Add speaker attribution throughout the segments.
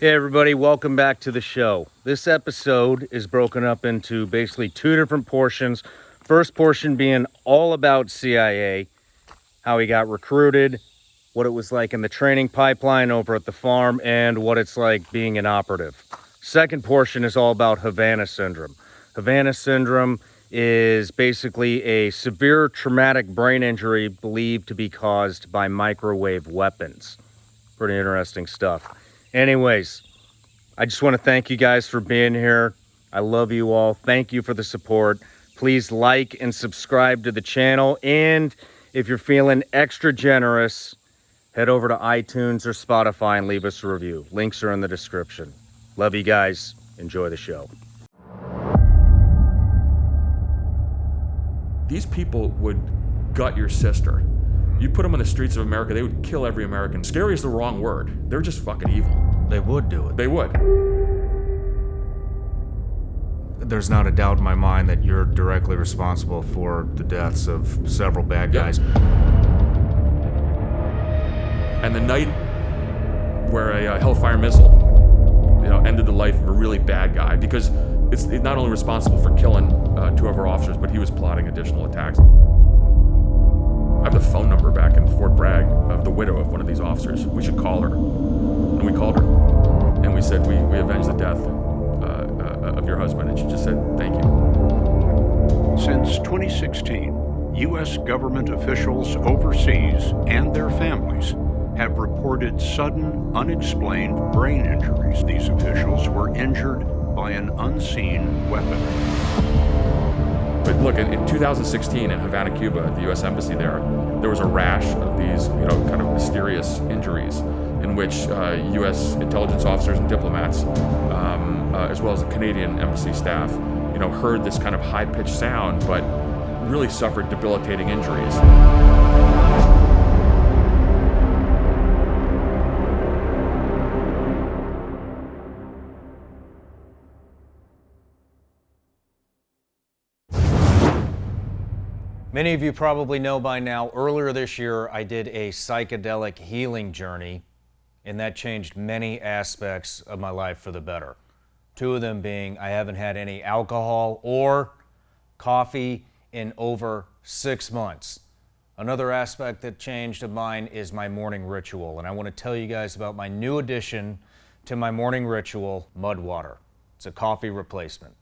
Speaker 1: Hey everybody, welcome back to the show. This episode is broken up into basically two different portions. First portion being all about CIA, how he got recruited, what it was like in the training pipeline over at the farm, and what it's like being an operative. Second portion is all about Havana syndrome. Havana syndrome is basically a severe traumatic brain injury believed to be caused by microwave weapons. Pretty interesting stuff. Anyways, I just want to thank you guys for being here. I love you all. Thank you for the support. Please like and subscribe to the channel. And if you're feeling extra generous, head over to iTunes or Spotify and leave us a review. Links are in the description. Love you guys. Enjoy the show.
Speaker 2: These people would gut your sister. You put them on the streets of America, they would kill every American. Scary is the wrong word. They're just fucking evil.
Speaker 3: They would do it.
Speaker 2: They would.
Speaker 3: There's not a doubt in my mind that you're directly responsible for the deaths of several bad guys.
Speaker 2: And the night where a Hellfire missile, ended the life of a really bad guy, because it's not only responsible for killing two of our officers, but he was plotting additional attacks. I have the phone number back in Fort Bragg of the widow of one of these officers. We should call her. And we called her. And we said, we avenged the death of your husband. And she just said, thank you.
Speaker 4: Since 2016, U.S. government officials overseas and their families have reported sudden, unexplained brain injuries. These officials were injured by an unseen weapon.
Speaker 2: But look, in 2016 in Havana, Cuba, the U.S. Embassy there was a rash of these, kind of mysterious injuries in which U.S. intelligence officers and diplomats, as well as the Canadian embassy staff, heard this kind of high-pitched sound, but really suffered debilitating injuries.
Speaker 1: Many of you probably know by now, earlier this year, I did a psychedelic healing journey, and that changed many aspects of my life for the better. Two of them being I haven't had any alcohol or coffee in over 6 months. Another aspect that changed of mine is my morning ritual, and I want to tell you guys about my new addition to my morning ritual, mud water. It's a coffee replacement.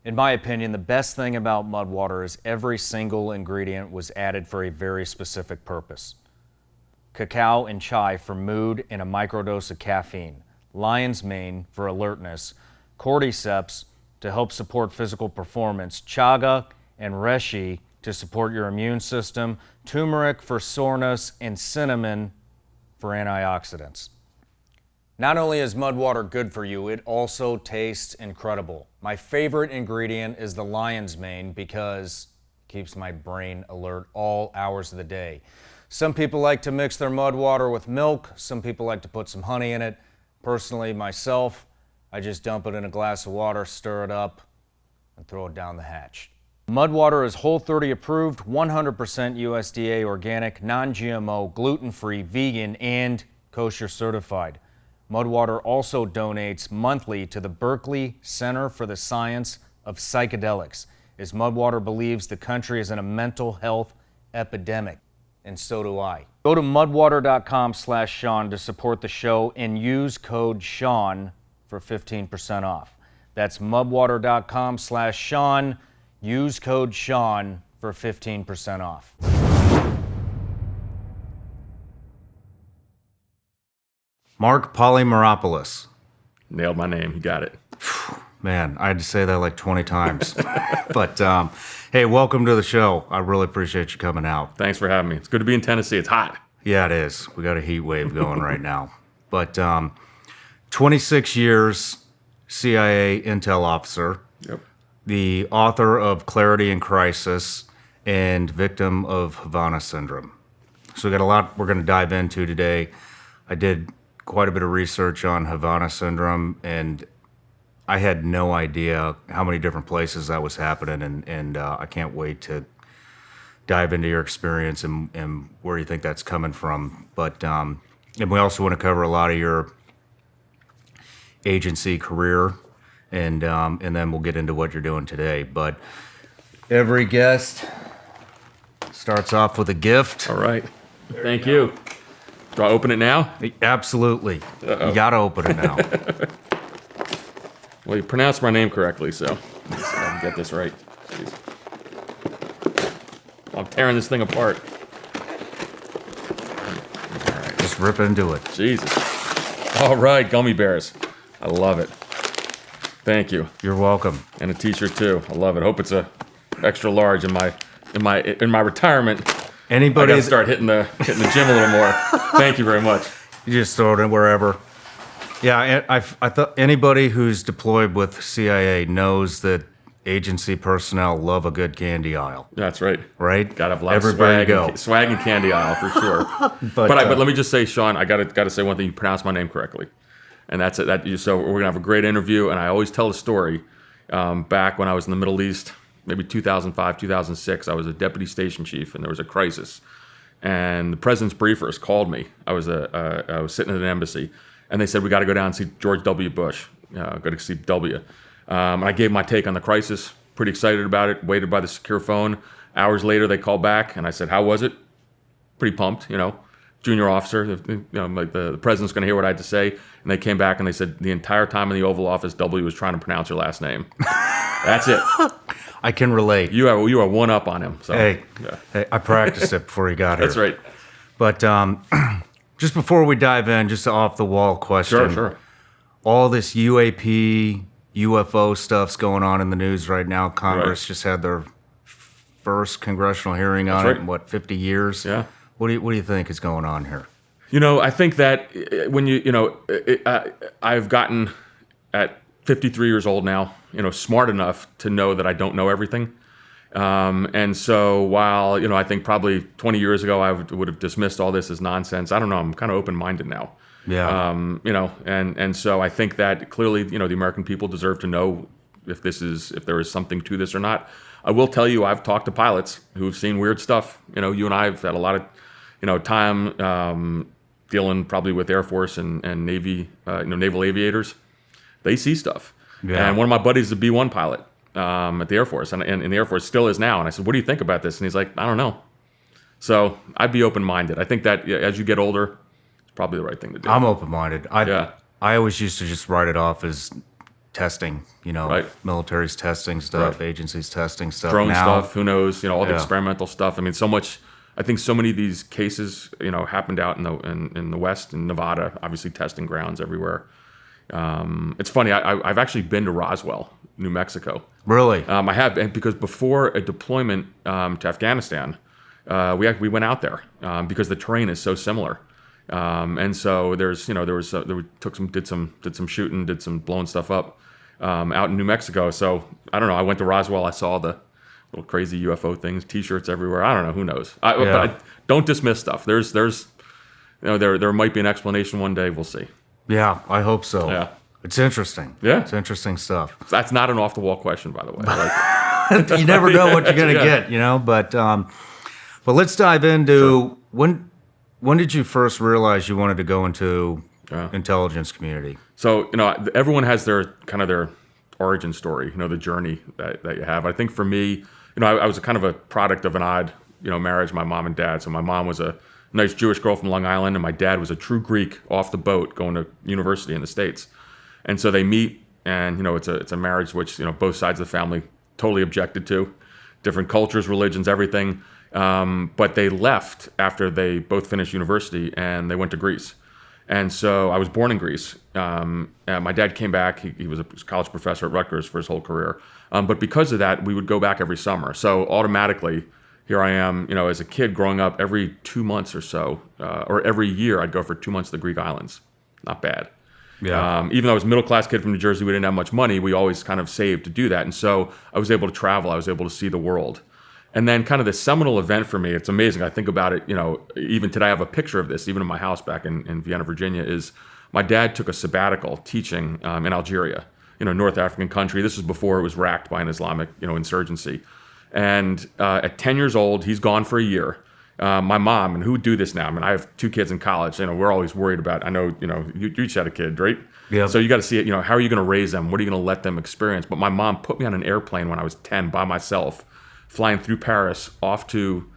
Speaker 1: In my opinion, the best thing about mud water is every single ingredient was added for a very specific purpose. Cacao and chai for mood and a microdose of caffeine. Lion's mane for alertness. Cordyceps to help support physical performance. Chaga and reishi to support your immune system. Turmeric for soreness and cinnamon for antioxidants. Not only is mud water good for you, it also tastes incredible. My favorite ingredient is the lion's mane because it keeps my brain alert all hours of the day. Some people like to mix their mud water with milk. Some people like to put some honey in it. Personally, myself, I just dump it in a glass of water, stir it up, and throw it down the hatch. Mud water is Whole30 approved, 100% USDA organic, non-GMO, gluten-free, vegan, and kosher certified. Mudwater also donates monthly to the Berkeley Center for the Science of Psychedelics, as Mudwater believes the country is in a mental health epidemic, and so do I. Go to mudwater.com/Shawn to support the show and use code Shawn for 15% off. That's mudwater.com/Shawn. Use code Shawn for 15% off.
Speaker 3: Marc Polymeropoulos.
Speaker 2: Nailed my name. You got it.
Speaker 3: Man, I had to say that like 20 times. But hey, welcome to the show. I really appreciate you coming out.
Speaker 2: Thanks for having me. It's good to be in Tennessee. It's hot.
Speaker 3: Yeah, it is. We got a heat wave going right now. But 26 years CIA intel officer.
Speaker 2: Yep.
Speaker 3: The author of Clarity in Crisis and victim of Havana syndrome. So we got a lot we're going to dive into today. I did quite a bit of research on Havana syndrome, and I had no idea how many different places that was happening, and I can't wait to dive into your experience and where you think that's coming from. But and we also want to cover a lot of your agency career, and then we'll get into what you're doing today. But every guest starts off with a gift.
Speaker 2: All right. Thank you. Do I open it now?
Speaker 3: Absolutely. You gotta open it now.
Speaker 2: Well, you pronounced my name correctly, so let me see if I can get this right. Jeez. I'm tearing this thing apart.
Speaker 3: Just rip into it.
Speaker 2: Jesus. All right, gummy bears. I love it. Thank you.
Speaker 3: You're welcome.
Speaker 2: And a T-shirt too. I love it. Hope it's a extra large in my retirement. I gotta start hitting the gym a little more. Thank you very much.
Speaker 3: You just throw it in wherever. Yeah, I thought anybody who's deployed with CIA knows that agency personnel love a good candy aisle.
Speaker 2: That's right.
Speaker 3: Right?
Speaker 2: Gotta have a lot
Speaker 3: Everybody
Speaker 2: of
Speaker 3: go.
Speaker 2: swag and candy aisle for sure. but let me just say, Shawn, I gotta say one thing. You pronounced my name correctly, and that's it. So we're gonna have a great interview. And I always tell the story. Back when I was in the Middle East, maybe 2005, 2006, I was a deputy station chief, and there was a crisis. And the president's briefers called me. I was sitting at an embassy, and they said, we got to go down and see George W. Bush. Go to see W. And I gave my take on the crisis. Pretty excited about it. Waited by the secure phone. Hours later, they called back, and I said, how was it? Pretty pumped, junior officer. Like the president's going to hear what I had to say. And they came back and they said, the entire time in the Oval Office, W was trying to pronounce your last name. That's it.
Speaker 3: I can relate.
Speaker 2: You are one up on him. So,
Speaker 3: Hey,
Speaker 2: yeah.
Speaker 3: hey, I practiced it before you got here.
Speaker 2: That's right.
Speaker 3: But just before we dive in, just an off-the-wall question.
Speaker 2: Sure.
Speaker 3: All this UAP, UFO stuff's going on in the news right now. Congress just had their first congressional hearing on it in, 50 years?
Speaker 2: Yeah.
Speaker 3: What do you think is going on here?
Speaker 2: I think that when I've gotten at 53 years old now, smart enough to know that I don't know everything. And so while, I think probably 20 years ago I would have dismissed all this as nonsense, I don't know, I'm kind of open-minded now.
Speaker 3: Yeah.
Speaker 2: And so I think that clearly, the American people deserve to know if there is something to this or not. I will tell you, I've talked to pilots who've seen weird stuff. You and I have had a lot of, time dealing probably with Air Force and Navy, naval aviators. They see stuff.
Speaker 3: Yeah.
Speaker 2: And one of my buddies is a B-1 pilot at the Air Force, and the Air Force still is now. And I said, what do you think about this? And he's like, I don't know. So I'd be open-minded. I think that as you get older, it's probably the right thing to do.
Speaker 3: I'm open-minded.
Speaker 2: Yeah.
Speaker 3: I always used to just write it off as testing,
Speaker 2: Right.
Speaker 3: military's testing stuff,
Speaker 2: Right.
Speaker 3: agencies testing stuff.
Speaker 2: Drone
Speaker 3: now,
Speaker 2: stuff, who knows? All the
Speaker 3: Yeah.
Speaker 2: experimental stuff. I mean, so much. I think so many of these cases, happened out in the West, in Nevada, obviously testing grounds everywhere. It's funny. I've actually been to Roswell, New Mexico.
Speaker 3: Really?
Speaker 2: I have, and because before a deployment to Afghanistan, we went out there because the terrain is so similar. And so did some shooting, did some blowing stuff up out in New Mexico. So I don't know. I went to Roswell. I saw the little crazy UFO things, T-shirts everywhere. I don't know. Who knows? But I don't dismiss stuff. There might be an explanation one day. We'll see.
Speaker 3: Yeah, I hope so.
Speaker 2: Yeah.
Speaker 3: It's interesting.
Speaker 2: Yeah.
Speaker 3: It's interesting stuff.
Speaker 2: That's not an off-the-wall question, by the way.
Speaker 3: You never know what you're going to
Speaker 2: Yeah.
Speaker 3: get, but let's dive into when did you first realize you wanted to go into intelligence community?
Speaker 2: So, everyone has their origin story, the journey that you have. I think for me, I was a kind of a product of an odd, marriage, my mom and dad. So my mom was a nice Jewish girl from Long Island, and my dad was a true Greek off the boat going to university in the States. And so they meet, and, it's a marriage which, both sides of the family totally objected to, different cultures, religions, everything. But they left after they both finished university, and they went to Greece. And so I was born in Greece. And my dad came back. He was a college professor at Rutgers for his whole career. But because of that, we would go back every summer. So automatically, here I am, as a kid growing up, every 2 months or so, or every year, I'd go for 2 months to the Greek islands. Not bad.
Speaker 3: Yeah.
Speaker 2: Even though I was a middle-class kid from New Jersey, we didn't have much money. We always kind of saved to do that. And so I was able to travel. I was able to see the world. And then kind of the seminal event for me, it's amazing. I think about it, even today I have a picture of this, even in my house back in Vienna, Virginia, is my dad took a sabbatical teaching in Algeria, North African country. This was before it was racked by an Islamic, insurgency. And at 10 years old, he's gone for a year. My mom, and who would do this now? I mean, I have 2 kids in college. We're always worried about, I know, you each had a kid, right?
Speaker 3: Yep.
Speaker 2: So you got to see it. How are you going to raise them? What are you going to let them experience? But my mom put me on an airplane when I was 10 by myself, flying through Paris off to,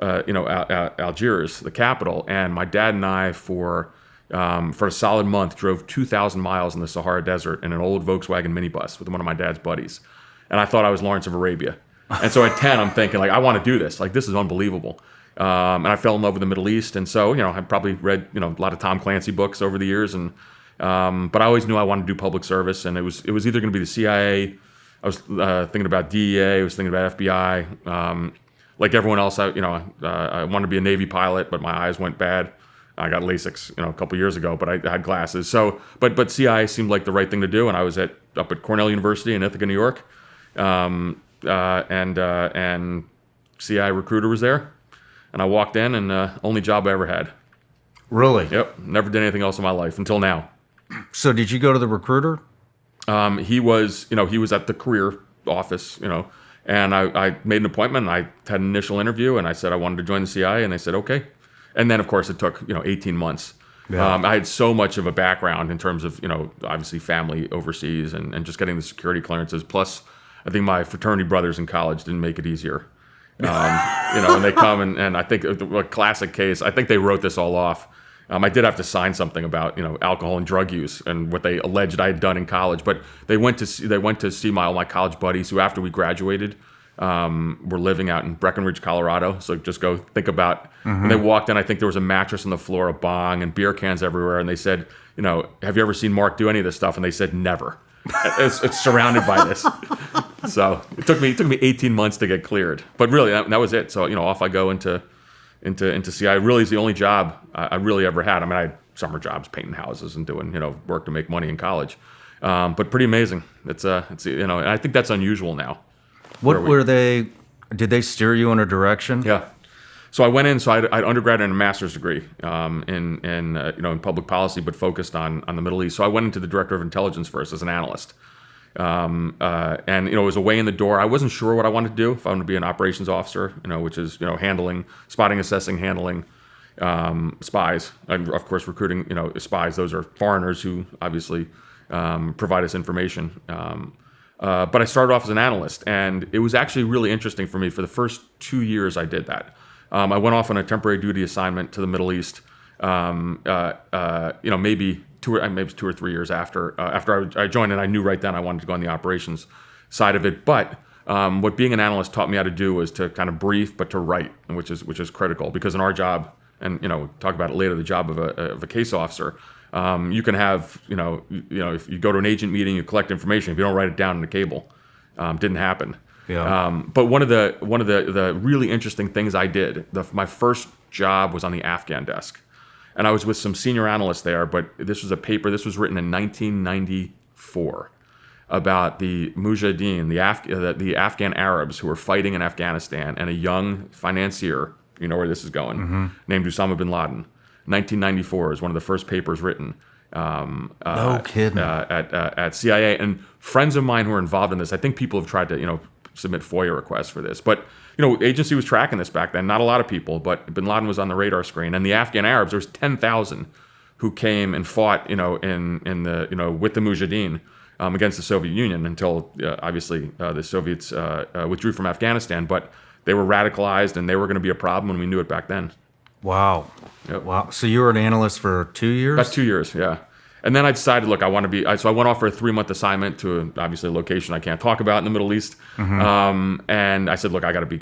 Speaker 2: Algiers, the capital. And my dad and I, for a solid month, drove 2,000 miles in the Sahara Desert in an old Volkswagen minibus with one of my dad's buddies. And I thought I was Lawrence of Arabia. And so at 10, I'm thinking, like, I want to do this. Like, this is unbelievable. And I fell in love with the Middle East. And so, I probably read, a lot of Tom Clancy books over the years. And but I always knew I wanted to do public service. And it was either going to be the CIA. I was thinking about DEA. I was thinking about FBI. Like everyone else, I wanted to be a Navy pilot, but my eyes went bad. I got LASIK, a couple years ago, but I had glasses. So, but CIA seemed like the right thing to do. And I was up at Cornell University in Ithaca, New York. And CIA recruiter was there. And I walked in, and only job I ever had.
Speaker 3: Really?
Speaker 2: Yep. Never did anything else in my life until now.
Speaker 3: So did you go to the recruiter?
Speaker 2: He was at the career office, and I made an appointment, and I had an initial interview, and I said I wanted to join the CIA, and they said, okay. And then, of course, it took, 18 months.
Speaker 3: Yeah.
Speaker 2: I had so much of a background in terms of, obviously family overseas and just getting the security clearances. Plus, I think my fraternity brothers in college didn't make it easier. And they come and I think a classic case, I think they wrote this all off. I did have to sign something about, alcohol and drug use and what they alleged I had done in college. But they went to see all my college buddies who, after we graduated, were living out in Breckenridge, Colorado. So just go think about, when they walked in, I think there was a mattress on the floor, a bong, and beer cans everywhere. And they said, have you ever seen Mark do any of this stuff? And they said, never. It's surrounded by this. So it took me 18 months to get cleared. But really, that was it. So, off I go into CIA. Really is the only job I really ever had. I mean, I had summer jobs painting houses and doing, work to make money in college. But pretty amazing. It's and I think that's unusual now.
Speaker 3: What were they? Did they steer you in a direction?
Speaker 2: Yeah. So I went in. So I had undergrad and a master's degree in public policy, but focused on the Middle East. So I went into the director of intelligence first as an analyst, and it was a way in the door. I wasn't sure what I wanted to do. If I wanted to be an operations officer, which is handling, spotting, assessing, handling spies, and of course recruiting spies. Those are foreigners who obviously provide us information. But I started off as an analyst, and it was actually really interesting for me. For the first 2 years, I did that. I went off on a temporary duty assignment to the Middle East. Maybe 2 or 3 years after I joined, and I knew right then I wanted to go on the operations side of it. But what being an analyst taught me how to do was to kind of brief, but to write, which is critical, because in our job, and talk about it later, the job of a case officer. You can have, if you go to an agent meeting, you collect information. If you don't write it down in the cable, didn't happen.
Speaker 3: Yeah.
Speaker 2: But one of the really interesting things I did, my first job was on the Afghan desk, and I was with some senior analysts there. But this was a paper. This was written in 1994 about the Mujahideen, the Afghan Arabs who were fighting in Afghanistan, and a young financier, where this is going, named Osama bin Laden. 1994 is one of the first papers written.
Speaker 3: No kidding.
Speaker 2: At CIA, and friends of mine who are involved in this. I think people have tried to submit FOIA requests for this, but agency was tracking this back then. Not a lot of people, but bin Laden was on the radar screen. And the Afghan Arabs, there was 10,000 who came and fought in the with the Mujahideen against the Soviet Union until obviously the Soviets withdrew from Afghanistan. But they were radicalized, and they were going to be a problem, and we knew it back then.
Speaker 3: Wow.
Speaker 2: Yep.
Speaker 3: Wow. So you were an analyst for 2 years?
Speaker 2: About 2 years, yeah. And then I decided, look, I want to be. So I went off for a 3-month assignment to obviously a location I can't talk about in the Middle East. And I said, look, I got to be.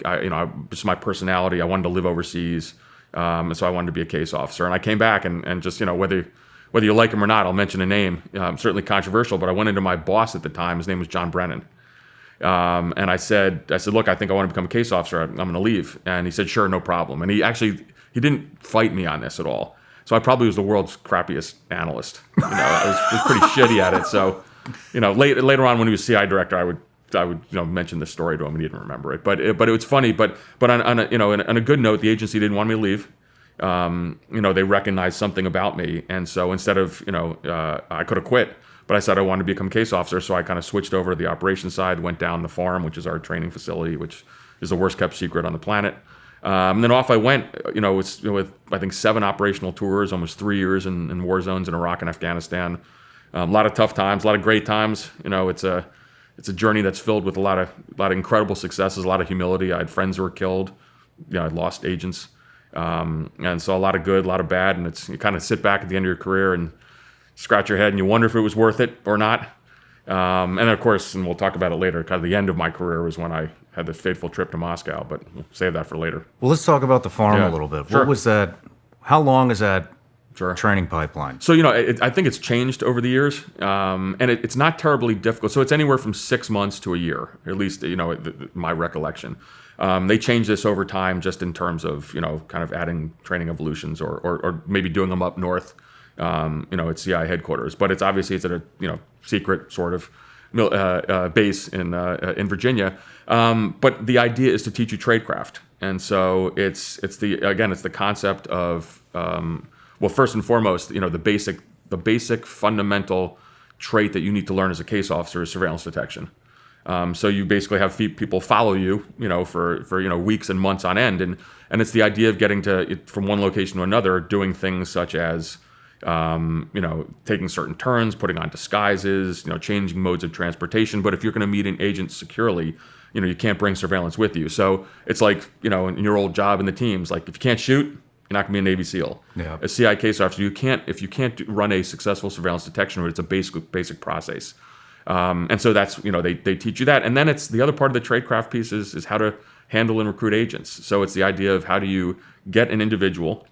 Speaker 2: Just my personality. I wanted to live overseas, and so I wanted to be a case officer. And I came back and just whether you like him or not, I'll mention a name. Certainly controversial, but I went into my boss at the time. His name was John Brennan. And I said, look, I think I want to become a case officer. I'm going to leave. And he said, sure, no problem. And he didn't fight me on this at all. So I probably was the world's crappiest analyst. I was pretty shitty at it. So, later on when he was CI director, I would mention this story to him, and he didn't remember it. But it was funny. But on a good note, the agency didn't want me to leave. They recognized something about me, and so instead of I could have quit, but I said I wanted to become a case officer. So I kind of switched over to the operations side, went down the farm, which is our training facility, which is the worst kept secret on the planet. And then off I went, with I think 7 operational tours, almost 3 years in war zones in Iraq and Afghanistan. A lot of tough times, a lot of great times. It's a journey that's filled with a lot of incredible successes, a lot of humility. I had friends who were killed. I lost agents, and so a lot of good, a lot of bad. And you kind of sit back at the end of your career and scratch your head, and you wonder if it was worth it or not. And of course, and we'll talk about it later, kind of the end of my career was when I had the fateful trip to Moscow, but we'll save that for later.
Speaker 3: Well, let's talk about the farm
Speaker 2: Yeah,
Speaker 3: a little bit.
Speaker 2: sure.
Speaker 3: What was that? How long is that
Speaker 2: Sure.
Speaker 3: training pipeline?
Speaker 2: So, I think it's changed over the years, and it's not terribly difficult. So it's anywhere from 6 months to a year, at least, my recollection. They changed this over time just in terms of, kind of adding training evolutions or maybe doing them up north, at CI headquarters. But it's at a, secret sort of base in Virginia. But the idea is to teach you tradecraft. And so it's the concept of, well, first and foremost, the basic fundamental trait that you need to learn as a case officer is surveillance detection. So you basically have people follow you, for weeks and months on end, and it's the idea of getting from one location to another, doing things such as, taking certain turns, putting on disguises, changing modes of transportation. But if you're going to meet an agent securely, you can't bring surveillance with you. So it's like, in your old job in the teams, like if you can't shoot, you're not going to be a Navy SEAL.
Speaker 3: Yeah.
Speaker 2: A CI case officer, if you can't run a successful surveillance detection route, it's a basic process. And so that's, they teach you that. And then it's the other part of the tradecraft piece is how to handle and recruit agents. So it's the idea of how do you get an individual,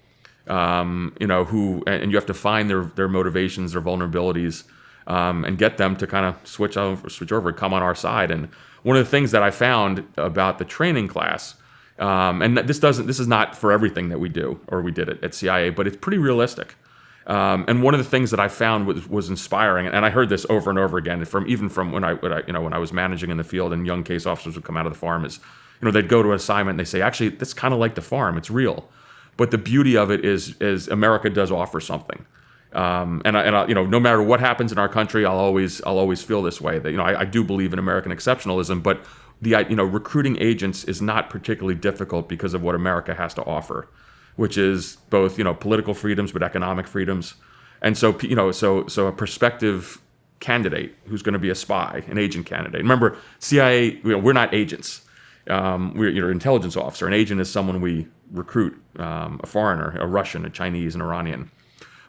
Speaker 2: and you have to find their motivations, their vulnerabilities, and get them to kind of switch over, come on our side. And one of the things that I found about the training class, and this is not for everything that we do or we did it at CIA, but it's pretty realistic. And one of the things that I found was inspiring, and I heard this over and over again from when I was managing in the field, and young case officers would come out of the farm, is they'd go to an assignment and they say, actually, that's kind of like the farm, it's real. But the beauty of it is America does offer something, and I no matter what happens in our country, I'll always feel this way, that I do believe in American exceptionalism, but recruiting agents is not particularly difficult because of what America has to offer, which is both, political freedoms, but economic freedoms. And so, so a prospective candidate who's going to be a spy, an agent candidate. Remember, CIA, we're not agents. You're an intelligence officer. An agent is someone we recruit, a foreigner, a Russian, a Chinese, an Iranian.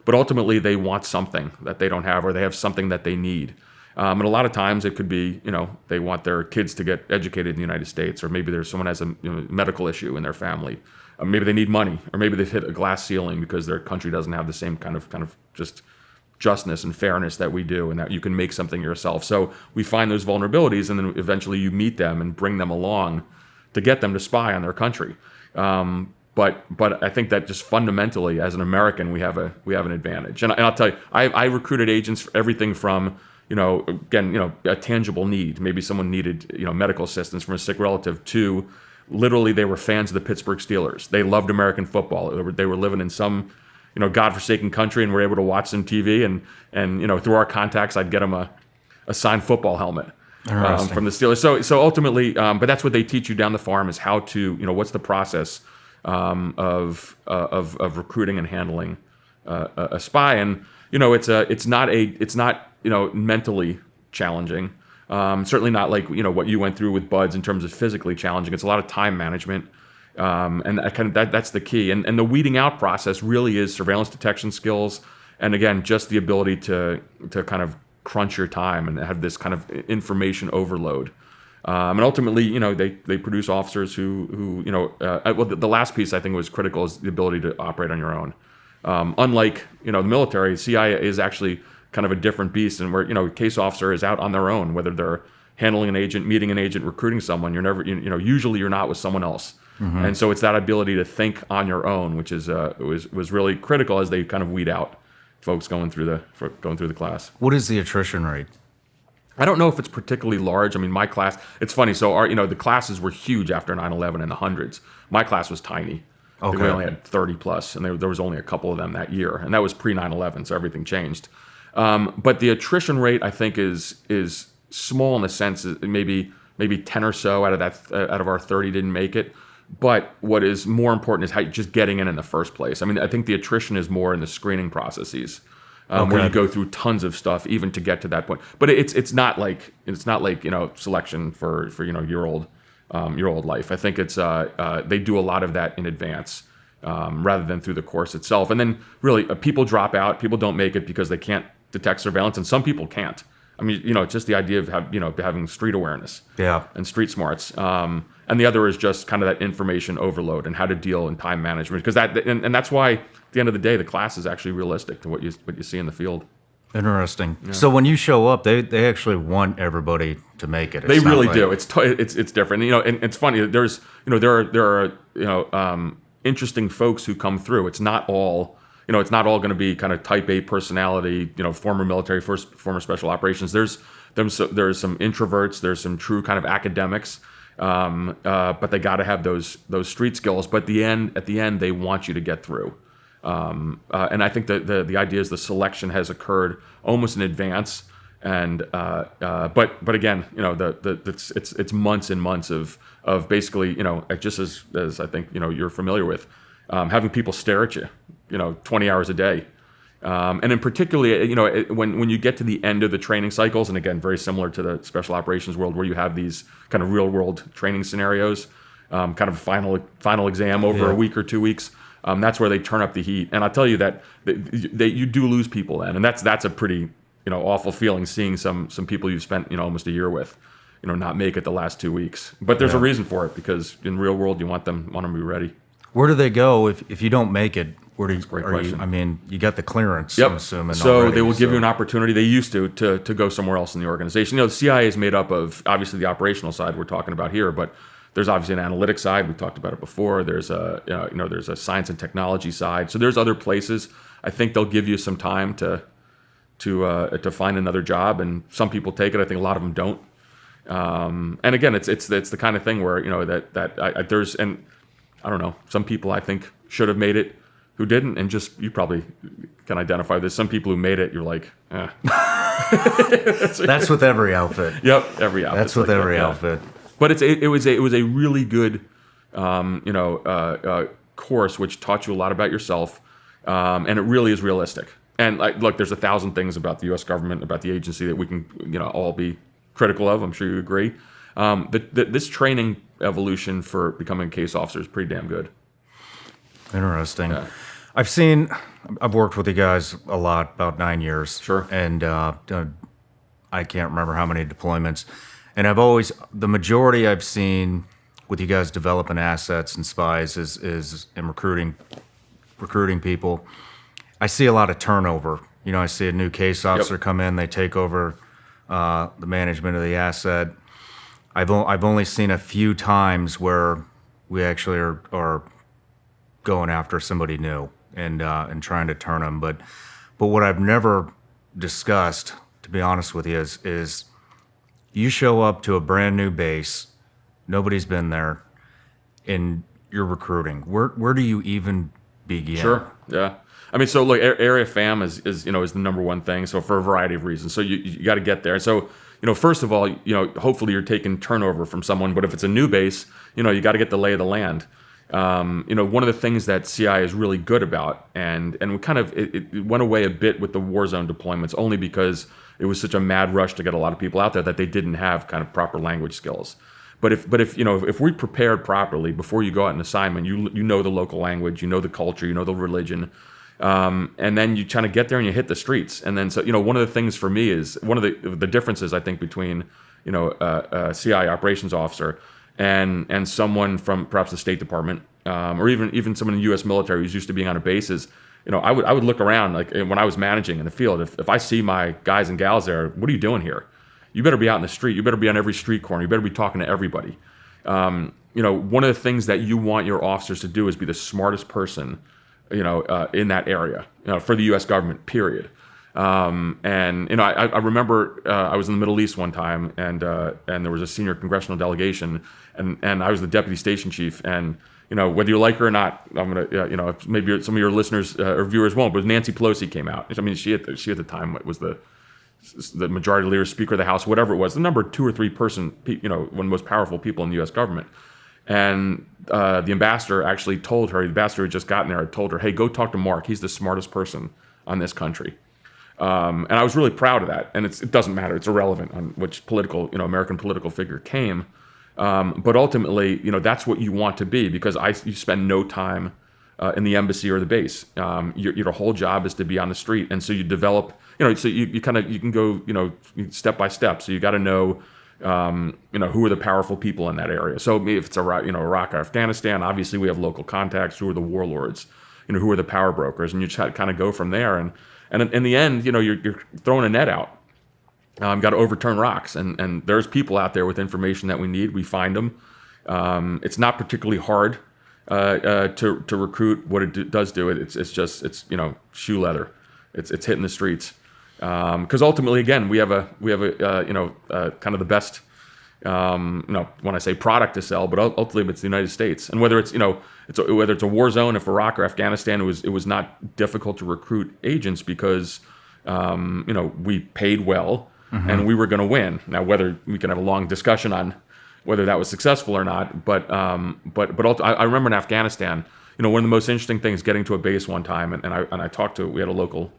Speaker 2: But ultimately, they want something that they don't have, or they have something that they need. And a lot of times it could be, they want their kids to get educated in the United States, or maybe there's someone has a medical issue in their family. Maybe they need money, or maybe they've hit a glass ceiling because their country doesn't have the same kind of just justness and fairness that we do, and that you can make something yourself. So we find those vulnerabilities, and then eventually you meet them and bring them along to get them to spy on their country. But I think that just fundamentally, as an American, we have an advantage. And I'll tell you, I recruited agents for everything from a tangible need. Maybe someone needed medical assistance from a sick relative, to literally they were fans of the Pittsburgh Steelers. They loved American football. They were living in some godforsaken country and were able to watch some TV, and through our contacts, I'd get them a signed football helmet from the Steelers. So ultimately, but that's what they teach you down the farm, is how to what's the process of recruiting and handling a spy. And it's not mentally challenging. Certainly not like what you went through with Buds in terms of physically challenging. It's a lot of time management, and that's the key. And the weeding out process really is surveillance detection skills, and again, just the ability to kind of crunch your time and have this kind of information overload. And ultimately, they produce officers who well, the last piece I think was critical is the ability to operate on your own. Unlike the military, CIA is actually kind of a different beast, and where case officer is out on their own, whether they're handling an agent, meeting an agent, recruiting someone. You're never usually you're not with someone else. Mm-hmm. And so it's that ability to think on your own, which is was really critical as they kind of weed out folks going through the class.
Speaker 3: What is the attrition rate?
Speaker 2: I don't know if it's particularly large. I mean, my class, it's funny. So the classes were huge after 9/11 in the hundreds. My class was tiny. I think we only had 30 plus, and there was only a couple of them that year, and that was pre 9/11, so everything changed. But the attrition rate, I think, is small in the sense that maybe 10 or so out of our 30 didn't make it. But what is more important is how just getting in the first place. I mean, I think the attrition is more in the screening processes. where you go through tons of stuff even to get to that point. But it's not like selection for your old life. I think it's they do a lot of that in advance rather than through the course itself. And then really people drop out. People don't make it because they can't detect surveillance, and some people can't. I mean, it's just the idea of having street awareness, and street smarts. And the other is just kind of that information overload and how to deal in time management, because and that's why at the end of the day the class is actually realistic to what you see in the field.
Speaker 3: Interesting. Yeah. So when you show up, they actually want everybody to make it.
Speaker 2: They really do. It's different. And it's funny. There are interesting folks who come through. It's not all. It's not all going to be kind of type A personality, former military, former special operations. There's some introverts. There's some true kind of academics, but they got to have those street skills. But at the end, they want you to get through. And I think that the idea is the selection has occurred almost in advance. And but again, it's months and months of basically, just as I think you're familiar with, having people stare at you. 20 hours a day. And in particularly, when you get to the end of the training cycles, and again, very similar to the special operations world where you have these kind of real world training scenarios, kind of final exam over a week or 2 weeks, that's where they turn up the heat. And I'll tell you that you do lose people then. And that's a pretty, awful feeling, seeing some people you've spent, almost a year with, not make it the last 2 weeks. But there's a reason for it, because in real world, you want them to be ready.
Speaker 3: Where do they go if you don't make it? Where do you, you got the clearance,
Speaker 2: yep.
Speaker 3: I'm assuming.
Speaker 2: So
Speaker 3: already,
Speaker 2: they will give you an opportunity. They used to go somewhere else in the organization. The CIA is made up of, obviously, the operational side we're talking about here, but there's obviously an analytics side. We talked about it before. There's there's a science and technology side. So there's other places. I think they'll give you some time to find another job, and some people take it. I think a lot of them don't. And again, it's the kind of thing where there's, and I don't know, some people I think should have made it who didn't, and just, you probably can identify this. Some people who made it, you're like, eh.
Speaker 3: That's with every outfit.
Speaker 2: Yep, every outfit.
Speaker 3: That's with like every outfit.
Speaker 2: But it was a really good, course which taught you a lot about yourself, and it really is realistic. And look, there's 1,000 things about the U.S. government, about the agency that we can, all be critical of. I'm sure you agree. This training evolution for becoming a case officer is pretty damn good.
Speaker 3: Interesting.
Speaker 2: Yeah.
Speaker 3: I've worked with you guys a lot, about 9 years.
Speaker 2: Sure.
Speaker 3: And I can't remember how many deployments. And the majority I've seen with you guys developing assets and spies is in recruiting people. I see a lot of turnover. I see a new case officer come in, they take over the management of the asset. I've only seen a few times where we actually are going after somebody new and trying to turn them. But what I've never discussed, to be honest with you, is you show up to a brand new base, nobody's been there, and you're recruiting. Where do you even begin?
Speaker 2: Sure. Yeah. I mean, so look, area FAM is the number one thing. So for a variety of reasons. So you got to get there. So first of all, hopefully you're taking turnover from someone. But if it's a new base, you got to get the lay of the land. One of the things that CI is really good about, and we kind of it went away a bit with the war zone deployments, only because it was such a mad rush to get a lot of people out there that they didn't have kind of proper language skills. But if we prepared properly before you go out on assignment, you know the local language, you know the culture, you know the religion. And then you kind of get there and you hit the streets. And then, so, one of the things for me is one of the differences, I think, between, a CI operations officer and someone from perhaps the State Department, or even someone in the U.S. military who's used to being on a base is, I would look around, like when I was managing in the field, if I see my guys and gals there, what are you doing here? You better be out in the street. You better be on every street corner. You better be talking to everybody. One of the things that you want your officers to do is be the smartest person in that area, for the U.S. government, period. I remember I was in the Middle East one time, and there was a senior congressional delegation, and I was the deputy station chief, and whether you like her or not, I'm gonna maybe some of your listeners or viewers won't, but Nancy Pelosi came out. I mean, she at the time was the majority leader, Speaker of the House, whatever it was, the number 2 or 3 person, one of the most powerful people in the U.S. government. And the ambassador actually told her, the ambassador had just gotten there, had told her, hey, go talk to Mark. He's the smartest person on this country. And I was really proud of that. And it doesn't matter; it's irrelevant on which political, American political figure came. But ultimately, that's what you want to be, because you spend no time in the embassy or the base. Your whole job is to be on the street, and so you develop. So you can go, step by step. So you got to know, who are the powerful people in that area. So if it's Iraq or Afghanistan, obviously we have local contacts. Who are the warlords? Who are the power brokers? And you just kind of go from there. And in the end, you're throwing a net out. Got to overturn rocks, and there's people out there with information that we need. We find them. It's not particularly hard to recruit. What it does do, it's shoe leather. It's hitting the streets, because ultimately, again, we have a kind of the best, when I say product to sell, but ultimately it's the United States. And whether it's whether it's a war zone, if Iraq or Afghanistan, it was not difficult to recruit agents because we paid well. Mm-hmm. And we were going to win. Now, whether we can have a long discussion on whether that was successful or not, but I remember in Afghanistan, one of the most interesting things, getting to a base one time, and I talked to, we had a local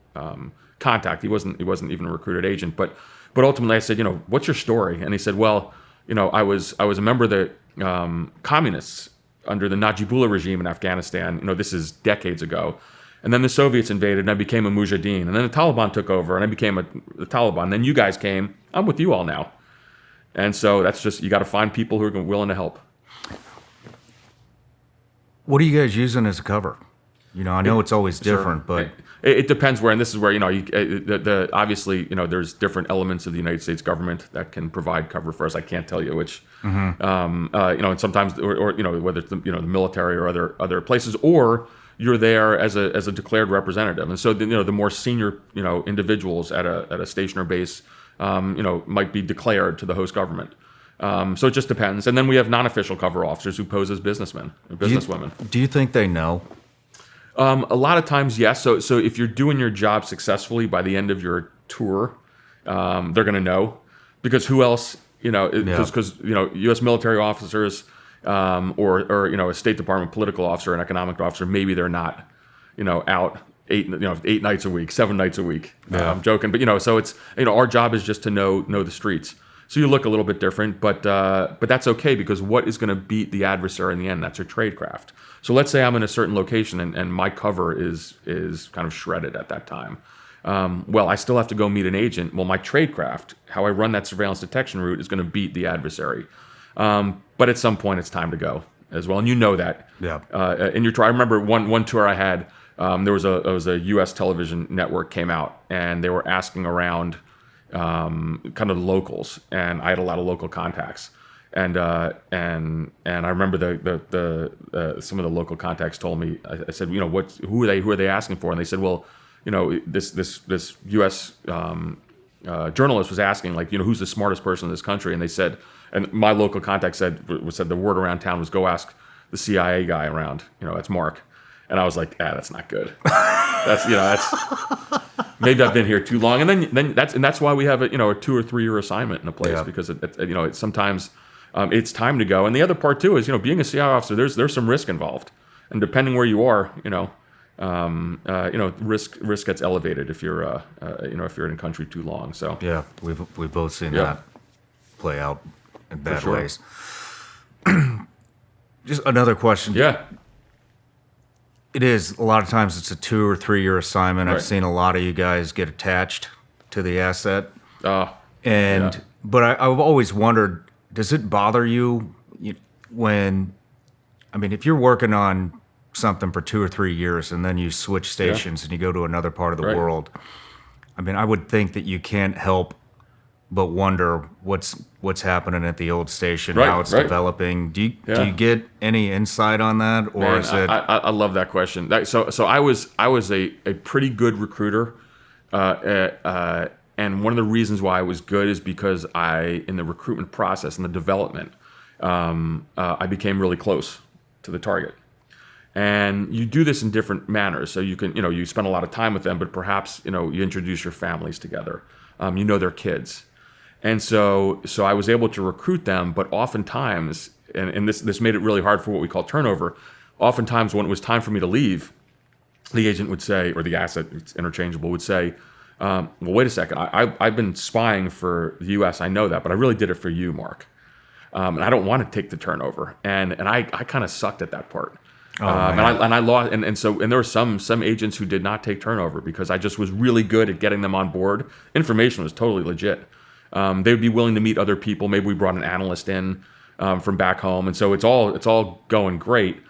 Speaker 2: contact. He wasn't even a recruited agent, but ultimately I said, what's your story? And he said, well, I was a member of the communists under the Najibullah regime in Afghanistan. This is decades ago. And then the Soviets invaded, and I became a mujahideen. And then the Taliban took over, and I became the Taliban. Then you guys came. I'm with you all now. And so that's just, you got to find people who are willing to help.
Speaker 3: What are you guys using as a cover? I know it's always different, but
Speaker 2: it depends where. And this is where obviously there's different elements of the United States government that can provide cover for us. I can't tell you which. Mm-hmm. And sometimes or whether it's the military or other places, or you're there as a declared representative. And so the more senior individuals at a station or base might be declared to the host government. So it just depends. And then we have non-official cover officers who pose as businesmen or businesswomen.
Speaker 3: Do you think they know?
Speaker 2: A lot of times, yes. So if you're doing your job successfully, by the end of your tour, they're going to know, because who else? Because U.S. military officers. Or a State Department political officer, an economic officer, maybe they're not, out 8 nights a week, 7 nights a week.
Speaker 3: Yeah.
Speaker 2: I'm joking, but so it's our job is just to know the streets. So you look a little bit different, but that's okay, because what is going to beat the adversary in the end? That's your tradecraft. So let's say I'm in a certain location and my cover is kind of shredded at that time. Well, I still have to go meet an agent. Well, my tradecraft, how I run that surveillance detection route, is going to beat the adversary. But at some point, it's time to go as well, and that.
Speaker 3: Yeah.
Speaker 2: In your tour, I remember one tour I had. There was a U.S. television network came out, and they were asking around, kind of the locals, and I had a lot of local contacts, and I remember the some of the local contacts told me. I said, who are they asking for? And they said, well, this U.S. Journalist was asking, who's the smartest person in this country, and they said. And my local contact said the word around town was, go ask the CIA guy around. That's Mark. And I was like, that's not good. That's maybe I've been here too long. And then that's why we have a 2 or 3 year assignment in a place, because it's sometimes it's time to go. And the other part too is being a CIA officer, there's some risk involved, and depending where you are, risk gets elevated if you're if you're in a country too long. So
Speaker 3: yeah, we've both seen that play out in bad
Speaker 2: sure.
Speaker 3: ways. Just another question.
Speaker 2: Yeah.
Speaker 3: It is, a lot of times it's a 2 or 3 year assignment.
Speaker 2: Right.
Speaker 3: I've seen a lot of you guys get attached to the asset. But I've always wondered, does it bother you when, if you're working on something for 2 or 3 years and then you switch stations and you go to another part of the world, I would think that you can't help but wonder what's happening at the old station, how it's developing. Do you get any insight on that, or
Speaker 2: Man,
Speaker 3: is it?
Speaker 2: I love that question. So I was a pretty good recruiter, and one of the reasons why I was good is because in the recruitment process and the development, I became really close to the target. And you do this in different manners. So you can, you spend a lot of time with them, but perhaps, you introduce your families together. Their kids. And so I was able to recruit them, but oftentimes, and this made it really hard for what we call turnover, oftentimes when it was time for me to leave, the agent would say, or the asset, it's interchangeable, would say, Well, wait a second. I've been spying for the U.S. I know that, but I really did it for you, Mark. And I don't want to take the turnover. And I kind of sucked at that part. And I lost. And there were some agents who did not take turnover because I just was really good at getting them on board. Information was totally legit. They would be willing to meet other people. Maybe we brought an analyst in from back home. And so it's all going great.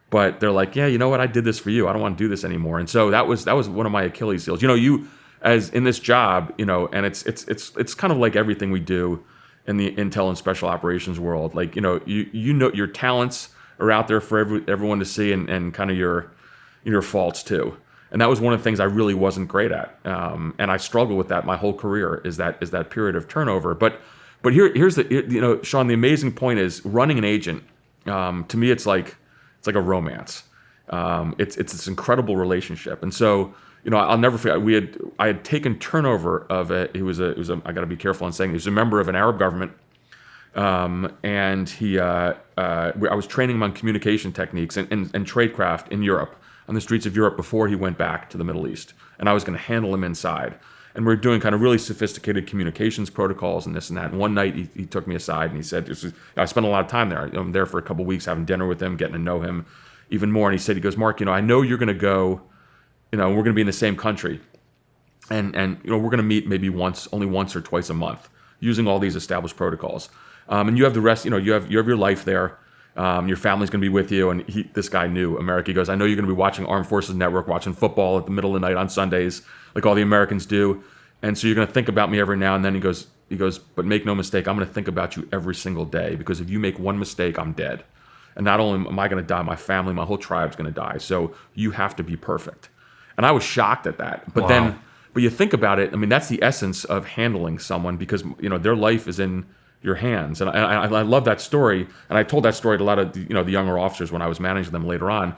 Speaker 2: But they're like, yeah, you know what? I did this for you. I don't want to do this anymore. And so that was one of my Achilles heels. You know, you as in this job, you know, and it's kind of like everything we do in the intel and special operations world. Like, you know your talents are out there for everyone to see, and kind of your faults too. And that was one of the things I really wasn't great at. And I struggled with that my whole career, is that period of turnover. But here's the Shawn, the amazing point is running an agent. To me, it's like a romance. It's this incredible relationship. And so, you know, I'll never forget, I had taken turnover of it. He was a I got to be careful on saying, he was a member of an Arab government. And I was training him on communication techniques and tradecraft in Europe, on the streets of Europe, before he went back to the Middle East. And I was going to handle him inside. And we were doing kind of really sophisticated communications protocols and this and that. And one night he took me aside and he said, I spent a lot of time there. I'm there for a couple of weeks having dinner with him, getting to know him even more. And he goes, Mark, you know, I know you're going to go, you know, we're going to be in the same country. And you know, we're going to meet maybe only once or twice a month using all these established protocols. And you have the rest, you know, you have your life there. Your family's going to be with you. And this guy knew America. He goes, I know you're going to be watching Armed Forces Network, watching football at the middle of the night on Sundays, like all the Americans do. And so you're going to think about me every now and then. He goes, but make no mistake, I'm going to think about you every single day, because if you make one mistake, I'm dead. And not only am I going to die, my family, my whole tribe's going to die. So you have to be perfect. And I was shocked at that. But
Speaker 3: Wow.
Speaker 2: But you think about it, I mean, that's the essence of handling someone, because, you know, their life is in your hands. And I love that story. And I told that story to a lot of, you know, the younger officers when I was managing them later on,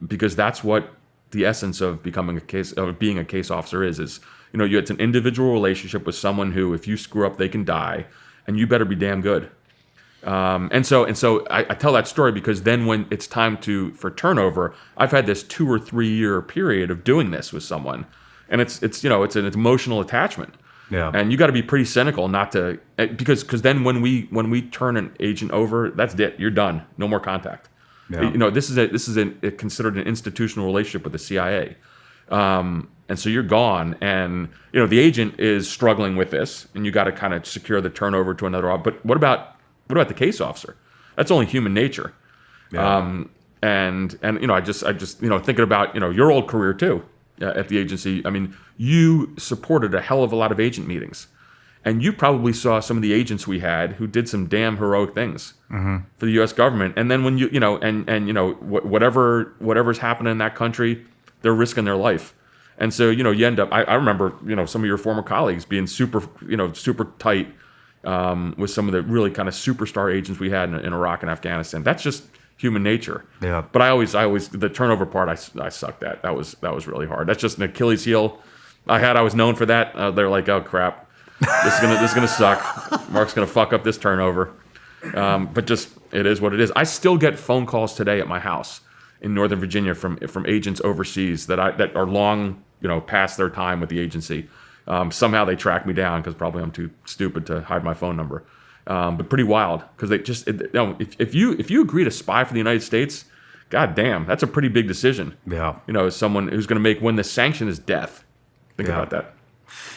Speaker 2: because that's what the essence of being a case officer is, you know, it's an individual relationship with someone who, if you screw up, they can die, and you better be damn good. And so I tell that story because then when it's time for turnover, I've had this 2 or 3 year period of doing this with someone, and it's you know, it's an emotional attachment.
Speaker 3: Yeah.
Speaker 2: And you got to be pretty cynical not to, because then when we turn an agent over, that's it. You're done. No more contact.
Speaker 3: Yeah.
Speaker 2: You know, this is considered an institutional relationship with the CIA. And so you're gone, and you know the agent is struggling with this, and you got to kind of secure the turnover to another. But what about the case officer? That's only human nature.
Speaker 3: Yeah.
Speaker 2: And you know, I just you know, thinking about, you know, your old career too at the agency. I mean, you supported a hell of a lot of agent meetings, and you probably saw some of the agents we had who did some damn heroic things for the U.S. government. And then when you know, and you know, whatever's happening in that country, they're risking their life. And so, you know, you end up, I remember, you know, some of your former colleagues being super tight with some of the really kind of superstar agents we had in Iraq and Afghanistan. That's just human nature.
Speaker 3: Yeah.
Speaker 2: But I always, the turnover part, I sucked at. That was really hard. That's just an Achilles heel I had. I was known for that. They're like, oh crap, this is gonna suck. Mark's gonna fuck up this turnover. But just, it is what it is. I still get phone calls today at my house in Northern Virginia from agents overseas that are long, you know, past their time with the agency. Somehow they track me down, because probably I'm too stupid to hide my phone number. But pretty wild, because they just, you know, if you agree to spy for the United States, god damn, that's a pretty big decision.
Speaker 3: Yeah.
Speaker 2: You know, as someone who's going to make, when the sanction is death. Think
Speaker 3: Yeah.
Speaker 2: about that.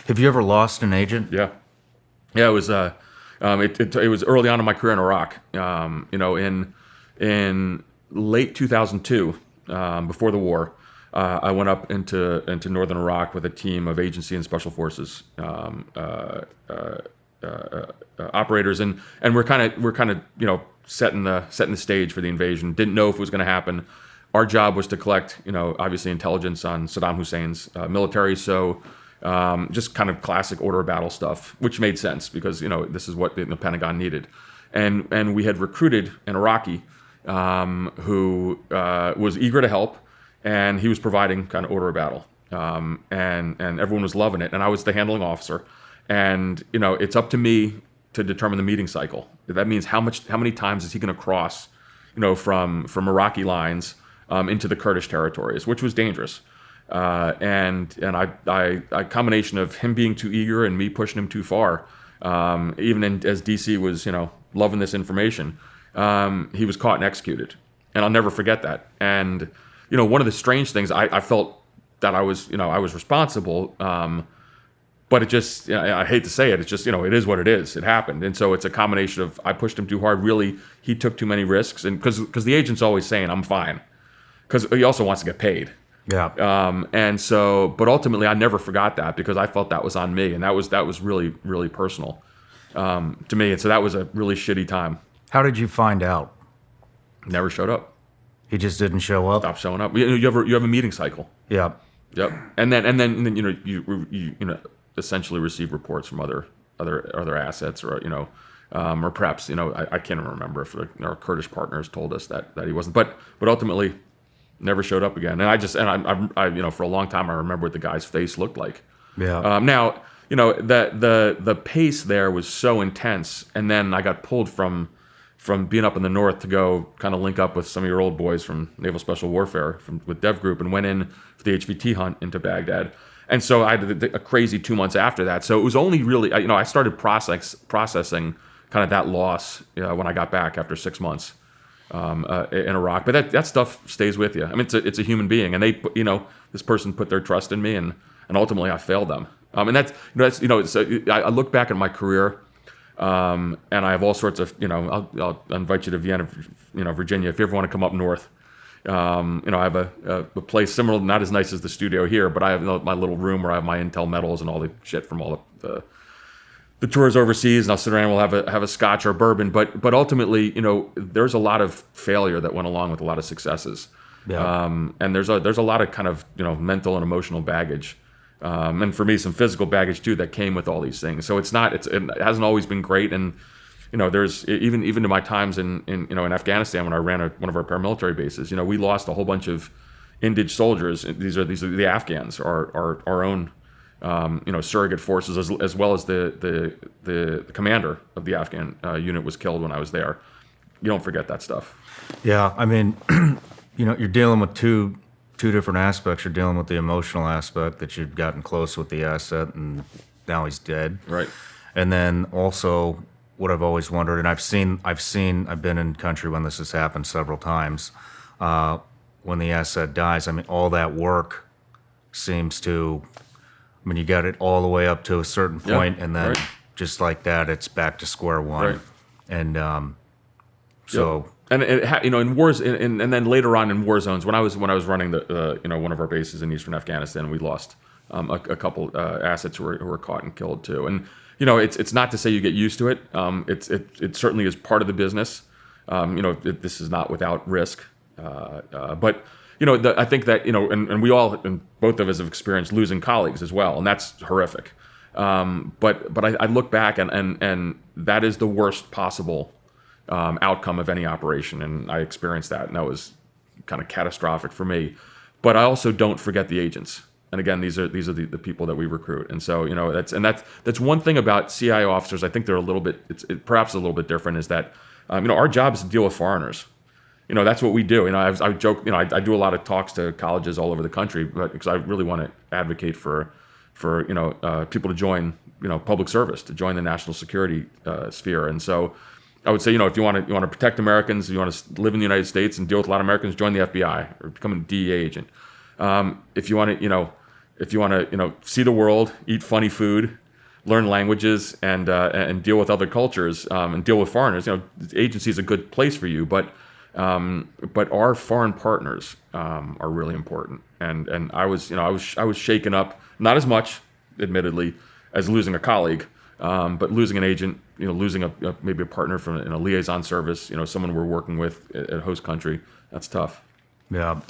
Speaker 3: Have you ever lost an agent?
Speaker 2: Yeah. Yeah, it was it was early on in my career in Iraq. You know, in late 2002, before the war, I went up into northern Iraq with a team of agency and special forces operators, and we're kind of you know, setting the stage for the invasion. Didn't know if it was going to happen. Our job was to collect, you know, obviously intelligence on Saddam Hussein's military. So just kind of classic order of battle stuff, which made sense because, you know, this is what the Pentagon needed. And we had recruited an Iraqi who was eager to help, and he was providing kind of order of battle. And everyone was loving it. And I was the handling officer. And, you know, it's up to me to determine the meeting cycle. That means how many times is he going to cross, you know, from Iraqi lines into the Kurdish territories, which was dangerous. And a combination of him being too eager and me pushing him too far, as DC was, loving this information, he was caught and executed. And I'll never forget that. And, one of the strange things, I felt that I was responsible, but it just, I hate to say it, it's just, it is what it is. It happened. And so it's a combination of, I pushed him too hard. Really, he took too many risks. And because the agent's always saying, I'm fine. Because he also wants to get paid.
Speaker 3: Yeah.
Speaker 2: And so, but ultimately I never forgot that, because I felt that was on me. And that was really, really personal, to me. And so that was a really shitty time.
Speaker 3: How did you find out?
Speaker 2: Never showed up.
Speaker 3: He just didn't show up?
Speaker 2: Stopped showing up. You have a meeting cycle.
Speaker 3: Yeah.
Speaker 2: Yep. And then you essentially receive reports from other assets, or or perhaps I can't even remember if our Kurdish partners told us that he wasn't, but ultimately never showed up again. And I for a long time I remember what the guy's face looked like.
Speaker 3: Yeah.
Speaker 2: Now the pace there was so intense, and then I got pulled from being up in the north to go kind of link up with some of your old boys from Naval Special Warfare with Dev Group, and went in for the HVT hunt into Baghdad. And so I had a crazy 2 months after that. So it was only really, I started processing kind of that loss when I got back after 6 months in Iraq. But that stuff stays with you. I mean, it's a human being, and this person put their trust in me, and ultimately I failed them. And I look back at my career. And I have all sorts of, I'll invite you to Vienna, Virginia, if you ever want to come up north. I have a place similar, not as nice as the studio here, but I have my little room where I have my Intel medals and all the shit from all the tours overseas, and I'll sit around and we'll have a scotch or bourbon. But ultimately, there's a lot of failure that went along with a lot of successes.
Speaker 3: Yeah.
Speaker 2: And there's a lot of kind of, mental and emotional baggage. And for me, some physical baggage too that came with all these things. So it hasn't always been great. And there's even to my times in Afghanistan, when I ran one of our paramilitary bases, we lost a whole bunch of indigent soldiers. These are the Afghans, our own surrogate forces, as well as the commander of the Afghan unit was killed when I was there. You don't forget that stuff.
Speaker 3: Yeah, I mean, you're dealing with two different aspects. You're dealing with the emotional aspect that you've gotten close with the asset, and now he's dead.
Speaker 2: Right.
Speaker 3: And then also, what I've always wondered, and I've been in country when this has happened several times. When the asset dies, I mean, all that work seems to. I mean, you got it all the way up to a certain point, and then just like that, it's back to square one.
Speaker 2: Right.
Speaker 3: And so.
Speaker 2: Yep. And in wars, and then later on in war zones, when I was running the one of our bases in eastern Afghanistan, we lost a couple assets who were caught and killed too. And it's not to say you get used to it. It certainly is part of the business. This is not without risk. But I think that and we all, and both of us have experienced losing colleagues as well, and that's horrific. But I look back and that is the worst possible outcome of any operation, and I experienced that, and that was kind of catastrophic for me. But I also don't forget the agents, and again, these are the people that we recruit, and so that's one thing about CIO officers. I think they're a little bit, perhaps a little bit different, is that our job is to deal with foreigners. That's what we do. I joke. I do a lot of talks to colleges all over the country, but because I really want to advocate for people to join public service, to join the national security sphere, and so. I would say, if you want to protect Americans, you want to live in the United States and deal with a lot of Americans, join the FBI or become a DEA agent. If you want to, see the world, eat funny food, learn languages, and deal with other cultures, and deal with foreigners, the agency is a good place for you. But our foreign partners are really important. And I was shaken up, not as much, admittedly, as losing a colleague. But losing an agent, losing maybe a partner in a liaison service, someone we're working with at host country, that's tough.
Speaker 3: Yeah.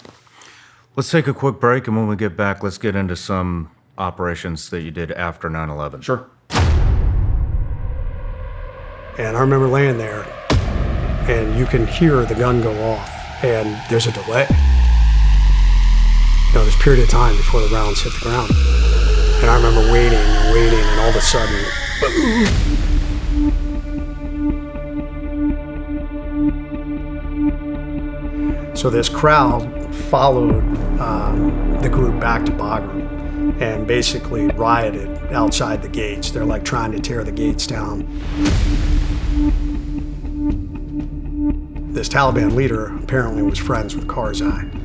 Speaker 3: Let's take a quick break, and when we get back, let's get into some operations that you did after 9/11.
Speaker 2: Sure.
Speaker 5: And I remember laying there, and you can hear the gun go off, and there's a delay. This period of time before the rounds hit the ground. And I remember waiting, and all of a sudden, so this crowd followed the group back to Bagram and basically rioted outside the gates. They're like trying to tear the gates down. This Taliban leader apparently was friends with Karzai.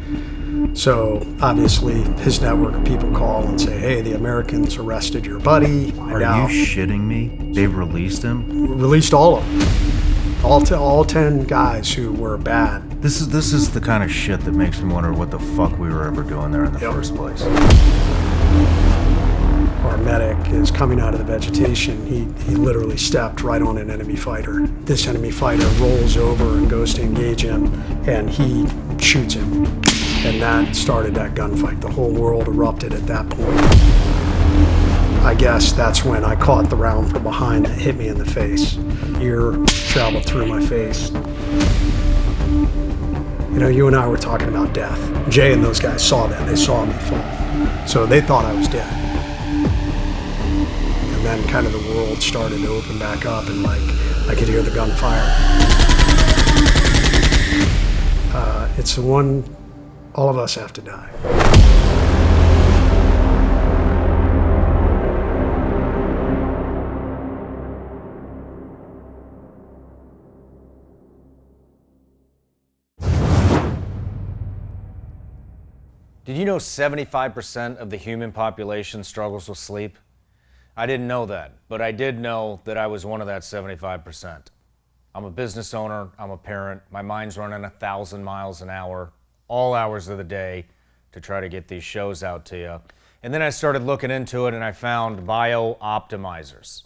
Speaker 5: So obviously his network of people call and say, hey, the Americans arrested your buddy.
Speaker 3: Are you shitting me? They released him?
Speaker 5: Released all of them. All 10 guys who were bad.
Speaker 3: This is the kind of shit that makes me wonder what the fuck we were ever doing there in the first place.
Speaker 5: Our medic is coming out of the vegetation. He literally stepped right on an enemy fighter. This enemy fighter rolls over and goes to engage him, and he shoots him. And that started that gunfight. The whole world erupted at that point. I guess that's when I caught the round from behind that hit me in the face. Ear traveled through my face. You know, you and I were talking about death. Jay and those guys saw that. They saw me fall. So they thought I was dead. And then kind of the world started to open back up, and like I could hear the gunfire. It's the one all of us have to die.
Speaker 1: Did you know 75% of the human population struggles with sleep? I didn't know that, but I did know that I was one of that 75%. I'm a business owner, I'm a parent, my mind's running 1,000 miles an hour, all hours of the day, to try to get these shows out to you. And then I started looking into it and I found Biooptimizers.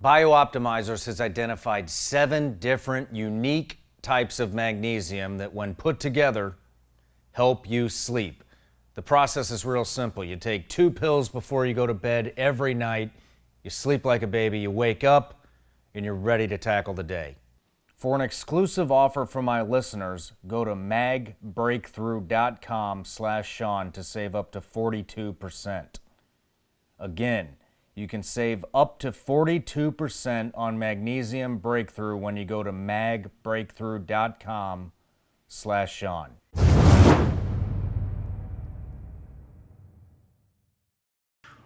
Speaker 1: Biooptimizers has identified 7 different unique types of magnesium that, when put together, help you sleep. The process is real simple. You take 2 pills before you go to bed every night, you sleep like a baby, you wake up, and you're ready to tackle the day. For an exclusive offer from my listeners, go to magbreakthrough.com/Shawn to save up to 42%. Again, you can save up to 42% on Magnesium Breakthrough when you go to magbreakthrough.com/Shawn.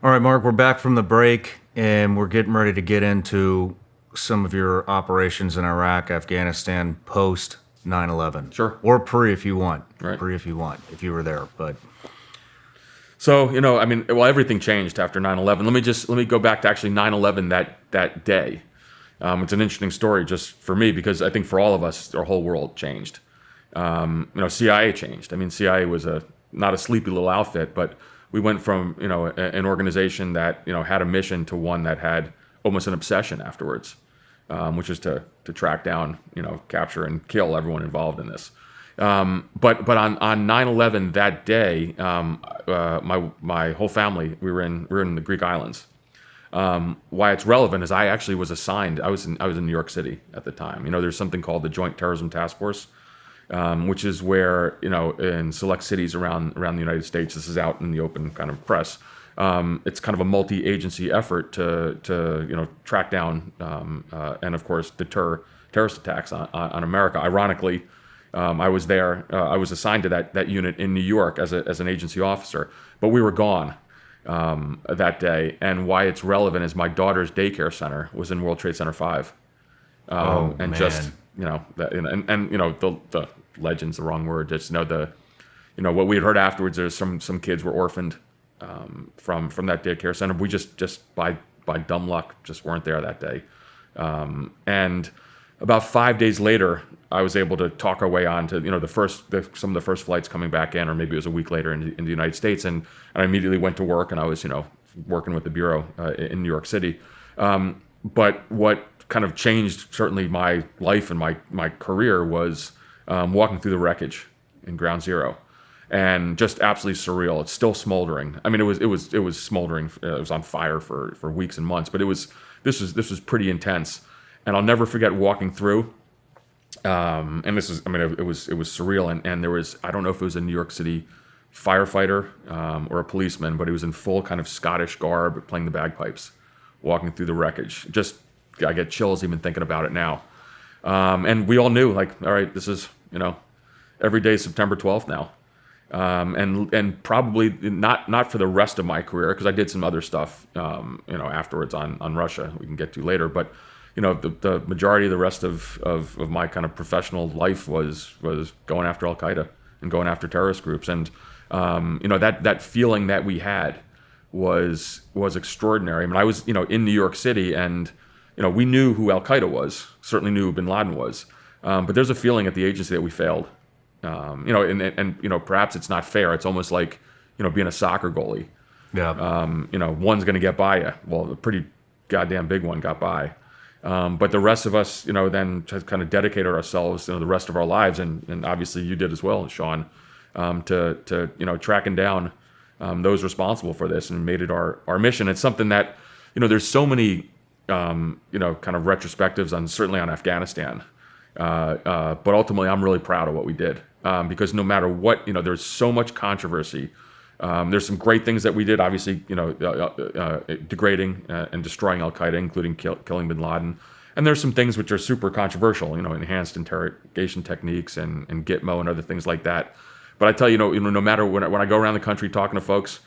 Speaker 3: All right, Mark, we're back from the break, and we're getting ready to get into some of your operations in Iraq, Afghanistan, post 9/11.
Speaker 2: Sure.
Speaker 3: Or pre if you want.
Speaker 2: Right.
Speaker 3: Pre if you want, if you were there. But
Speaker 2: So, you know, I mean, well, everything changed after 9/11. Let me go back to actually 9/11 that day. It's an interesting story just for me, because I think for all of us, our whole world changed. You know, CIA changed. I mean, CIA was not a sleepy little outfit, but we went from, you know, an organization that, you know, had a mission to one that had almost an obsession afterwards, which is to track down, you know, capture and kill everyone involved in this. But on 9/11 that day, my whole family, we were in the Greek islands. Why it's relevant is I actually was assigned. I was in New York City at the time. You know, there's something called the Joint Terrorism Task Force, which is where, you know, in select cities around the United States, this is out in the open kind of press. It's kind of a multi-agency effort to you know, track down and of course deter terrorist attacks on America. Ironically, I was there. I was assigned to that unit in New York as an agency officer, but we were gone that day. And why it's relevant is my daughter's daycare center was in World Trade Center 5, and
Speaker 3: man.
Speaker 2: just, you know, that, and you know, the legend's the wrong word. Just, you know, what we had heard afterwards is some kids were orphaned from that daycare center. We just by dumb luck just weren't there that day. And about 5 days later, I was able to talk our way on to, you know, some of the first flights coming back in, or maybe it was a week later in the United States. And I immediately went to work, and I was, you know, working with the Bureau in New York City. But what kind of changed certainly my life and my career was walking through the wreckage in Ground Zero. And just absolutely surreal. It's still smoldering. I mean, it was smoldering. It was on fire for weeks and months. But this was pretty intense. And I'll never forget walking through. And it was surreal. And there was, I don't know if it was a New York City firefighter or a policeman, but he was in full kind of Scottish garb, playing the bagpipes, walking through the wreckage. Just, I get chills even thinking about it now. And we all knew, like, all right, this is, you know, every day is September 12th now. and probably not for the rest of my career, because I did some other stuff, afterwards on Russia we can get to later. But the majority of the rest of my kind of professional life was going after Al Qaeda and going after terrorist groups, and that feeling that we had was extraordinary. I mean, I was in New York City, and we knew who Al Qaeda was, certainly knew who Bin Laden was, but there's a feeling at the agency that we failed. And perhaps it's not fair. It's almost like being a soccer goalie.
Speaker 3: Yeah.
Speaker 2: One's going to get by you. Well, a pretty goddamn big one got by. But the rest of us, then kind of dedicated ourselves, the rest of our lives, and obviously you did as well, Shawn, to tracking down those responsible for this, and made it our mission. It's something that, there's so many, kind of retrospectives certainly on Afghanistan. But ultimately, I'm really proud of what we did, because no matter what, there's so much controversy. There's some great things that we did, obviously, degrading and destroying Al Qaeda, including killing Bin Laden. And there's some things which are super controversial, enhanced interrogation techniques and Gitmo and other things like that. But I tell you, no matter when I go around the country talking to folks,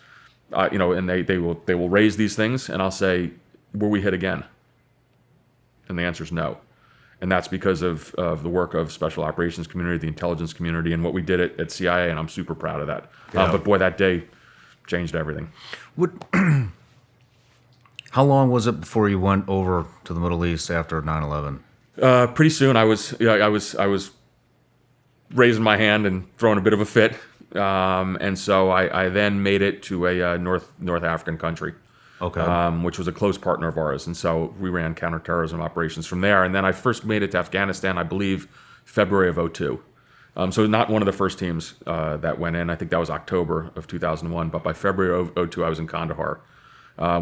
Speaker 2: and they will raise these things, and I'll say, were we hit again? And the answer is no. And that's because of the work of special operations community, the intelligence community, and what we did at CIA, and I'm super proud of that.
Speaker 3: Yeah.
Speaker 2: But boy, that day changed everything.
Speaker 3: How long was it before you went over to the Middle East after 9/11?
Speaker 2: Pretty soon, I was raising my hand and throwing a bit of a fit, and so I then made it to a North African country.
Speaker 3: Okay.
Speaker 2: Which was a close partner of ours. And so we ran counterterrorism operations from there. And then I first made it to Afghanistan, I believe, February of 2002. So not one of the first teams that went in. I think that was October of 2001. But by February of 2002, I was in Kandahar,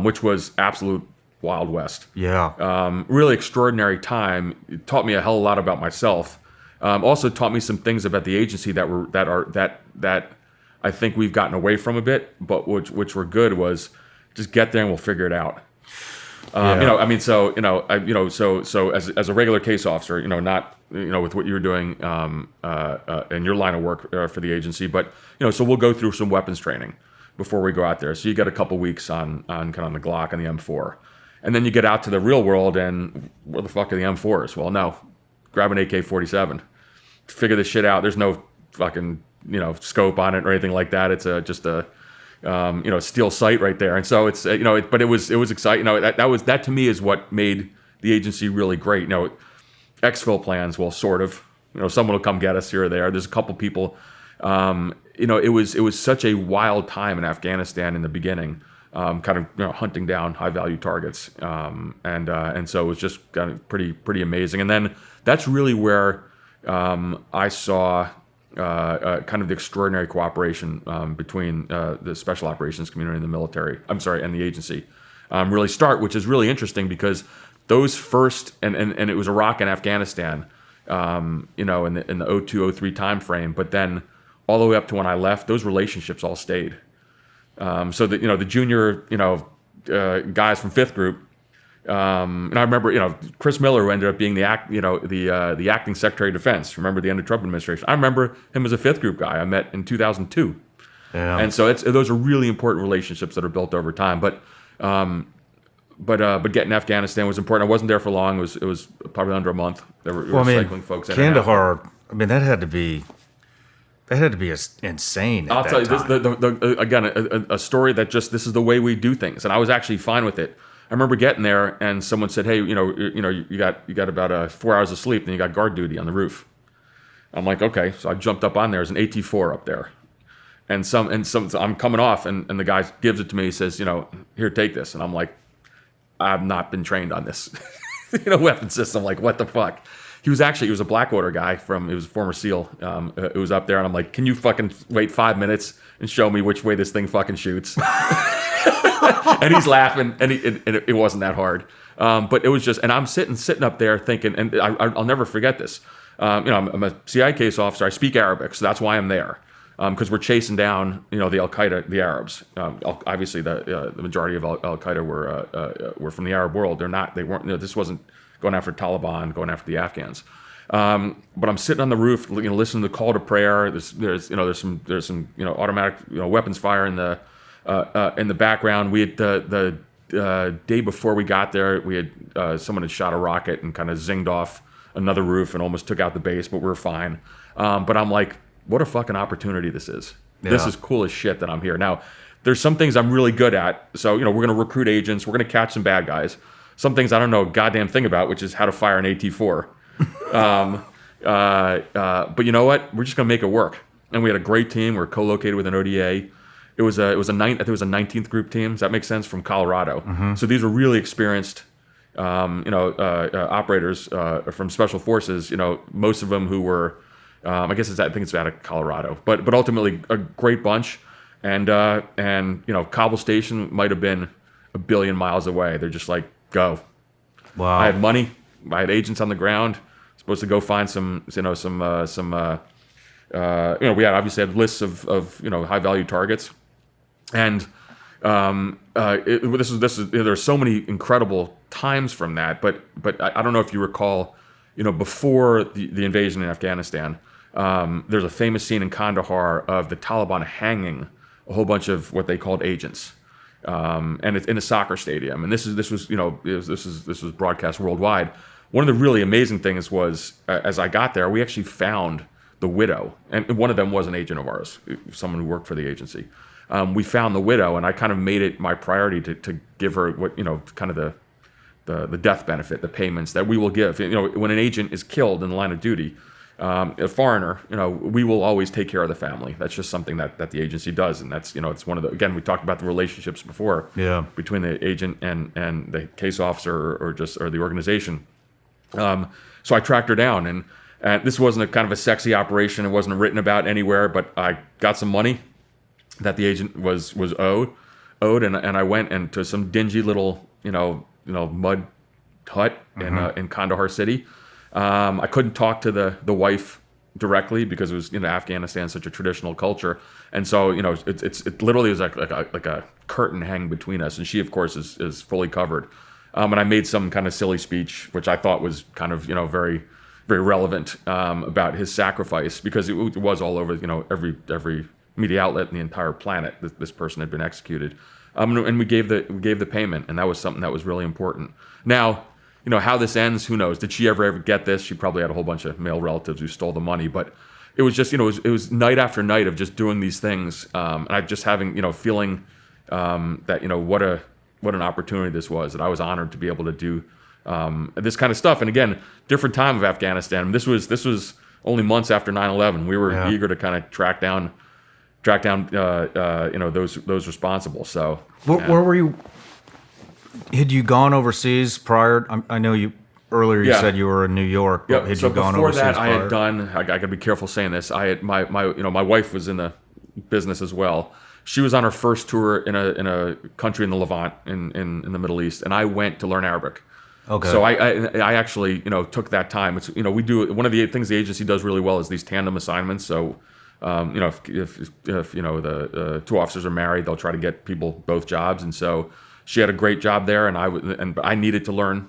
Speaker 2: which was absolute Wild West.
Speaker 3: Yeah.
Speaker 2: Really extraordinary time. It taught me a hell of a lot about myself. Also taught me some things about the agency that I think we've gotten away from a bit, but which were good, was just get there and we'll figure it out.
Speaker 3: Yeah.
Speaker 2: So as a regular case officer, not with what you were doing in your line of work for the agency, but so we'll go through some weapons training before we go out there. So you get a couple weeks on kind of the Glock and the M4, and then you get out to the real world, and where the fuck are the M4s? Well, no, grab an AK-47, figure this shit out. There's no fucking scope on it or anything like that. It's just a steel sight right there. And so it's, but it was exciting. That to me is what made the agency really great. Exfil plans, well, sort of, someone will come get us here or there. There's a couple people, it was such a wild time in Afghanistan in the beginning, kind of, hunting down high value targets. And so it was just kind of pretty amazing. And then that's really where, I saw, kind of the extraordinary cooperation between the special operations community and the military. And the agency really start, which is really interesting because those first and it was Iraq and Afghanistan, in the 02-03 time frame. But then all the way up to when I left, those relationships all stayed. So that the junior guys from fifth group. And I remember, Chris Miller, who ended up being the acting Secretary of Defense. Remember the end of Trump administration? I remember him as a fifth group guy I met in 2002.
Speaker 3: Yeah.
Speaker 2: And so those are really important relationships that are built over time. But getting to Afghanistan was important. I wasn't there for long. It was probably under a month. They were cycling folks in.
Speaker 3: Kandahar. I mean, that had to be insane.
Speaker 2: I'll tell you this. Again, a story that just this is the way we do things, and I was actually fine with it. I remember getting there and someone said, "Hey, you got about 4 hours of sleep, then you got guard duty on the roof." I'm like, "Okay." So I jumped up on there. There's an AT-4 up there, and so I'm coming off, and the guy gives it to me. He says, "Here, take this." And I'm like, "I've not been trained on this, weapon system. Like, what the fuck?" He was a Blackwater guy he was a former SEAL. It was up there, and I'm like, "Can you fucking wait 5 minutes and show me which way this thing fucking shoots?" And he's laughing, and it wasn't that hard. But it was just, and I'm sitting up there thinking, and I'll never forget this. I'm a CIA case officer. I speak Arabic, so that's why I'm there. Because we're chasing down, the Al Qaeda, the Arabs. Obviously, the majority of Al Qaeda were from the Arab world. They weren't. This wasn't going after Taliban, going after the Afghans. But I'm sitting on the roof, listening to the call to prayer. There's some automatic weapons fire in the background. We had the day before we got there, we had someone had shot a rocket and kind of zinged off another roof and almost took out the base, but we were fine. But I'm like, what a fucking opportunity this is. Yeah. This is cool as shit that I'm here. Now, there's some things I'm really good at. So, we're going to recruit agents. We're going to catch some bad guys. Some things I don't know a goddamn thing about, which is how to fire an AT-4. But you know what? We're just going to make it work. And we had a great team. We're co-located with an ODA. I think it was a 19th group team. Does that make sense? From Colorado. Mm-hmm. So these were really experienced, operators from Special Forces. Most of them who were, I think it's out of Colorado. But ultimately a great bunch. And Kabul Station might have been 1 billion miles away. They're just like, go.
Speaker 3: Wow.
Speaker 2: I had money. I had agents on the ground. Supposed to go find some. We obviously had lists of high value targets. And there's so many incredible times from that, but I don't know if you recall, before the invasion in Afghanistan, there's a famous scene in Kandahar of the Taliban hanging a whole bunch of what they called agents, and it's in a soccer stadium. And this was broadcast worldwide. One of the really amazing things was, as I got there, we actually found the widow, and one of them was an agent of ours, someone who worked for the agency. We found the widow, and I kind of made it my priority to give her what, kind of the death benefit, the payments that we will give. When an agent is killed in the line of duty, a foreigner, we will always take care of the family. That's just something that the agency does, and that's, it's one of the, again, we talked about the relationships before, between the agent and the case officer or the organization. So I tracked her down, and this wasn't a kind of a sexy operation. It wasn't written about anywhere, but I got some money that the agent was owed, and I went into some dingy little mud hut in Kandahar city. I couldn't talk to the wife directly because it was Afghanistan, such a traditional culture, and so it literally was like a curtain hanging between us, and she of course is fully covered. And I made some kind of silly speech, which I thought was kind of very very relevant about his sacrifice, because it was all over every media outlet in the entire planet that this person had been executed, and we gave the payment, and that was something that was really important. Now, how this ends, who knows? Did she ever get this? She probably had a whole bunch of male relatives who stole the money, but it was just it was night after night of just doing these things, and I just having feeling that what an opportunity this was, that I was honored to be able to do this kind of stuff. And again, different time of Afghanistan. This was only months after 9/11. We were eager to kind of track down those responsible. So
Speaker 3: where were you? Had you gone overseas prior? I know you earlier. You said you were in New York. But had you gone overseas
Speaker 2: that,
Speaker 3: prior?
Speaker 2: I had done. I got to be careful saying this. I had my wife was in the business as well. She was on her first tour in a country in the Levant in the Middle East, and I went to learn Arabic.
Speaker 3: Okay.
Speaker 2: So I actually took that time. It's we do one of the things the agency does really well is these tandem assignments. So if the two officers are married, they'll try to get people both jobs, and so she had a great job there, and I needed to learn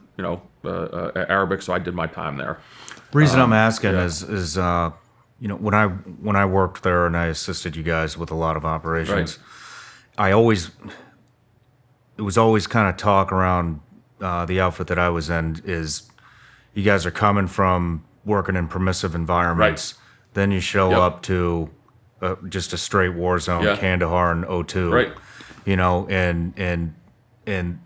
Speaker 2: Arabic, so I did my time there.
Speaker 3: The reason I'm asking is when I worked there and I assisted you guys with a lot of operations, right. It was always kind of talk around the outfit that I was in is you guys are coming from working in permissive environments, right. Then you show up to just a straight war zone, Kandahar and O2,
Speaker 2: right.
Speaker 3: And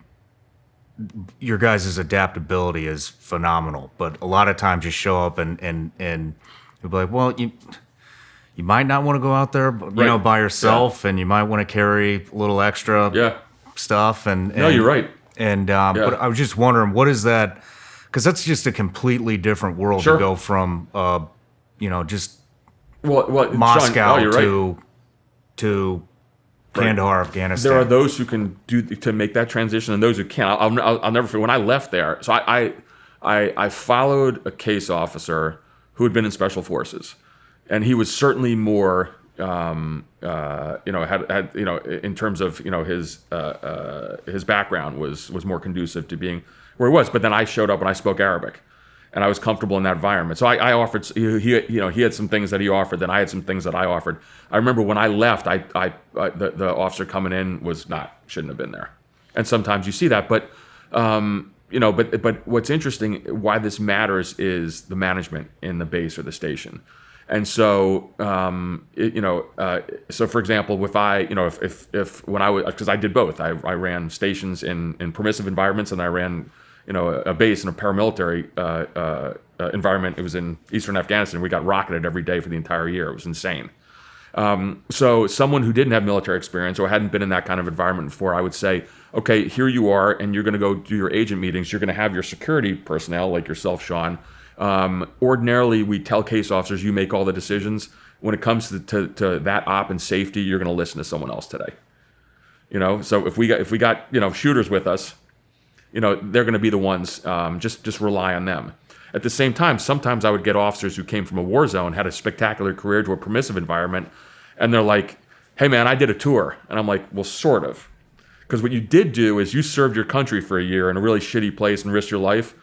Speaker 3: your guys' adaptability is phenomenal, but a lot of times you show up and you'll be like, well, you might not want to go out there, by yourself, and you might want to carry a little extra stuff. And
Speaker 2: no, you're right.
Speaker 3: And but I was just wondering, what is that? Because that's just a completely different world to go from, just Moscow
Speaker 2: Shawn,
Speaker 3: to Kandahar, Afghanistan.
Speaker 2: There are those who can to make that transition, and those who can't. I'll never forget when I left there. So I followed a case officer who had been in Special Forces, and he was certainly more, in terms of his background was more conducive to being where he was. But then I showed up and I spoke Arabic, and I was comfortable in that environment. So I offered, he had some things that he offered, then I had some things that I offered. I remember when I left, the officer coming in shouldn't have been there. And sometimes you see that, but what's interesting, why this matters is the management in the base or the station. And so, so for example, if when I was, because I did both, I ran stations in permissive environments, and I ran, a base in a paramilitary environment. It was in Eastern Afghanistan. We got rocketed every day for the entire year. It was insane. So someone who didn't have military experience or hadn't been in that kind of environment before, I would say, okay, here you are, and you're going to go do your agent meetings. You're going to have your security personnel, like yourself, Shawn. Ordinarily, we tell case officers, you make all the decisions. When it comes to that op and safety, you're going to listen to someone else today. So if we got shooters with us, they're going to be the ones. Just rely on them. At the same time, sometimes I would get officers who came from a war zone, had a spectacular career to a permissive environment, and they're like, "Hey, man, I did a tour," and I'm like, "Well, sort of, because what you did do is you served your country for a year in a really shitty place and risked your life."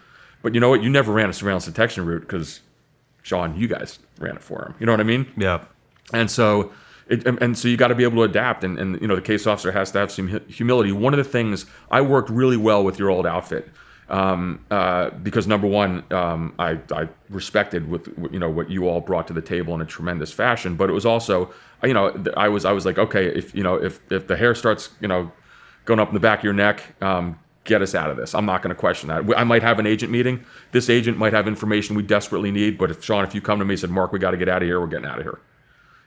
Speaker 2: But you know what? You never ran a surveillance detection route because, Shawn, you guys ran it for him. You know what I mean?
Speaker 3: Yeah.
Speaker 2: And so, you got to be able to adapt. And the case officer has to have some humility. One of the things, I worked really well with your old outfit because number one, I respected what you all brought to the table in a tremendous fashion. But it was also, I was like, okay, if the hair starts going up in the back of your neck. Get us out of this. I'm not going to question that. I might have an agent meeting. This agent might have information we desperately need. But Shawn, if you come to me and said, "Mark, we got to get out of here," we're getting out of here.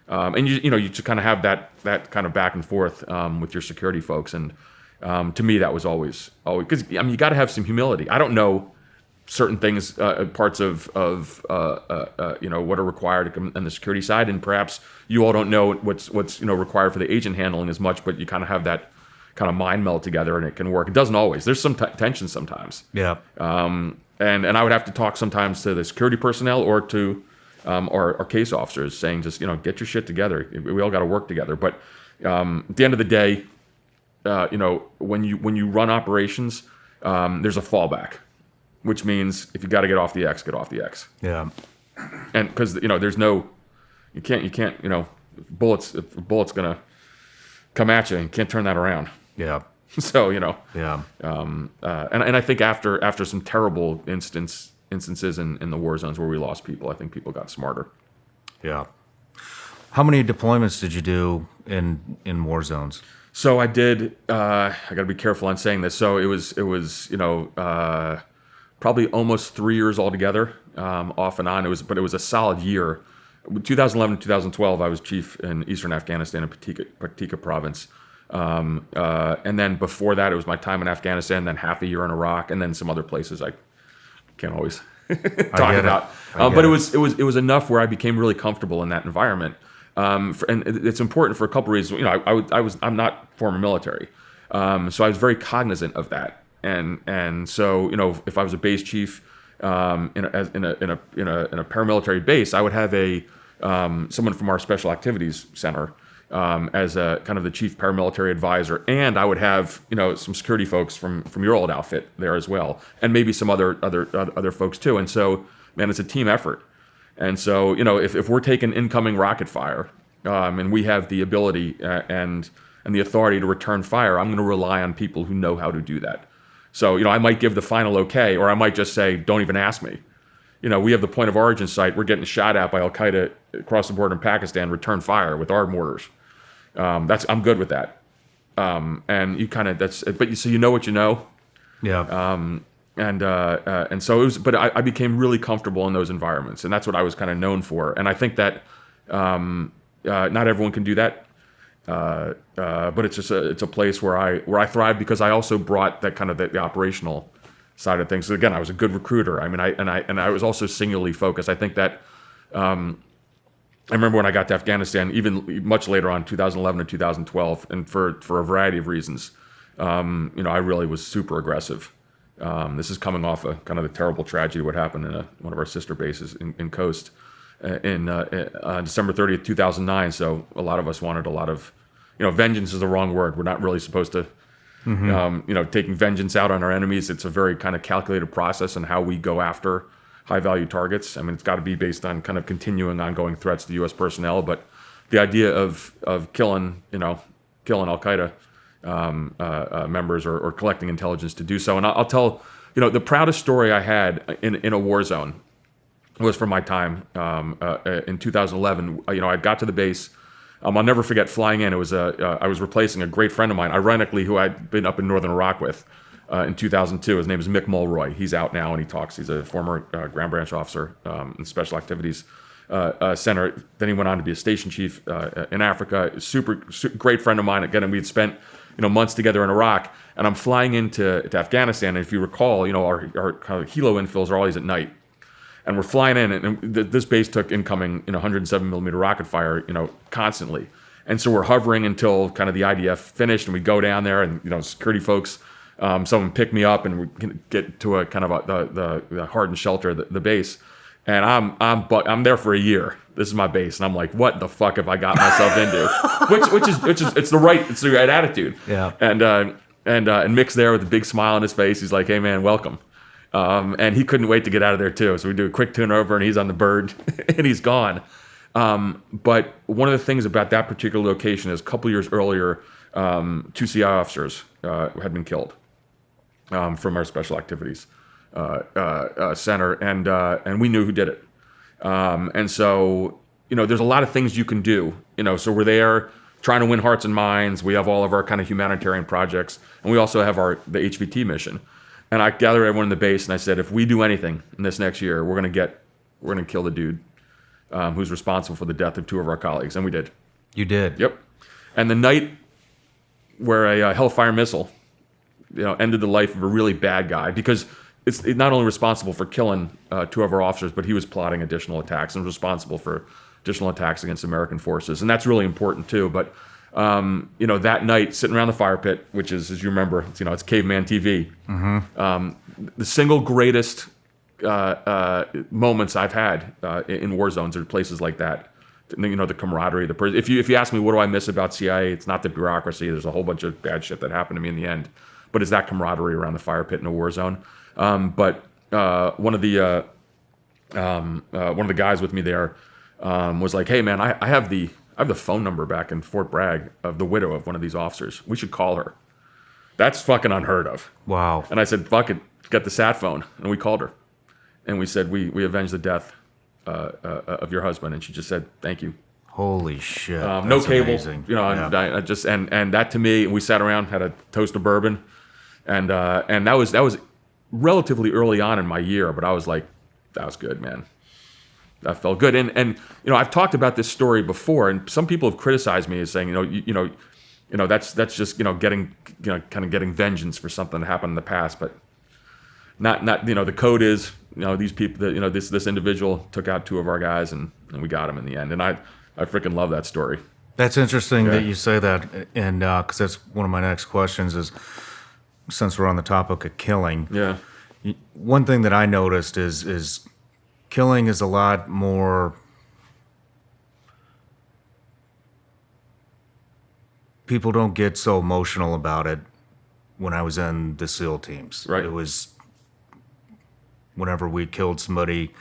Speaker 2: And you just kind of have that kind of back and forth with your security folks. And to me, that was always because you got to have some humility. I don't know certain things, parts of what are required on the security side, and perhaps you all don't know what's required for the agent handling as much. But you kind of have that kind of mind meld together, and it can work. It doesn't always. There's some tension sometimes.
Speaker 3: Yeah.
Speaker 2: And I would have to talk sometimes to the security personnel or to our case officers, saying just get your shit together. We all got to work together. But at the end of the day, when you run operations, there's a fallback, which means if you got to get off the X, get off the X.
Speaker 3: Yeah.
Speaker 2: And because there's no, you can't bullets. If a bullet's gonna come at you, and you can't turn that around.
Speaker 3: Yeah.
Speaker 2: So
Speaker 3: Yeah.
Speaker 2: and I think after some terrible instances in the war zones where we lost people, I think people got smarter.
Speaker 3: Yeah. How many deployments did you do in war zones?
Speaker 2: So I did. I got to be careful on saying this. So it was probably almost 3 years altogether, off and on. But it was a solid year. 2011 to 2012, I was chief in Eastern Afghanistan in Paktika province. And then before that, it was my time in Afghanistan, then half a year in Iraq, and then some other places I can't always talk about. But it was enough where I became really comfortable in that environment. And it's important for a couple reasons. I'm not former military, so I was very cognizant of that. And so if I was a base chief in a paramilitary base, I would have someone from our special activities center as a kind of the chief paramilitary advisor, and I would have some security folks from your old outfit there as well, and maybe some other folks too. And so, man, it's a team effort. And so if we're taking incoming rocket fire, and we have the ability and the authority to return fire, I'm going to rely on people who know how to do that. So I might give the final okay, or I might just say, don't even ask me. We have the point of origin site. We're getting shot at by Al Qaeda across the border in Pakistan. Return fire with our mortars. I'm good with that. And you kind of so you know what you know.
Speaker 3: Yeah.
Speaker 2: And so it was. But I became really comfortable in those environments, and that's what I was kind of known for. And I think that not everyone can do that. But it's a place where I thrive because I also brought that kind of the operational side of things. So again, I was a good recruiter. I mean, I was also singularly focused. I think that I remember when I got to Afghanistan, even much later on, 2011 and 2012, and for a variety of reasons, I really was super aggressive. This is coming off of kind of the terrible tragedy what happened in one of our sister bases in Coast in December 30th, 2009. So a lot of us wanted a lot of, vengeance is the wrong word. We're not really supposed to, taking vengeance out on our enemies. It's a very kind of calculated process in how we go after high-value targets. I mean, it's got to be based on kind of continuing, ongoing threats to U.S. personnel. But the idea of killing Al Qaeda members or collecting intelligence to do so. And I'll tell, the proudest story I had in a war zone was from my time in 2011. I got to the base. I'll never forget flying in. It was I was replacing a great friend of mine, ironically, who I'd been up in northern Iraq with in 2002. His name is Mick Mulroy. He's out now and he talks. He's a former Ground Branch officer in Special Activities Center. Then he went on to be a station chief in Africa. Super great friend of mine. Again, we had spent months together in Iraq. And I'm flying into Afghanistan. And if you recall, our kind of helo infills are always at night. And we're flying in, and this base took incoming 107 millimeter rocket fire, constantly. And so we're hovering until kind of the IDF finished, and we go down there, and security folks, some of them pick me up, and we can get to a kind of the hardened shelter, the base. And I'm there for a year. This is my base, and I'm like, what the fuck have I got myself into? which is it's the right attitude.
Speaker 3: Yeah.
Speaker 2: And Mick's there with a big smile on his face. He's like, hey man, welcome. And he couldn't wait to get out of there too. So we do a quick tune over and he's on the bird and he's gone. But one of the things about that particular location is a couple years earlier, 2 CI officers had been killed from our special activities center, and we knew who did it. And so, there's a lot of things you can do. So we're there trying to win hearts and minds. We have all of our kind of humanitarian projects, and we also have the HVT mission. And I gathered everyone in the base, and I said, if we do anything in this next year, we're gonna kill the dude who's responsible for the death of 2 of our colleagues, and we did.
Speaker 3: You did?
Speaker 2: Yep. And the night where a Hellfire missile, ended the life of a really bad guy, because it's not only responsible for killing 2 of our officers, but he was plotting additional attacks and was responsible for additional attacks against American forces, and that's really important too. But that night, sitting around the fire pit, which is, as you remember, it's caveman TV. Mm-hmm. The single greatest moments I've had in war zones are places like that. The camaraderie. If you ask me what do I miss about CIA, it's not the bureaucracy. There's a whole bunch of bad shit that happened to me in the end, but it's that camaraderie around the fire pit in a war zone. But one of the guys with me there was like, "Hey man, I have the phone number back in Fort Bragg of the widow of one of these officers. We should call her." That's fucking unheard of.
Speaker 3: Wow.
Speaker 2: And I said, "Fuck it, got the sat phone," and we called her, and we said, "We avenged the death of your husband," and she just said, "Thank you."
Speaker 3: Holy shit!
Speaker 2: No
Speaker 3: That's
Speaker 2: cable,
Speaker 3: amazing.
Speaker 2: And I just and that to me, we sat around, had a toast of bourbon, and that was relatively early on in my year, but I was like, that was good, man. That felt good. And I've talked about this story before, and some people have criticized me as saying, that's just getting getting vengeance for something that happened in the past, but not the code is these people that this individual took out 2 of our guys and we got him in the end, and I freaking love that story.
Speaker 3: That's interesting that you say that, and because that's one of my next questions is, since we're on the topic of killing, one thing that I noticed is killing is a lot more. People don't get so emotional about it. When I was in the SEAL teams,
Speaker 2: right?
Speaker 3: It was whenever we killed somebody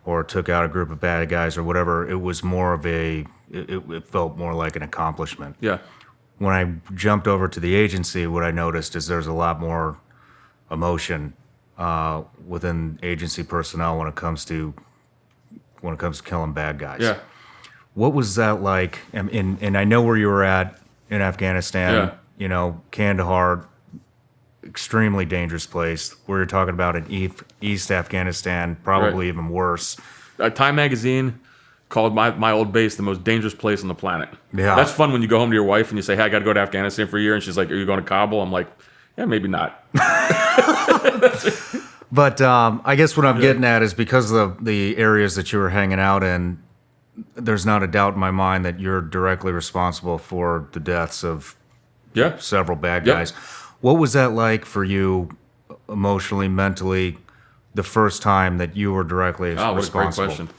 Speaker 3: or took out a group of bad guys or whatever. It was more of it felt more like an accomplishment.
Speaker 2: Yeah.
Speaker 3: When I jumped over to the agency, what I noticed is there's a lot more emotion within agency personnel when it comes to killing bad guys.
Speaker 2: Yeah.
Speaker 3: What was that like? And I know where you were at in Afghanistan.
Speaker 2: Yeah.
Speaker 3: Kandahar, extremely dangerous place. Where you're talking about in East Afghanistan, probably even worse.
Speaker 2: Time Magazine called my old base the most dangerous place on the planet.
Speaker 3: Yeah.
Speaker 2: That's fun when you go home to your wife and you say, "Hey, I got to go to Afghanistan for a year," and she's like, "Are you going to Kabul?" I'm like, "Yeah, maybe not."
Speaker 3: But I guess what I'm getting at is because of the areas that you were hanging out in, there's not a doubt in my mind that you're directly responsible for the deaths of several bad guys. What was that like for you emotionally, mentally, the first time that you were directly responsible?
Speaker 2: What a great question.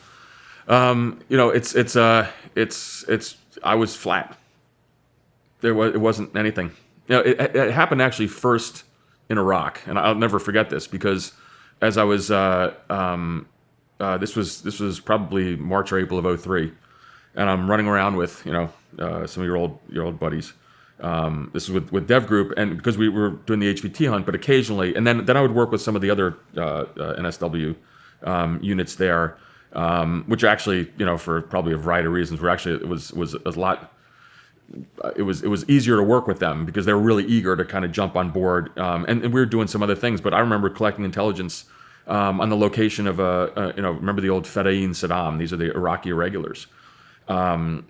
Speaker 2: I was flat. It wasn't anything. It happened actually first in Iraq, and I'll never forget this because as I was This was probably March or April of '03, and I'm running around with some of your old buddies. This is with Dev Group, and because we were doing the HVT hunt, but occasionally, and then I would work with some of the other NSW units there, which actually, for probably a variety of reasons, it was a lot. It was easier to work with them because they were really eager to kind of jump on board, and we were doing some other things. But I remember collecting intelligence on the location of remember the old Fedayeen Saddam? These are the Iraqi irregulars, and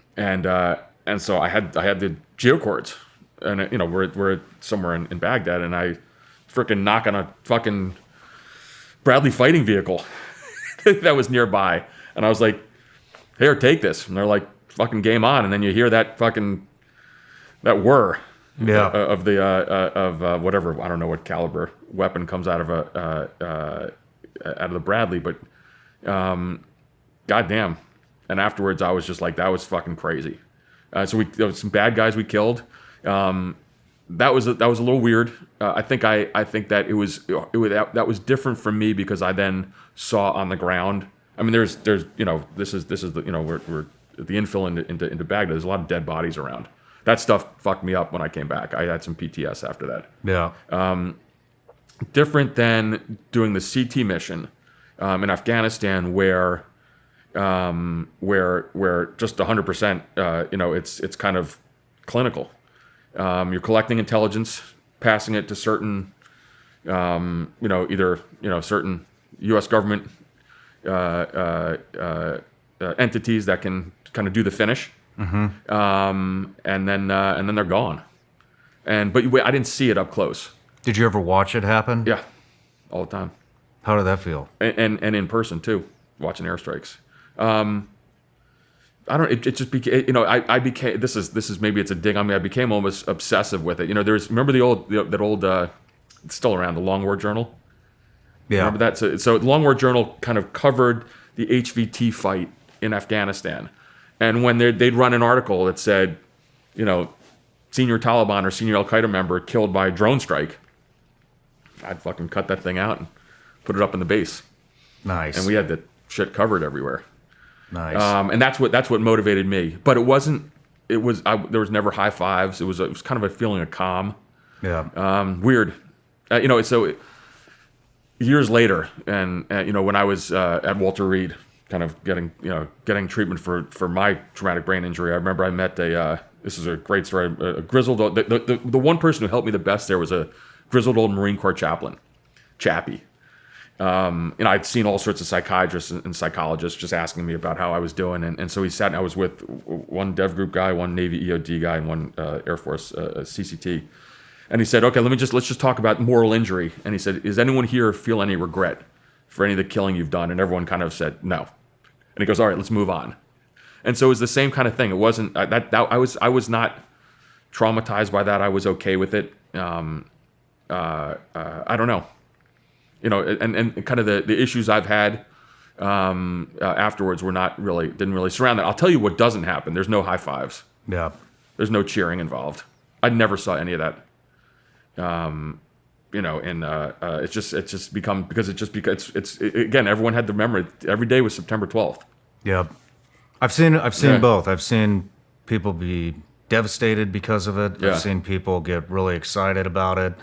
Speaker 2: so I had the geocords, and we're somewhere in Baghdad, and I freaking knock on a fucking Bradley fighting vehicle that was nearby, and I was like, "Here, take this," and they're like, "Fucking game on," and then you hear that whir of whatever, I don't know what caliber weapon comes out of the Bradley, but goddamn. And afterwards I was just like, that was fucking crazy. So there was some bad guys we killed. That was a little weird. I think that that was different for me because I then saw on the ground. I mean, there's this is the we're the infill into Baghdad. There's a lot of dead bodies around. That stuff fucked me up when I came back. I had some PTS after that.
Speaker 3: Yeah.
Speaker 2: Different than doing the CT mission in Afghanistan, where just 100%, it's kind of clinical. You're collecting intelligence, passing it to certain, either certain U.S. government entities that can kind of do the finish, and then they're gone. But I didn't see it up close.
Speaker 3: Did you ever watch it happen?
Speaker 2: Yeah, all the time.
Speaker 3: How did that feel?
Speaker 2: And in person too, watching airstrikes. I don't. It just became. I became. This is maybe it's a dig on me. I became almost obsessive with it. Remember that old. It's still around, the Long War Journal.
Speaker 3: Yeah.
Speaker 2: Remember that? So the Long War Journal kind of covered the HVT fight in Afghanistan, and when they'd run an article that said, senior Taliban or senior Al Qaeda member killed by a drone strike, I'd fucking cut that thing out and put it up in the base.
Speaker 3: Nice.
Speaker 2: And we had the shit covered everywhere.
Speaker 3: Nice.
Speaker 2: And that's what motivated me. But it wasn't. There was never high fives. It was kind of a feeling of calm.
Speaker 3: Yeah.
Speaker 2: Weird. So years later, and when I was at Walter Reed, kind of getting treatment for my traumatic brain injury, I remember I met this is a great story. A grizzled old, the one person who helped me the best there was a grizzled old Marine Corps chaplain, Chappie. I'd seen all sorts of psychiatrists and psychologists just asking me about how I was doing, and so he sat and I was with one Dev Group guy, one Navy EOD guy, and one Air Force CCT, and he said, "Okay, let's just talk about moral injury." And he said, "Does anyone here feel any regret for any of the killing you've done?" And everyone kind of said no. And he goes, "All right, let's move on." And so it was the same kind of thing. It wasn't I was not traumatized by that. I was okay with it. I don't know. And kind of the issues I've had afterwards didn't really surround that. I'll tell you what doesn't happen. There's no high fives.
Speaker 3: Yeah.
Speaker 2: There's no cheering involved. I never saw any of that. It's just become, because it's again, everyone had the memory. Every day was September 12th.
Speaker 3: Yeah. I've seen both. I've seen people be devastated because of it.
Speaker 2: Yeah.
Speaker 3: I've seen people get really excited about it.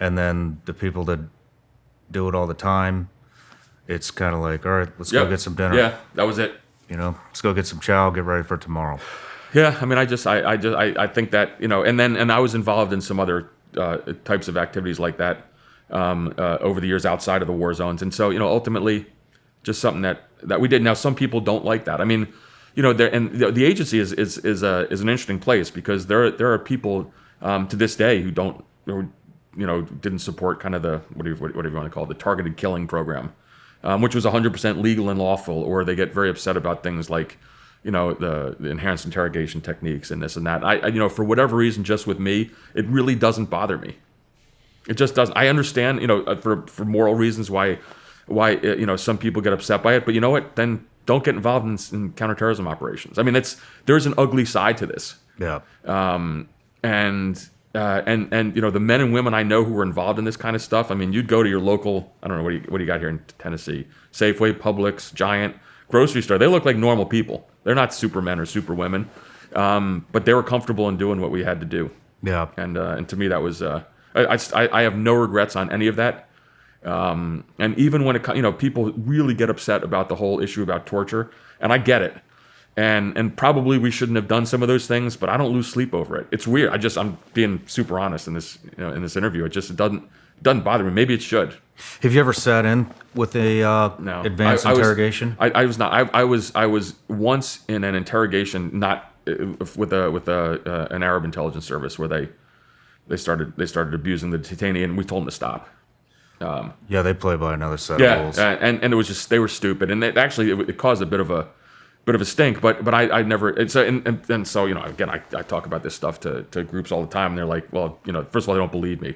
Speaker 3: And then the people that do it all the time, it's kind of like, all right, let's go get some dinner.
Speaker 2: Yeah, that was it.
Speaker 3: Let's go get some chow, get ready for tomorrow.
Speaker 2: Yeah, I mean, I think that, and I was involved in some other types of activities like that over the years outside of the war zones, and so ultimately, just something that we did. Now, some people don't like that. I mean, the agency is an interesting place because there are people to this day who didn't support kind of the whatever you want to call it, the targeted killing program, which was 100% legal and lawful, or they get very upset about things like the enhanced interrogation techniques and this and that. I for whatever reason, just with me, it really doesn't bother me. It just doesn't. I understand for moral reasons why some people get upset by it, but you know what? Then don't get involved in counterterrorism operations. I mean, there's an ugly side to this.
Speaker 3: Yeah.
Speaker 2: And and you know, the men and women I know who were involved in this kind of stuff. I mean, you'd go to your local, I don't know, what do you got here in Tennessee? Safeway, Publix, Giant, grocery store. They look like normal people. They're not supermen or superwomen, but they were comfortable in doing what we had to do.
Speaker 3: Yeah.
Speaker 2: And to me, that was I have no regrets on any of that. And even when it, you know, people really get upset about the whole issue about torture, and I get it. And probably we shouldn't have done some of those things, but I don't lose sleep over it. It's weird. I'm being super honest in this, you know, in this interview. It doesn't bother me. Maybe it should.
Speaker 3: Have you ever sat in with a
Speaker 2: No.
Speaker 3: advanced interrogation?
Speaker 2: I was not. I was once in an interrogation, not with an Arab intelligence service, where they started abusing the detainee, and we told them to stop.
Speaker 3: Yeah, they play by another set of rules.
Speaker 2: and it was just, they were stupid, and it caused a bit of a stink. But I never. And so, you know, again, I talk about this stuff to groups all the time, and they're like, well, you know, first of all, they don't believe me.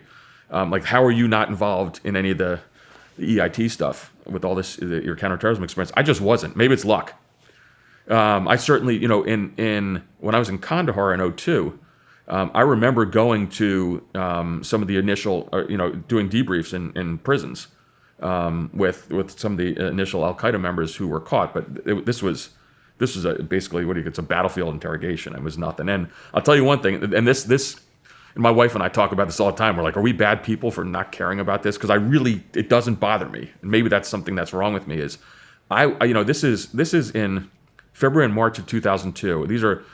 Speaker 2: Like, how are you not involved in any of the EIT stuff with all this, your counterterrorism experience? I just wasn't. Maybe it's luck. I certainly, you know, in when I was in Kandahar in 2002, I remember going to some of the initial, you know, doing debriefs in prisons with some of the initial Al Qaeda members who were caught. But this was basically it's a battlefield interrogation. It was nothing. And I'll tell you one thing, and this. And my wife and I talk about this all the time. We're like, are we bad people for not caring about this? Because it doesn't bother me. And maybe that's something that's wrong with me. Is you know, this is in February and March of 2002. These are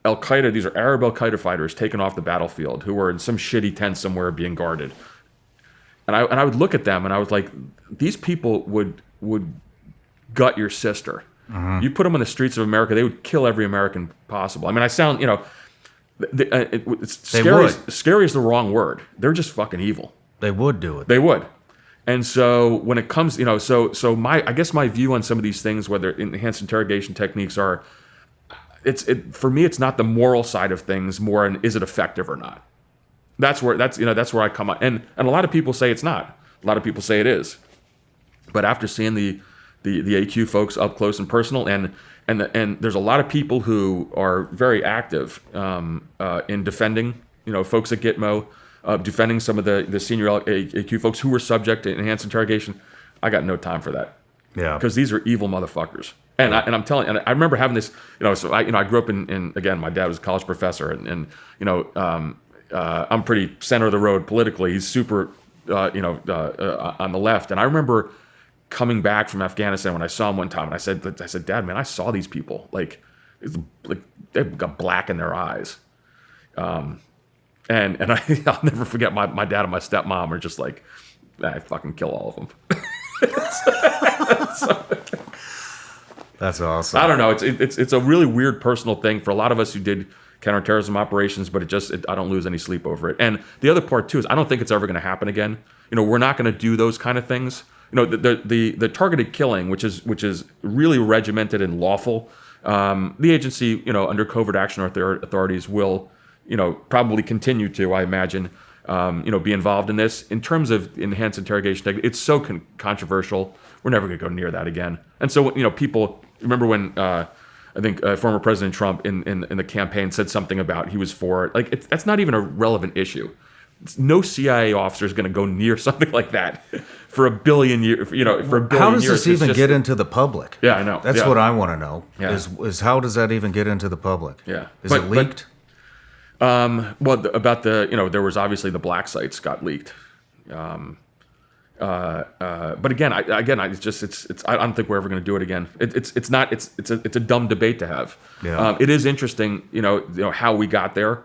Speaker 2: Al Qaeda. These are Arab Al Qaeda fighters taken off the battlefield who were in some shitty tent somewhere being guarded. And I would look at them and I was like, these people would gut your sister. You put them on the streets of America, they would kill every American possible. I mean, I sound, you know. It's scary. Scary is the wrong word. They're just fucking evil.
Speaker 3: They would do it.
Speaker 2: They would. And so when it comes, you know, so I guess my view on some of these things, whether enhanced interrogation techniques are, for me, it's not the moral side of things, more an is it effective or not. That's where I come on. And a lot of people say it's not. A lot of people say it is. But after seeing the AQ folks up close and personal, and there's a lot of people who are very active in defending, you know, folks at Gitmo, defending some of the senior AQ folks who were subject to enhanced interrogation. I got no time for that.
Speaker 3: Yeah.
Speaker 2: Because these are evil motherfuckers. And I'm telling you, and I remember having this, you know, so I grew up in again, my dad was a college professor, and you know, I'm pretty center of the road politically. He's super, on the left. And I remember coming back from Afghanistan when I saw him one time, and I said, Dad, man, I saw these people like they've got black in their eyes, and I'll never forget my dad and my stepmom are just like, I fucking kill all of them.
Speaker 3: That's awesome.
Speaker 2: I don't know. It's a really weird personal thing for a lot of us who did counterterrorism operations, but I don't lose any sleep over it. And the other part too is I don't think it's ever going to happen again. You know, we're not going to do those kind of things. You know, the targeted killing, which is really regimented and lawful. The agency, you know, under covert action authorities will, you know, probably continue to, I imagine, be involved in this. In terms of enhanced interrogation technique, it's so controversial. We're never going to go near that again. And so, you know, people remember when I think former President Trump in the campaign said something about he was for it. Like, that's not even a relevant issue. No CIA officer is going to go near something like that for a billion years. You know, for a billion years.
Speaker 3: How does this even get into the public?
Speaker 2: Yeah, I know.
Speaker 3: That's what I want to know.
Speaker 2: Yeah.
Speaker 3: Is how does that even get into the public?
Speaker 2: Yeah.
Speaker 3: Is it leaked?
Speaker 2: About there was obviously the black sites got leaked. But again, I don't think we're ever going to do it again. It's a dumb debate to have.
Speaker 3: Yeah.
Speaker 2: It is interesting, you know how we got there.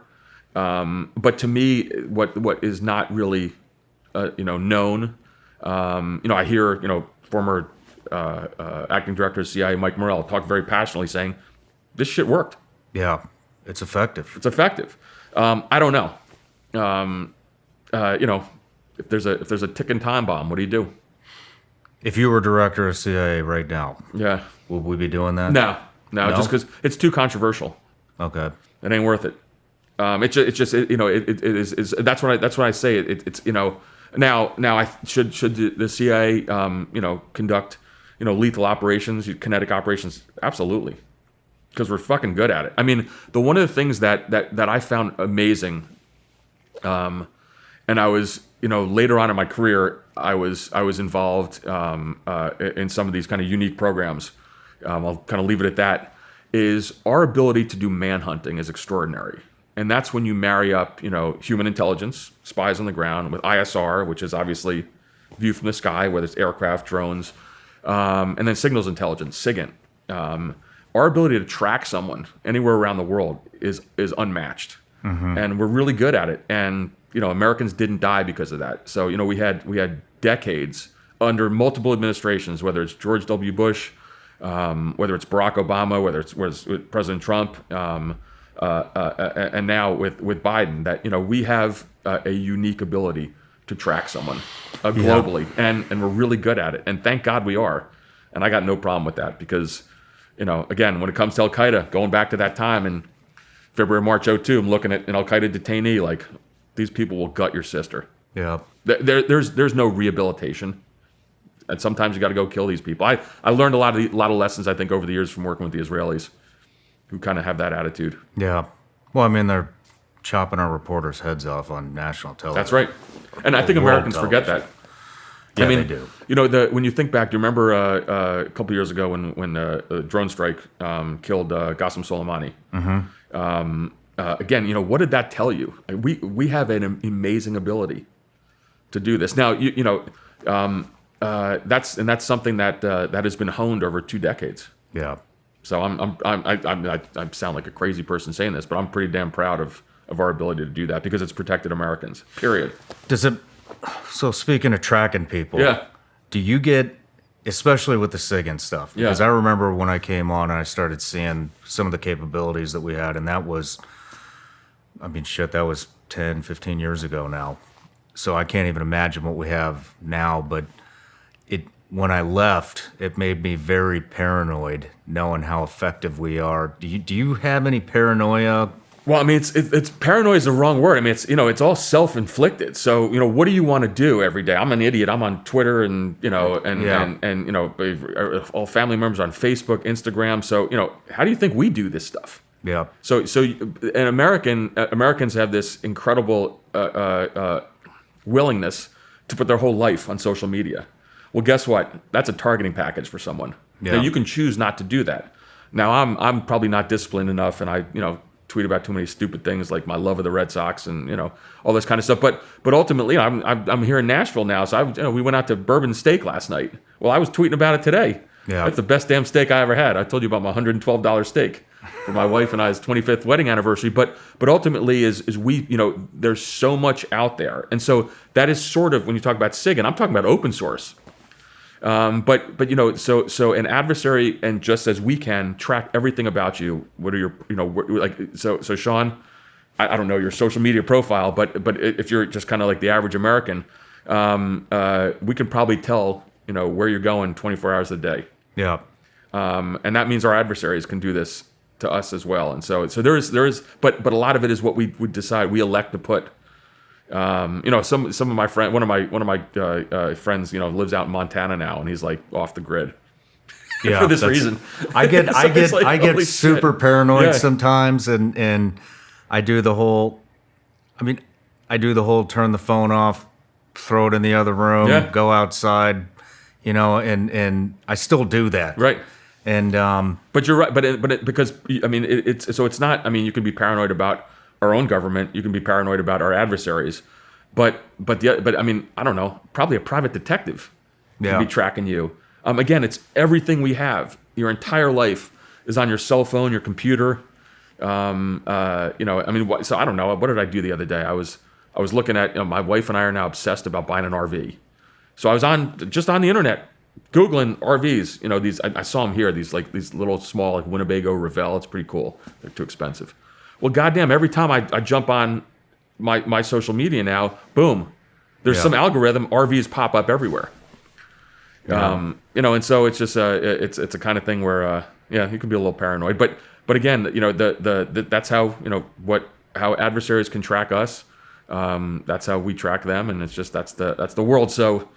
Speaker 2: But to me, what is not really, known, I hear, former acting director of CIA, Mike Morrell, talk very passionately saying, this shit worked.
Speaker 3: Yeah, it's effective.
Speaker 2: It's effective. I don't know. If there's a ticking time bomb, what do you do?
Speaker 3: If you were director of CIA right now,
Speaker 2: Yeah.
Speaker 3: would we be doing that?
Speaker 2: No, just because it's too controversial.
Speaker 3: Okay.
Speaker 2: It ain't worth it. It is. That's what I say. It's now I should the CIA conduct lethal operations, kinetic operations? Absolutely, because we're fucking good at it. I mean, one of the things that I found amazing And I was, later on in my career, I was involved in some of these kind of unique programs. I'll kind of leave it at that. Is our ability to do manhunting is extraordinary. And that's when you marry up, human intelligence, spies on the ground, with ISR, which is obviously view from the sky, whether it's aircraft, drones, and then signals intelligence, S.I.G.N. Our ability to track someone anywhere around the world is unmatched. And we're really good at it. And, Americans didn't die because of that. So, we had decades under multiple administrations, whether it's George W. Bush, whether it's Barack Obama, whether it's with President Trump, and now with Biden, that we have a unique ability to track someone globally, and we're really good at it. And thank God we are. And I got no problem with that because, again, when it comes to Al Qaeda, going back to that time in February, March 2002, I'm looking at an Al Qaeda detainee like, these people will gut your sister.
Speaker 3: Yeah.
Speaker 2: There's no rehabilitation. And sometimes you got to go kill these people. I learned a lot of lessons, I think, over the years from working with the Israelis, who kind of have that attitude.
Speaker 3: Yeah. Well, I mean, they're chopping our reporters' heads off on national television.
Speaker 2: That's right. And I think Americans forget that.
Speaker 3: Yeah,
Speaker 2: I mean,
Speaker 3: they do.
Speaker 2: When you think back, do you remember a couple years ago when a drone strike killed Qasem Soleimani? Again, what did that tell you? We have an amazing ability to do this. Now, that's something that has been honed over 2 decades.
Speaker 3: Yeah.
Speaker 2: So I sound like a crazy person saying this, but I'm pretty damn proud of our ability to do that because it's protected Americans. Period.
Speaker 3: So speaking of tracking people, do you get, especially with the S.I.G.N stuff, because I remember when I came on and I started seeing some of the capabilities that we had, and that was, that was 10, 15 years ago now. So I can't even imagine what we have now, but when I left, it made me very paranoid knowing how effective we are. Do you have any paranoia?
Speaker 2: Well, it's paranoia is the wrong word. It's all self-inflicted. So, what do you want to do every day? I'm an idiot. I'm on Twitter and all family members on Facebook, Instagram. So, how do you think we do this stuff?
Speaker 3: Yeah.
Speaker 2: So Americans have this incredible willingness to put their whole life on social media. Well, guess what? That's a targeting package for someone.
Speaker 3: Yeah.
Speaker 2: Now, you can choose not to do that. Now, I'm probably not disciplined enough, and I tweet about too many stupid things like my love of the Red Sox and all this kind of stuff. But ultimately, I'm here in Nashville now, so we went out to Bourbon Steak last night. Well, I was tweeting about it today.
Speaker 3: Yeah.
Speaker 2: That's the best damn steak I ever had. I told you about my $112 steak for my wife and I's 25th wedding anniversary. But ultimately, is we there's so much out there, and so that is sort of when you talk about S.I.G.N, I'm talking about open source. But so an adversary, and just as we can track everything about you, what are your so Shawn, I don't know your social media profile, but if you're just kind of like the average American, we can probably tell where you're going 24 hours a day.
Speaker 3: Yeah.
Speaker 2: And that means our adversaries can do this to us as well. And so there is, but a lot of it is what we would decide. We elect to put. Some of my friend, one of my friends, lives out in Montana now, and he's like off the grid.
Speaker 3: Yeah,
Speaker 2: for this reason.
Speaker 3: I get
Speaker 2: holy
Speaker 3: super
Speaker 2: shit.
Speaker 3: paranoid sometimes, and I do the whole. I do the whole turn the phone off, throw it in the other room, go outside, and I still do that.
Speaker 2: Right.
Speaker 3: And
Speaker 2: but you're right. Because it's not. You can be paranoid about our own government. You can be paranoid about our adversaries, but I don't know. Probably a private detective can be tracking you. Again, it's everything we have. Your entire life is on your cell phone, your computer. So I don't know. What did I do the other day? I was looking at. My wife and I are now obsessed about buying an RV. So I was on the internet, Googling RVs. These I saw them here. These little small Winnebago Revell. It's pretty cool. They're too expensive. Well, goddamn! Every time I jump on my social media now, boom, there's some algorithm. RVs pop up everywhere.
Speaker 3: Yeah.
Speaker 2: And so it's just it's a kind of thing where you can be a little paranoid. But again, that's how how adversaries can track us. That's how we track them, and it's just that's the world. So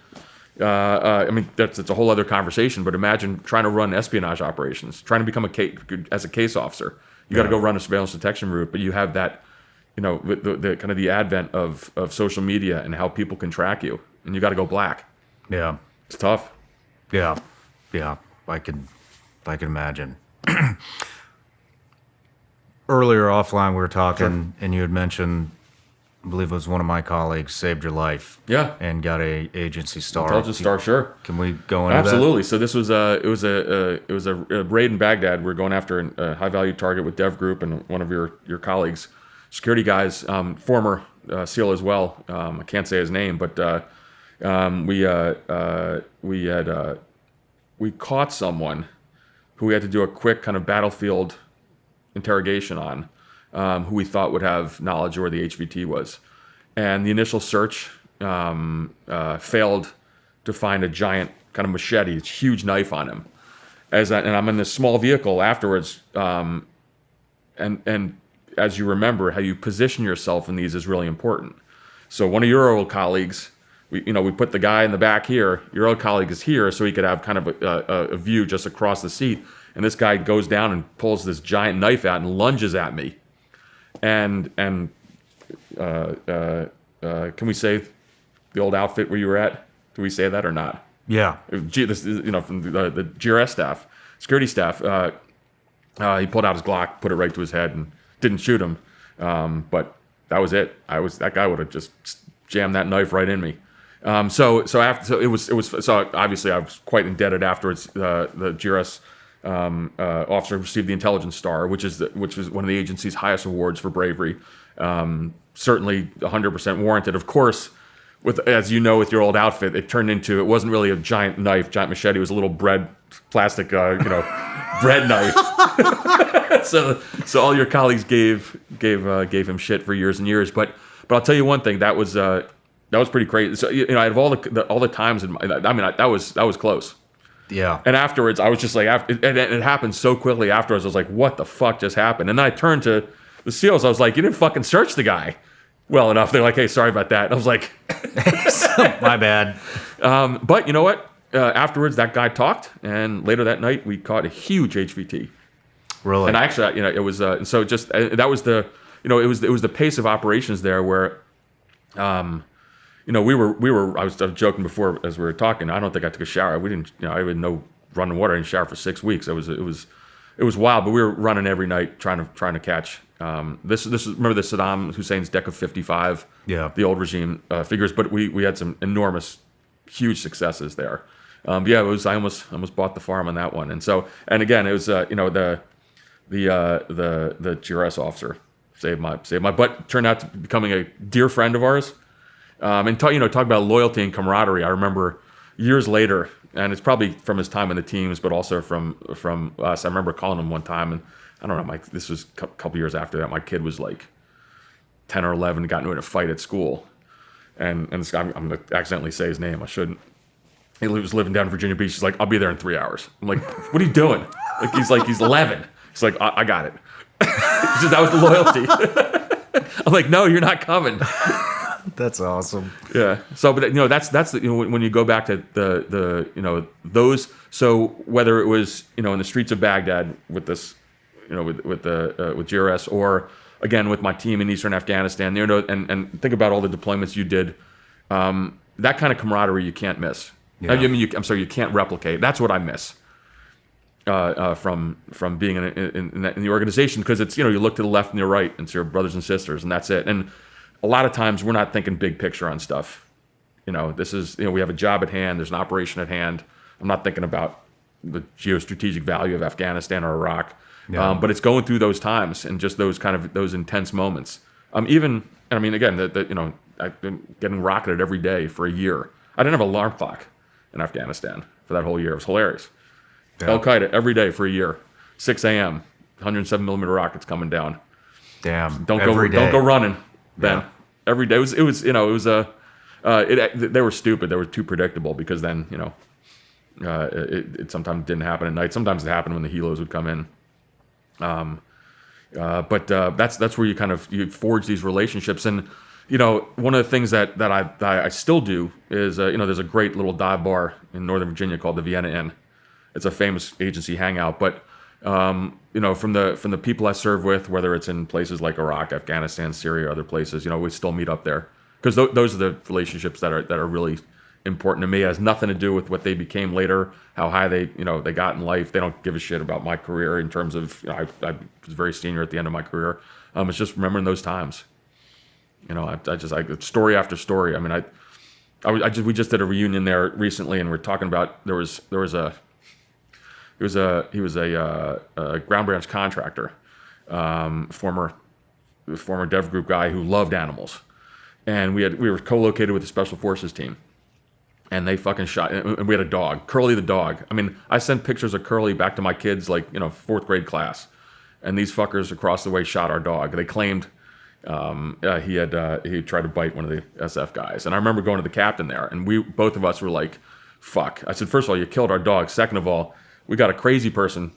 Speaker 2: it's a whole other conversation. But imagine trying to run espionage operations, trying to become a case officer. You got to go run a surveillance detection route, but you have that with the kind of the advent of social media and how people can track you, and you got to go black.
Speaker 3: Yeah.
Speaker 2: It's tough.
Speaker 3: Yeah. Yeah. I can imagine. Earlier offline, we were talking, and you had mentioned, I believe it was one of my colleagues saved your life.
Speaker 2: Yeah.
Speaker 3: And got a agency star.
Speaker 2: Intelligence star, sure.
Speaker 3: Can we go into
Speaker 2: Absolutely. So this was it was a raid in Baghdad. We're going after a high value target with Dev Group and one of your colleagues, security guys, former SEAL as well. I can't say his name, but we caught someone who we had to do a quick kind of battlefield interrogation on, who we thought would have knowledge of where the HVT was. And the initial search failed to find a giant kind of machete, a huge knife on him. And I'm in this small vehicle afterwards, and as you remember, how you position yourself in these is really important. So one of your old colleagues, we put the guy in the back here. Your old colleague is here, so he could have kind of a view just across the seat. And this guy goes down and pulls this giant knife out and lunges at me. And can we say the old outfit where you were at? Do we say that or not?
Speaker 3: Yeah.
Speaker 2: This is, from the GRS staff, security staff. He pulled out his Glock, put it right to his head, and didn't shoot him. But that was it. That guy would have just jammed that knife right in me. So obviously I was quite indebted afterwards. The GRS officer received the Intelligence Star, which is one of the agency's highest awards for bravery. Certainly 100% warranted. Of course, as you know, with your old outfit, it wasn't really a giant knife, giant machete. It was a little plastic, bread knife. So all your colleagues gave him shit for years and years. But I'll tell you one thing, that was pretty crazy. So out of all the times, that was close.
Speaker 3: Yeah.
Speaker 2: And afterwards, I was just like, it happened so quickly afterwards. I was like, what the fuck just happened? And then I turned to the SEALs. I was like, you didn't fucking search the guy well enough. They're like, hey, sorry about that. And I was like,
Speaker 3: my bad.
Speaker 2: But you know what? Afterwards, that guy talked, and later that night, we caught a huge HVT.
Speaker 3: Really?
Speaker 2: And actually, it was so just that was the it was the pace of operations there where, we were. I was joking before as we were talking. I don't think I took a shower. We didn't. I had no running water. I didn't shower for 6 weeks. It was wild. But we were running every night trying to catch. This is remember the Saddam Hussein's deck of 55.
Speaker 3: Yeah.
Speaker 2: The old regime figures. But we had some enormous, huge successes there. It was. I almost bought the farm on that one. And again, it was the GRS officer saved my butt. Turned out to becoming a dear friend of ours. And talk about loyalty and camaraderie. I remember years later, and it's probably from his time in the teams, but also from us. I remember calling him one time, and I don't know, this was a couple years after that. My kid was like 10 or 11, got into a fight at school, and this guy, I'm gonna accidentally say his name. I shouldn't. He was living down in Virginia Beach. He's like, I'll be there in 3 hours. I'm like, what are you doing? He's 11. He's like, I got it. He said, that was the loyalty. I'm like, no, you're not coming.
Speaker 3: That's awesome.
Speaker 2: Yeah. So, but that's when you go back to the those. So whether it was in the streets of Baghdad with this, with GRS, or again with my team in Eastern Afghanistan, and think about all the deployments you did. That kind of camaraderie you can't miss.
Speaker 3: Yeah.
Speaker 2: You can't replicate. That's what I miss from being in the organization, because it's you look to the left and the right, and it's your brothers and sisters, and that's it. And a lot of times we're not thinking big picture on stuff. This is, we have a job at hand. There's an operation at hand. I'm not thinking about the geostrategic value of Afghanistan or Iraq.
Speaker 3: Yeah.
Speaker 2: But it's going through those times and just those intense moments. I've been getting rocketed every day for a year. I didn't have an alarm clock in Afghanistan for that whole year. It was hilarious. Yeah. Al-Qaeda every day for a year, 6 a.m., 107 millimeter rockets coming down.
Speaker 3: Damn.
Speaker 2: Don't go running. Ben,
Speaker 3: yeah.
Speaker 2: Every day they were stupid. They were too predictable, because then it sometimes didn't happen at night. Sometimes it happened when the helos would come in. But that's where you forge these relationships. And one of the things that I still do is there's a great little dive bar in Northern Virginia called the Vienna Inn. It's a famous agency hangout, but From the people I serve with, whether it's in places like Iraq, Afghanistan, Syria, other places, we still meet up there because those are the relationships that are really important to me. It has nothing to do with what they became later, how high they got in life. They don't give a shit about my career in terms of, I was very senior at the end of my career. It's just remembering those times. Story after story. I mean, we just did a reunion there recently, and we're talking about he was a ground branch contractor, former dev group guy who loved animals, and we were co-located with the special forces team, and they fucking shot. And we had a dog, Curly the dog. I mean, I sent pictures of Curly back to my kids, like 4th grade class, and these fuckers across the way shot our dog. They claimed he tried to bite one of the SF guys, and I remember going to the captain there, and both of us were like, "Fuck!" I said, "First of all, you killed our dog. Second of all, we got a crazy person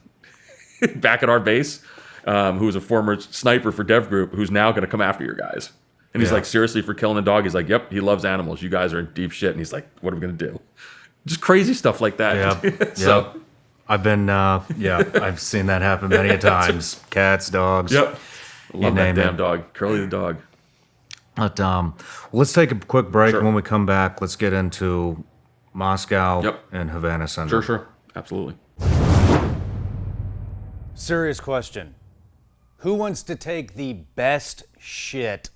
Speaker 2: back at our base who was a former sniper for Dev Group who's now going to come after your guys." And he's like, "Seriously, for killing a dog?" He's like, "Yep, he loves animals. You guys are in deep shit." And he's like, "What are we going to do?" Just crazy stuff like that.
Speaker 3: Yeah.
Speaker 2: So,
Speaker 3: I've been, I've seen that happen many a times. Cats, dogs.
Speaker 2: Yep. Love that
Speaker 3: name
Speaker 2: damn
Speaker 3: it.
Speaker 2: dog. Curly the dog.
Speaker 3: But let's take a quick break.
Speaker 2: Sure.
Speaker 3: And when we come back, let's get into Moscow
Speaker 2: Yep.
Speaker 3: and Havana syndrome.
Speaker 2: Sure. Absolutely.
Speaker 1: Serious question. Who wants to take the best shit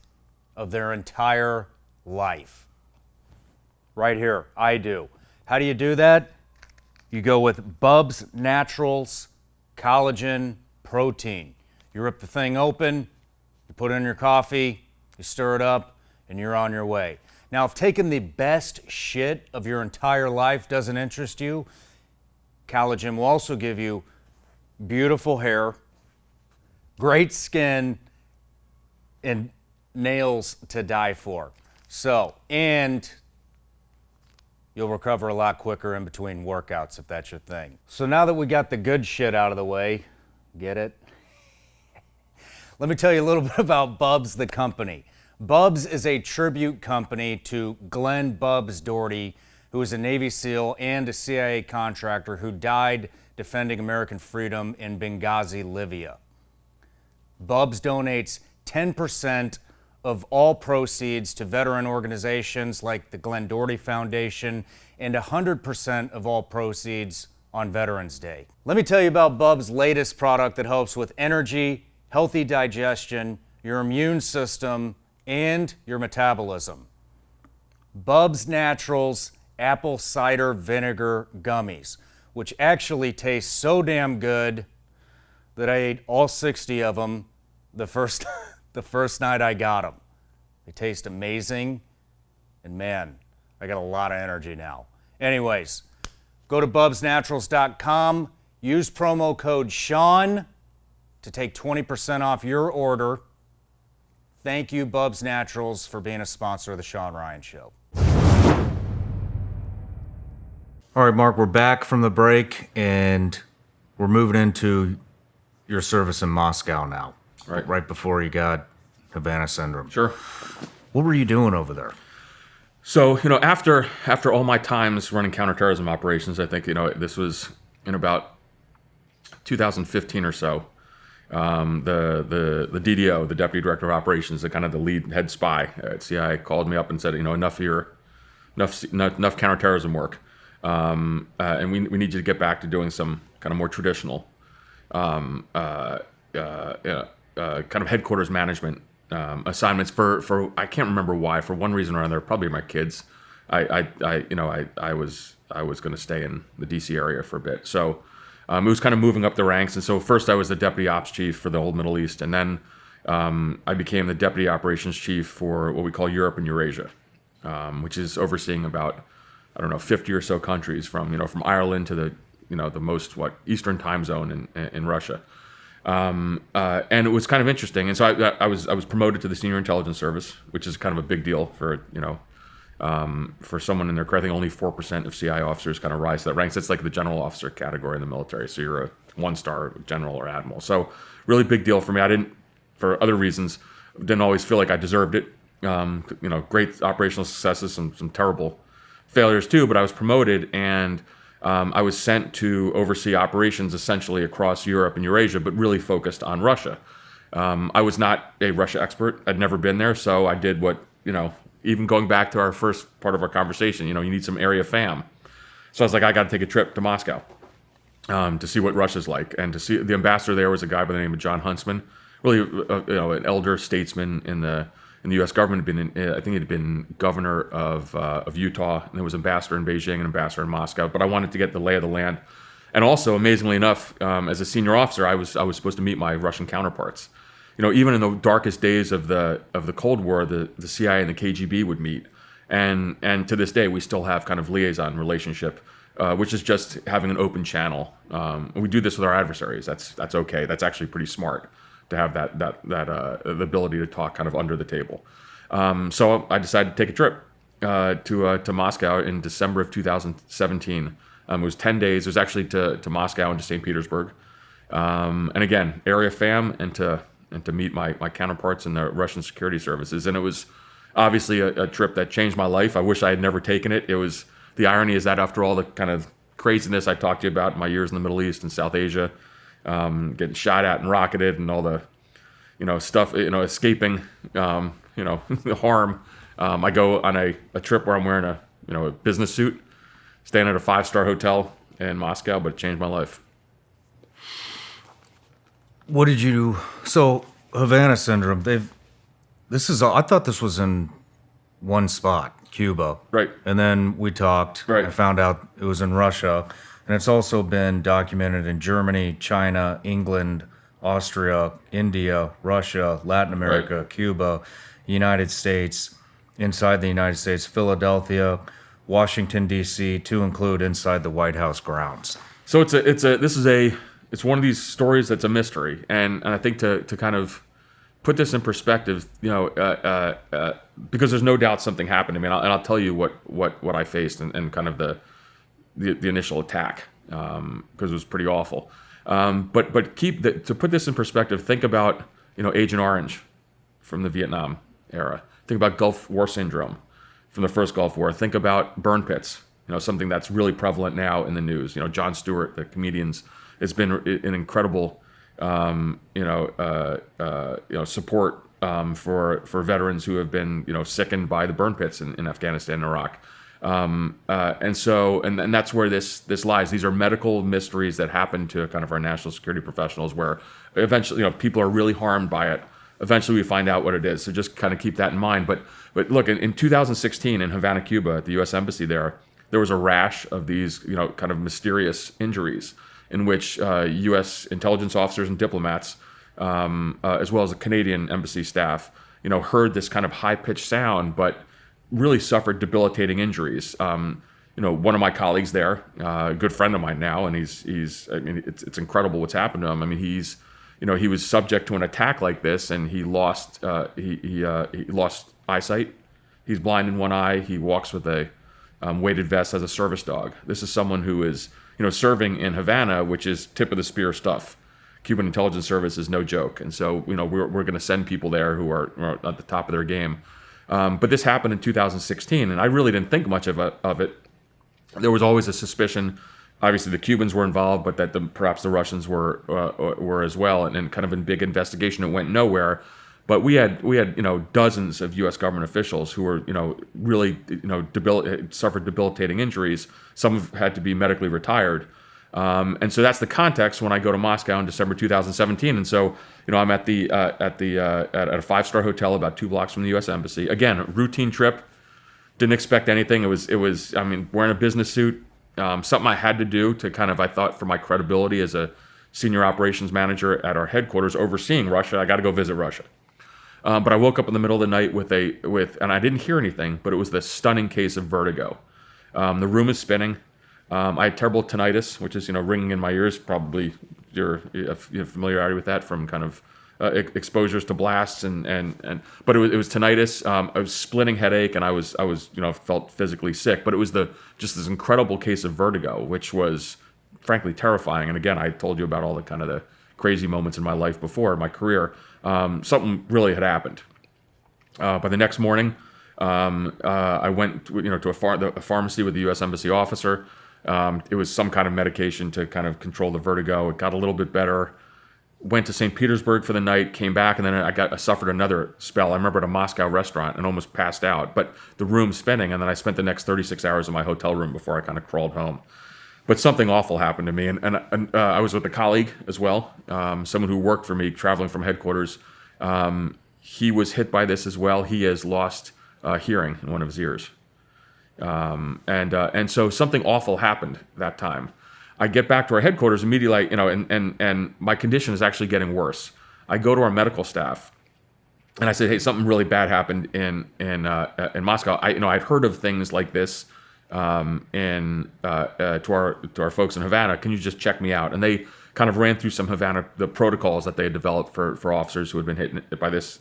Speaker 1: of their entire life? Right here, I do. How do you do that? You go with Bubs Naturals Collagen Protein. You rip the thing open, you put it in your coffee, you stir it up, and you're on your way. Now, if taking the best shit of your entire life doesn't interest you, collagen will also give you beautiful hair, great skin, and nails to die for. So, and you'll recover a lot quicker in between workouts if that's your thing. So now that we got the good shit out of the way, get it? Let me tell you a little bit about Bubs the company. Bubs is a tribute company to Glenn Bubs Doherty, who was a Navy SEAL and a CIA contractor who died defending American freedom in Benghazi, Libya. Bubs donates 10% of all proceeds to veteran organizations like the Glenn Doherty Foundation and 100% of all proceeds on Veterans Day. Let me tell you about Bubs' latest product that helps with energy, healthy digestion, your immune system, and your metabolism. Bubs Naturals Apple Cider Vinegar Gummies, which actually taste so damn good that I ate all 60 of them the first night I got them. They taste amazing, and man, I got a lot of energy now. Anyways, go to bubsnaturals.com, use promo code Shawn to take 20% off your order. Thank you, Bubs Naturals, for being a sponsor of the Shawn Ryan Show.
Speaker 3: All right, Mark, we're back from the break, and we're moving into your service in Moscow now. Right before you got Havana syndrome.
Speaker 2: Sure.
Speaker 3: What were you doing over there?
Speaker 2: So, after all my times running counterterrorism operations, I think, this was in about 2015 or so. The DDO, the Deputy Director of Operations, the kind of the lead head spy at CIA, called me up and said, enough counterterrorism work, and we need you to get back to doing some kind of more traditional, kind of headquarters management assignments for I can't remember why, for one reason or another, probably my kids. I was going to stay in the DC area for a bit, so. It was kind of moving up the ranks, and so first I was the deputy ops chief for the whole Middle East, and then I became the deputy operations chief for what we call Europe and Eurasia, which is overseeing about 50 or so countries from Ireland to the most Eastern time zone in Russia, and it was kind of interesting, and so I was promoted to the senior intelligence service, which is kind of a big deal for someone in their career. I think only 4% of CI officers kind of rise to that rank. So it's like the general officer category in the military. So you're a 1-star general or admiral. So really big deal for me. I didn't, for other reasons, didn't always feel like I deserved it. Great operational successes, some terrible failures too, but I was promoted, and I was sent to oversee operations essentially across Europe and Eurasia, but really focused on Russia. I was not a Russia expert. I'd never been there, so I did what, even going back to our first part of our conversation, you need some area fam. So I was like, I got to take a trip to Moscow to see what Russia's like. And to see the ambassador there was a guy by the name of John Huntsman, really, an elder statesman in the U.S. government. I think he'd been governor of Utah, and there was ambassador in Beijing and ambassador in Moscow. But I wanted to get the lay of the land. And also, amazingly enough, as a senior officer, I was supposed to meet my Russian counterparts. Even in the darkest days of the Cold War, the CIA and the KGB would meet, and to this day we still have kind of liaison relationship, which is just having an open channel. We do this with our adversaries. That's okay. That's actually pretty smart to have that the ability to talk kind of under the table. So I decided to take a trip to Moscow in December of 2017. It was 10 days. It was actually to Moscow and to St. Petersburg, and again, area fam, and to meet my counterparts in the Russian security services. And it was obviously a trip that changed my life. I wish I had never taken it. The irony is that after all the kind of craziness I talked to you about in my years in the Middle East and South Asia, getting shot at and rocketed and all the, stuff, escaping, the harm, I go on a trip where I'm wearing a business suit, staying at a 5-star hotel in Moscow, but it changed my life.
Speaker 3: What did you do? So Havana syndrome, I thought this was in one spot, Cuba.
Speaker 2: Right.
Speaker 3: And then we talked.
Speaker 2: Right.
Speaker 3: I found out it was in Russia. And it's also been documented in Germany, China, England, Austria, India, Russia, Latin America,
Speaker 2: Right.
Speaker 3: Cuba, United States, inside the United States, Philadelphia, Washington, D.C., to include inside the White House grounds.
Speaker 2: So it's one of these stories that's a mystery, and I think to kind of put this in perspective, because there's no doubt something happened to me, and I'll tell you what I faced and kind of the initial attack, because it was pretty awful. But to put this in perspective, think about Agent Orange from the Vietnam era. Think about Gulf War syndrome from the first Gulf War. Think about burn pits. Something that's really prevalent now in the news. Jon Stewart, the comedians. It's been an incredible, support for veterans who have been, sickened by the burn pits in Afghanistan and Iraq, and that's where this lies. These are medical mysteries that happen to kind of our national security professionals, where eventually, people are really harmed by it. Eventually, we find out what it is. So just kind of keep that in mind. But look, in 2016 in Havana, Cuba, at the U.S. Embassy there was a rash of these, kind of mysterious injuries, in which U.S. intelligence officers and diplomats, as well as the Canadian embassy staff, heard this kind of high-pitched sound, but really suffered debilitating injuries. One of my colleagues there, a good friend of mine now, and it's incredible what's happened to him. I mean, he was subject to an attack like this, and he lost he lost eyesight. He's blind in one eye. He walks with a weighted vest as a service dog. This is someone who is serving in Havana, which is tip of the spear stuff. Cuban intelligence service is no joke, and so we're going to send people there who are at the top of their game. But this happened in 2016, and I really didn't think much of it. There was always a suspicion, obviously the Cubans were involved, but that perhaps the Russians were as well, and kind of in big investigation, it went nowhere. But we had dozens of U.S. government officials who were really suffered debilitating injuries. Some had to be medically retired, and so that's the context when I go to Moscow in December 2017. And so I'm at a 5-star hotel about 2 blocks from the U.S. Embassy. Again, a routine trip. Didn't expect anything. It was wearing a business suit. Something I had to do to kind of, I thought, for my credibility as a senior operations manager at our headquarters overseeing Russia. I got to go visit Russia. But I woke up in the middle of the night with and I didn't hear anything, but it was this stunning case of vertigo. The room is spinning. I had terrible tinnitus, which is ringing in my ears. Probably you're familiarity with that from kind of exposures to blasts but it was tinnitus. I was splitting headache, and I was felt physically sick. But it was just this incredible case of vertigo, which was frankly terrifying. And again, I told you about all the crazy moments in my life before in my career. Something really had happened. By the next morning, I went to a pharmacy with the U.S. Embassy officer. It was some kind of medication to kind of control the vertigo. It got a little bit better. Went to St. Petersburg for the night, came back, and then I suffered another spell. I remember at a Moscow restaurant and almost passed out, but the room spinning, and then I spent the next 36 hours in my hotel room before I kind of crawled home. But something awful happened to me, and I was with a colleague as well, someone who worked for me, traveling from headquarters. He was hit by this as well. He has lost hearing in one of his ears. And so something awful happened that time. I get back to our headquarters immediately, and my condition is actually getting worse. I go to our medical staff, and I said, "Hey, something really bad happened in Moscow. I'd heard of things like this to our folks in Havana. Can you just check me out?" And they kind of ran through some the protocols that they had developed for officers who had been hit by this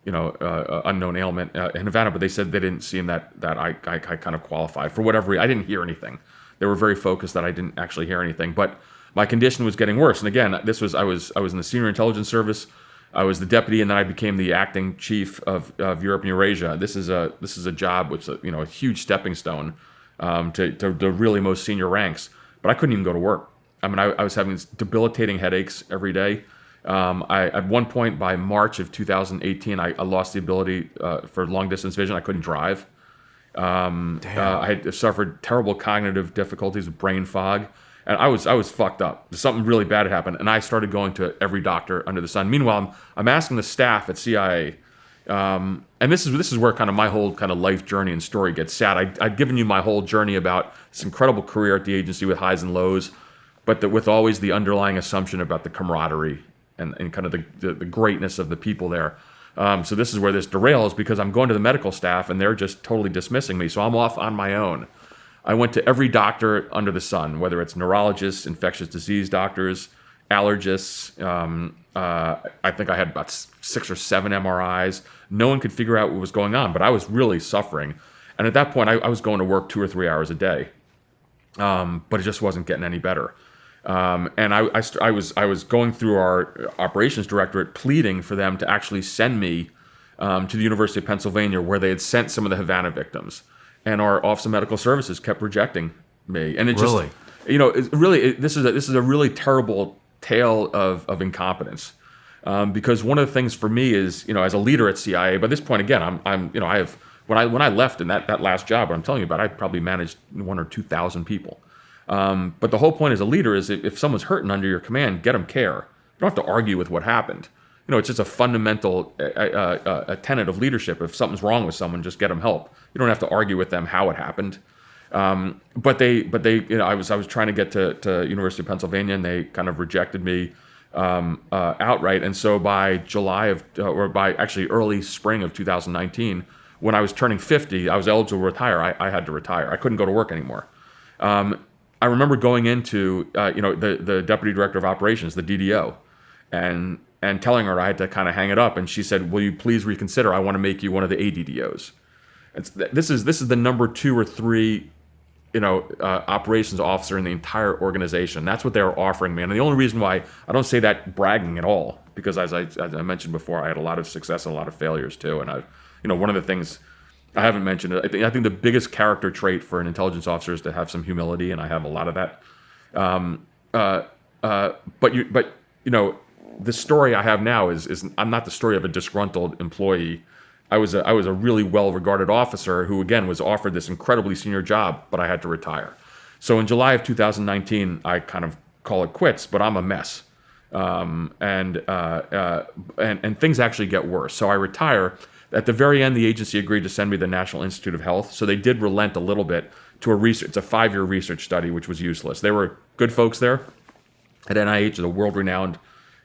Speaker 2: unknown ailment in Havana, but they said they didn't seem that I kind of qualified for whatever reason. I didn't hear anything. They were very focused that I didn't actually hear anything, but my condition was getting worse. And again, I was in the senior intelligence service. I was the deputy, and then I became the acting chief of Europe and Eurasia. This is a job which a huge stepping stone to the really most senior ranks. But I couldn't even go to work. I mean, I was having debilitating headaches every day. At one point, by March of 2018, I lost the ability for long distance vision. I couldn't drive. I had suffered terrible cognitive difficulties with brain fog, and I was fucked up. Something really bad had happened, and I started going to every doctor under the sun. Meanwhile, I'm asking the staff at CIA, and this is where kind of my whole kind of life journey and story gets sad. I'd given you my whole journey about this incredible career at the agency with highs and lows, but with always the underlying assumption about the camaraderie and kind of the greatness of the people there. So this is where this derails, because I'm going to the medical staff and they're just totally dismissing me. So I'm off on my own. I went to every doctor under the sun, whether it's neurologists, infectious disease doctors, allergists. I think I had about 6 or 7 MRIs. No one could figure out what was going on, but I was really suffering. And at that point, I was going to work 2 or 3 hours a day, but it just wasn't getting any better. And I was going through our operations directorate, pleading for them to actually send me to the University of Pennsylvania, where they had sent some of the Havana victims, and our Office of Medical Services kept rejecting me. And it
Speaker 3: Really?
Speaker 2: just, this is a really terrible tale of incompetence, because one of the things for me is, as a leader at CIA, by this point again, when I left in that last job I'm telling you about, I probably managed 1,000 or 2,000 people. But the whole point as a leader is if someone's hurting under your command, get them care. You don't have to argue with what happened. It's just a fundamental a tenet of leadership. If something's wrong with someone, just get them help. You don't have to argue with them how it happened. But they I was trying to get to University of Pennsylvania, and they kind of rejected me outright. And so by early spring of 2019, when I was turning 50, I was eligible to retire. I had to retire. I couldn't go to work anymore. I remember going into the deputy director of operations, the DDO, and telling her I had to kind of hang it up, and she said, "Will you please reconsider? I want to make you one of the ADDOs." This is the number 2 or 3 operations officer in the entire organization. That's what they were offering me, and the only reason why I don't say that bragging at all, because as I mentioned before, I had a lot of success and a lot of failures too, and one of the things I haven't mentioned it. I think the biggest character trait for an intelligence officer is to have some humility, and I have a lot of that. But the story I have now is I'm not the story of a disgruntled employee. I was a really well-regarded officer who, again, was offered this incredibly senior job, but I had to retire. So in July of 2019, I kind of call it quits, but I'm a mess, and things actually get worse. So I retire. At the very end, the agency agreed to send me to the National Institute of Health, so they did relent a little bit to it's a 5-year research study, which was useless. They were good folks there at NIH, a world-renowned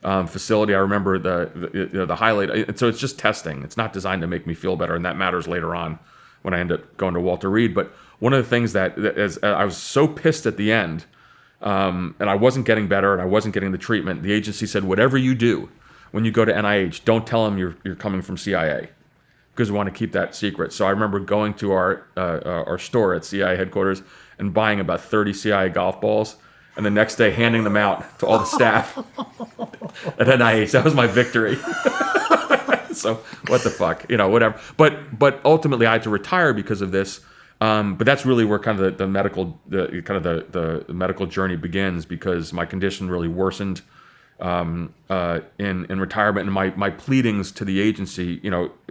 Speaker 2: facility. I remember the highlight. So it's just testing. It's not designed to make me feel better, and that matters later on when I end up going to Walter Reed. But one of the things that I was so pissed at the end, and I wasn't getting better, and I wasn't getting the treatment. The agency said, "Whatever you do when you go to NIH, don't tell them you're coming from CIA, because we want to keep that secret." So I remember going to our store at CIA headquarters and buying about 30 CIA golf balls, and the next day handing them out to all the staff at NIH. That was my victory. So what the fuck, whatever. But ultimately I had to retire because of this. But that's really where kind of the medical journey begins, because my condition really worsened in retirement, and my pleadings to the agency,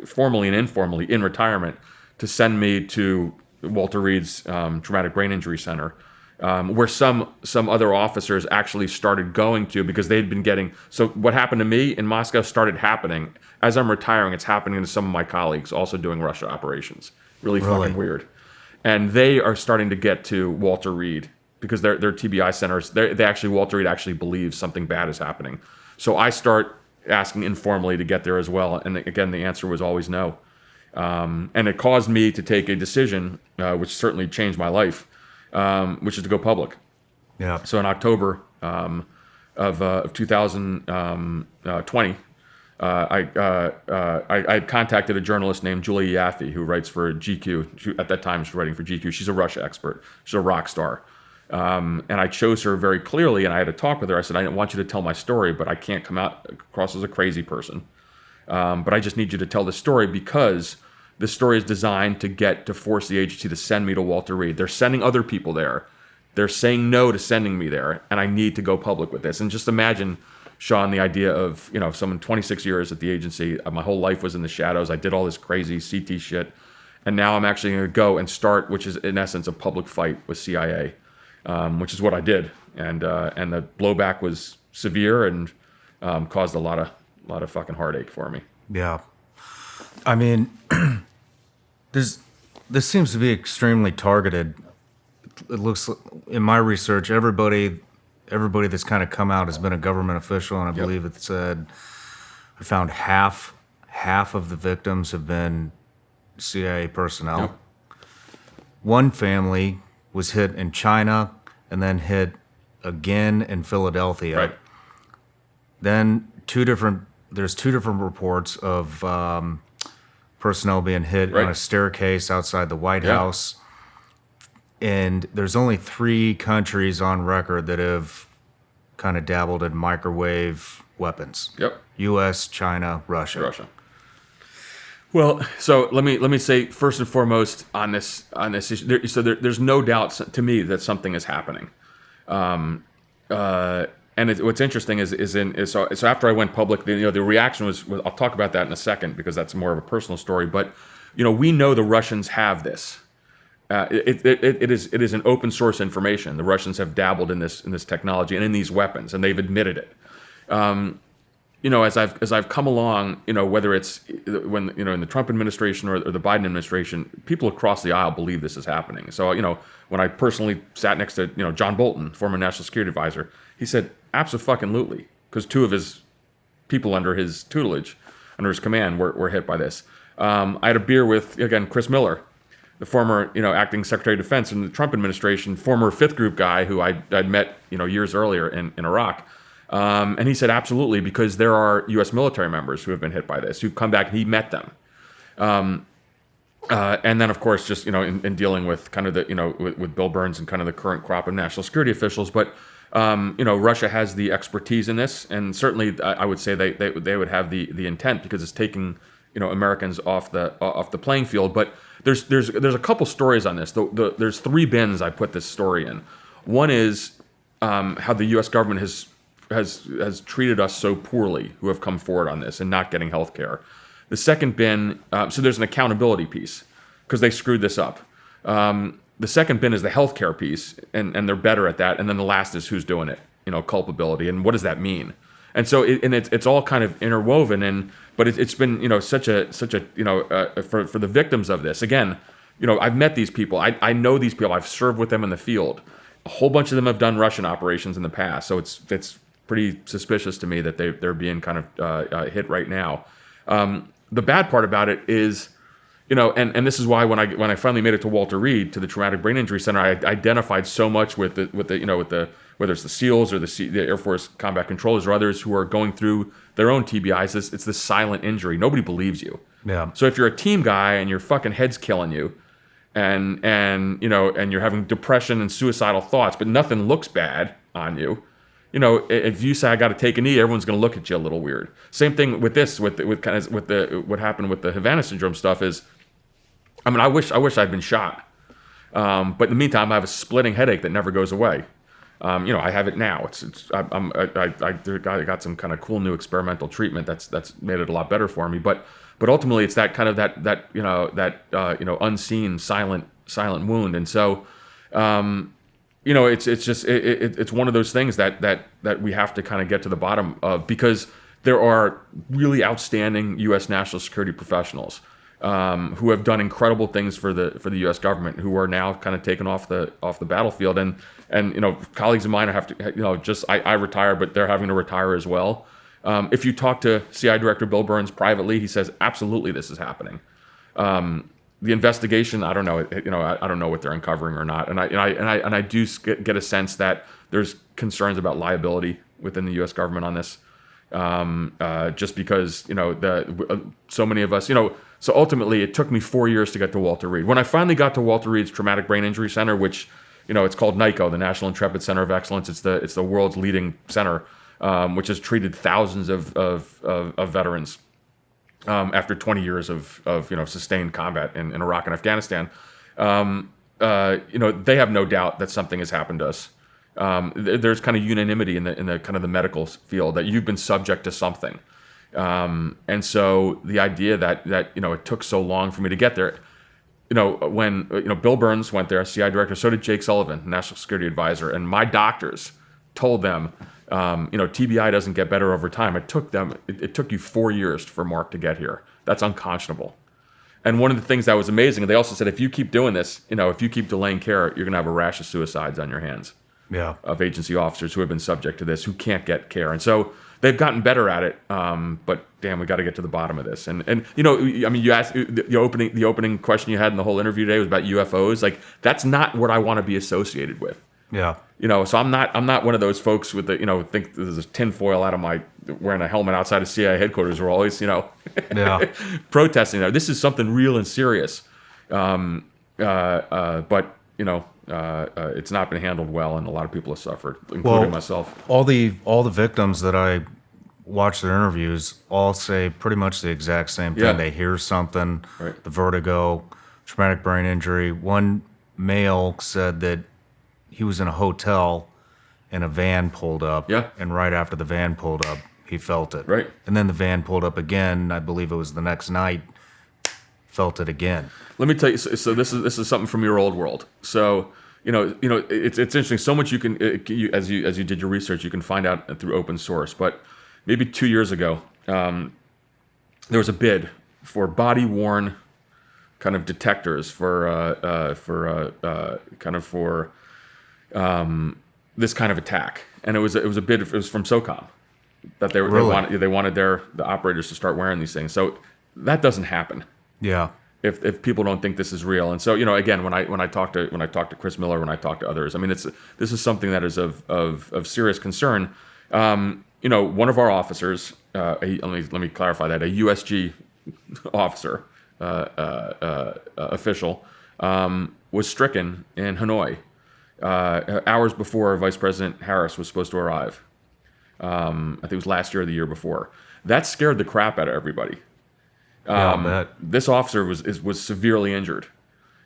Speaker 2: formally and informally in retirement, to send me to Walter Reed's Traumatic Brain Injury Center, where some other officers actually started going to, because they'd been getting. So what happened to me in Moscow started happening as I'm retiring. It's happening to some of my colleagues also doing Russia operations. Really fucking weird. And they are starting to get to Walter Reed because their TBI centers, Walter Reed actually believes something bad is happening. So I start asking informally to get there as well. And again, the answer was always no. And it caused me to take a decision, which certainly changed my life, which is to go public.
Speaker 3: Yeah.
Speaker 2: So in October of 2020, I had contacted a journalist named Julia Yaffe, who writes for GQ. At that time, she was writing for GQ. She's a Russia expert. She's a rock star. And I chose her very clearly, and I had a talk with her. I said, I didn't want you to tell my story, but I can't come out across as a crazy person. But I just need you to tell the story, because this story is designed to force the agency to send me to Walter Reed. They're sending other people there. They're saying no to sending me there, and I need to go public with this. And just imagine, Shawn, the idea of, someone 26 years at the agency, my whole life was in the shadows. I did all this crazy CT shit, and now I'm actually going to go and start, which is in essence a public fight with CIA, which is what I did. And the blowback was severe and caused a lot of fucking heartache for me.
Speaker 3: Yeah. I mean, this seems to be extremely targeted. It looks, in my research, everybody that's kind of come out has been a government official, and I believe it said, I found half of the victims have been CIA personnel.
Speaker 2: Yep.
Speaker 3: One family was hit in China and then hit again in Philadelphia.
Speaker 2: Right.
Speaker 3: Then there's two different reports of personnel being hit on a staircase outside the White House. And there's only 3 countries on record that have kind of dabbled in microwave weapons.
Speaker 2: Yep.
Speaker 3: U.S., China, Russia.
Speaker 2: Well, so let me say first and foremost on this issue. There's no doubt to me that something is happening. And what's interesting is so after I went public, the reaction was, I'll talk about that in a second, because that's more of a personal story. But we know the Russians have this. It is an open source information. The Russians have dabbled in this technology and in these weapons, and they've admitted it. As I've come along, whether it's when in the Trump administration or the Biden administration, people across the aisle believe this is happening. So when I personally sat next to John Bolton, former national security advisor, he said abso-fucking-lutely, because 2 of his people under his tutelage, under his command, were hit by this. I had a beer with, again, Chris Miller, the former, acting Secretary of Defense in the Trump administration, former 5th Group guy who I'd met, years earlier in Iraq. And he said, absolutely, because there are U.S. military members who have been hit by this, who've come back and he met them. And then, of course, just, in dealing with kind of with Bill Burns and kind of the current crop of national security officials. But, Russia has the expertise in this, and certainly I would say they would have the intent, because it's taking, Americans off the playing field. But there's a couple stories on this. There's 3 bins I put this story in. One is how the U.S. government has treated us so poorly, who have come forward on this and not getting health care. The second bin, so there's an accountability piece, because they screwed this up. The second bin is the healthcare piece, and they're better at that. And then the last is who's doing it, culpability, and what does that mean? And so it's all kind of interwoven, but it's been such a for the victims of this. Again, I've met these people, I know these people, I've served with them in the field. A whole bunch of them have done Russian operations in the past, so it's pretty suspicious to me that they're being kind of hit right now. The bad part about it is, and this is why when I finally made it to Walter Reed, to the Traumatic Brain Injury Center, I identified so much with the whether it's the SEALs or the Air Force Combat Controllers or others who are going through their own TBIs. It's this silent injury. Nobody believes you.
Speaker 3: Yeah.
Speaker 2: So if you're a team guy and your fucking head's killing you, and you're having depression and suicidal thoughts, but nothing looks bad on you, if you say I got to take a knee, everyone's going to look at you a little weird. Same thing with this, with what happened with the Havana syndrome stuff is, I wish I'd been shot. But in the meantime, I have a splitting headache that never goes away. I have it now. I got some kind of cool new experimental treatment that's made it a lot better for me. But ultimately, it's that kind of that unseen silent wound. And so, it's one of those things that we have to kind of get to the bottom of, because there are really outstanding U.S. national security professionals who have done incredible things for the U.S. government, who are now kind of taken off the battlefield, and colleagues of mine have to I retired, but they're having to retire as well. If you talk to CI Director Bill Burns privately, he says absolutely this is happening. The investigation, I don't know, I don't know what they're uncovering or not, and I do get a sense that there's concerns about liability within the U.S. government on this, just because so many of us, So ultimately, it took me 4 years to get to Walter Reed. When I finally got to Walter Reed's Traumatic Brain Injury Center, which it's called NICO, the National Intrepid Center of Excellence. It's the world's leading center, which has treated thousands of veterans after 20 years of sustained combat in Iraq and Afghanistan. They have no doubt that something has happened to us. There's kind of unanimity in the kind of the medical field that you've been subject to something. And so the idea that it took so long for me to get there, when Bill Burns went there, CI director, so did Jake Sullivan, national security advisor, and my doctors told them, TBI doesn't get better over time. It took you 4 years for Mark to get here. That's unconscionable. And one of the things that was amazing, they also said, if you keep doing this, if you keep delaying care, you're gonna have a rash of suicides on your hands.
Speaker 3: Yeah. Of
Speaker 2: agency officers who have been subject to this, who can't get care. And so they've gotten better at it, but damn, we got to get to the bottom of this. And you asked the opening question you had in the whole interview today was about UFOs. Like, that's not what I want to be associated with.
Speaker 3: Yeah.
Speaker 2: So I'm not one of those folks with the think there's a tinfoil out of my wearing a helmet outside of CIA headquarters. We're always protesting. This is something real and serious. But it's not been handled well, and a lot of people have suffered, including myself.
Speaker 3: All the victims that I watch their interviews all say pretty much the exact same thing.
Speaker 2: Yeah.
Speaker 3: They hear something,
Speaker 2: Right.
Speaker 3: the vertigo, traumatic brain injury. One male said that he was in a hotel and a van pulled up.
Speaker 2: Yeah.
Speaker 3: And right after the van pulled up, he felt it.
Speaker 2: Right.
Speaker 3: And then the van pulled up again. I believe it was the next night. Felt it again.
Speaker 2: Let me tell you. So this is something from your old world. So it's interesting. So much you can as you did your research, you can find out through open source. But maybe 2 years ago, there was a bid for body-worn kind of detectors for this kind of attack, and it was a bid. It was from SOCOM that they wanted the operators to start wearing these things. So that doesn't happen.
Speaker 3: Yeah.
Speaker 2: If people don't think this is real. And so, again, when I talk to Chris Miller, when I talk to others, I mean, this is something that is of serious concern. One of our officers, let me clarify that, a USG officer, official, was stricken in Hanoi hours before Vice President Harris was supposed to arrive. I think it was last year or the year before. That scared the crap out of everybody.
Speaker 3: I'll bet.
Speaker 2: This officer was severely injured.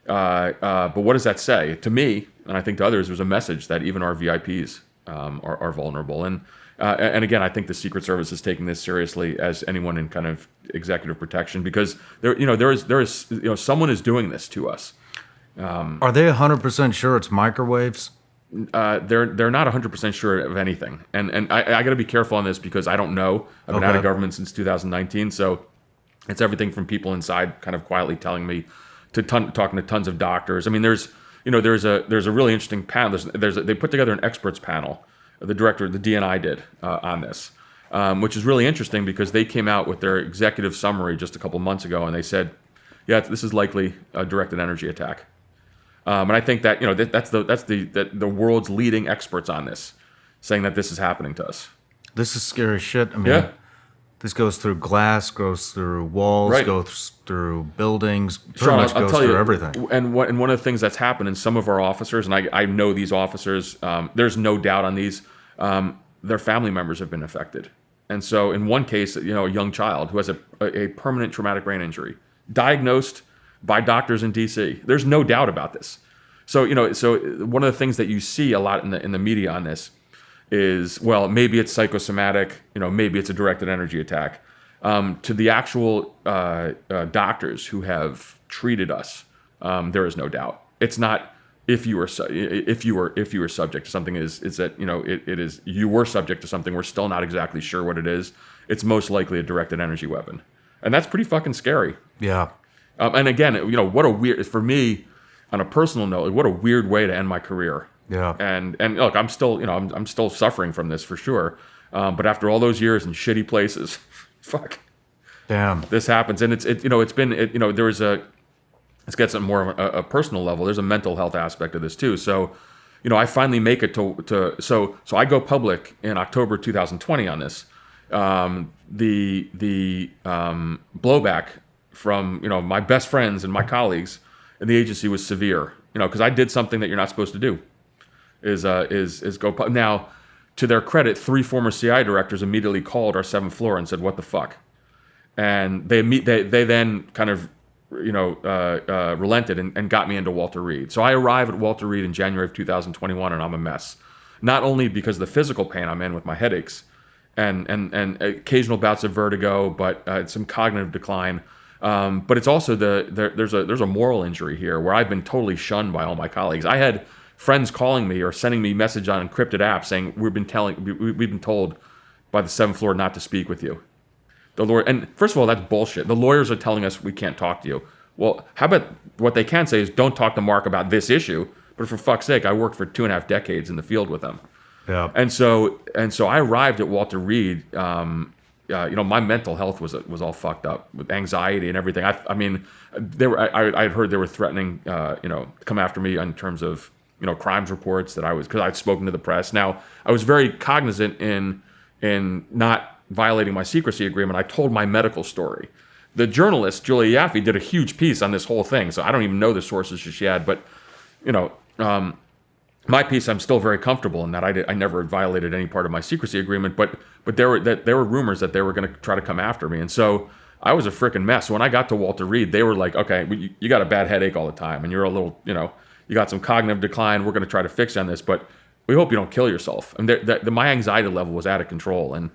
Speaker 2: But what does that say? To me, and I think to others, there's a message that even our VIPs are vulnerable. And again, I think the Secret Service is taking this seriously as anyone in kind of executive protection, because there is someone is doing this to us.
Speaker 3: Are they 100% sure it's microwaves?
Speaker 2: They're not 100% sure of anything. And I got to be careful on this because I don't know. I've been out of government since 2019, so it's everything from people inside kind of quietly telling me to talking to tons of doctors. I mean, there's a really interesting panel. They put together an experts panel. The director, the DNI did on this, which is really interesting because they came out with their executive summary just a couple months ago, and they said, yeah, this is likely a directed energy attack. And I think that that's the world's leading experts on this, saying that this is happening to us.
Speaker 3: This is scary shit. I mean,
Speaker 2: Yeah.
Speaker 3: This goes through glass, goes through walls,
Speaker 2: Right.
Speaker 3: goes through buildings, pretty
Speaker 2: Shawn,
Speaker 3: much
Speaker 2: I'll
Speaker 3: goes
Speaker 2: tell
Speaker 3: through
Speaker 2: you,
Speaker 3: everything.
Speaker 2: And one of the things that's happened in some of our officers, and I know these officers, there's no doubt on these, their family members have been affected. And so in one case, a young child who has a permanent traumatic brain injury, diagnosed by doctors in D.C. There's no doubt about this. So one of the things that you see a lot in the media on this is, well, maybe it's psychosomatic, maybe it's a directed energy attack. To the actual doctors who have treated us, there is no doubt. It's not if you were subject to something. Is that it is you were subject to something. We're still not exactly sure what it is. It's most likely a directed energy weapon, and that's pretty fucking scary.
Speaker 3: Yeah.
Speaker 2: And again, what a weird, for me, on a personal note, what a weird way to end my career.
Speaker 3: Yeah.
Speaker 2: And look, I'm still, I'm still suffering from this for sure. But after all those years in shitty places, fuck.
Speaker 3: Damn.
Speaker 2: This happens, and there was let's get some more of a personal level. There's a mental health aspect of this too. So, I finally make it so I go public in October 2020 on this. The blowback from my best friends and my colleagues in the agency was severe. Because I did something that you're not supposed to do. Is go now. To their credit, 3 former CI directors immediately called our 7th floor and said, "What the fuck?" And they then kind of relented and got me into Walter Reed. So I arrive at Walter Reed in January of 2021, and I'm a mess. Not only because of the physical pain I'm in with my headaches and occasional bouts of vertigo, but some cognitive decline. But it's also there's a moral injury here where I've been totally shunned by all my colleagues. I had friends calling me or sending me message on encrypted apps saying we've been told by the 7th floor not to speak with you. The lawyer, and first of all, that's bullshit. The lawyers are telling us we can't talk to you. Well, how about what they can say is don't talk to Mark about this issue. But for fuck's sake, I worked for 2.5 decades in the field with them.
Speaker 3: Yeah.
Speaker 2: And so I arrived at Walter Reed. My mental health was all fucked up with anxiety and everything. I mean, I'd heard they were threatening, to come after me in terms of, crimes reports because I'd spoken to the press. Now, I was very cognizant in not violating my secrecy agreement. I told my medical story. The journalist, Julia Yaffe, did a huge piece on this whole thing. So I don't even know the sources she had, but, my piece, I'm still very comfortable in that I never violated any part of my secrecy agreement, but there were rumors that they were going to try to come after me. And so I was a freaking mess. When I got to Walter Reed, they were like, okay, you got a bad headache all the time and you're a little, you got some cognitive decline. We're going to try to fix you on this, but we hope you don't kill yourself. And my anxiety level was out of control. And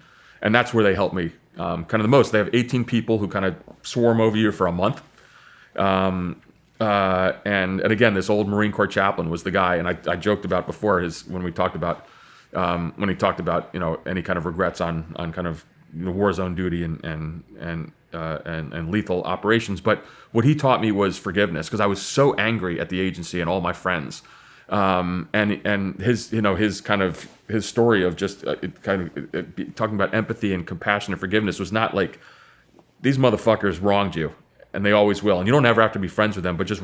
Speaker 2: that's where they helped me kind of the most. They have 18 people who kind of swarm over you for a month. And again, this old Marine Corps chaplain was the guy, and I joked about before when he talked about any kind of regrets on kind of war zone duty and lethal operations. But what he taught me was forgiveness, because I was so angry at the agency and all my friends. And his story of just talking about empathy and compassion and forgiveness was not like these motherfuckers wronged you. And they always will. And you don't ever have to be friends with them, but just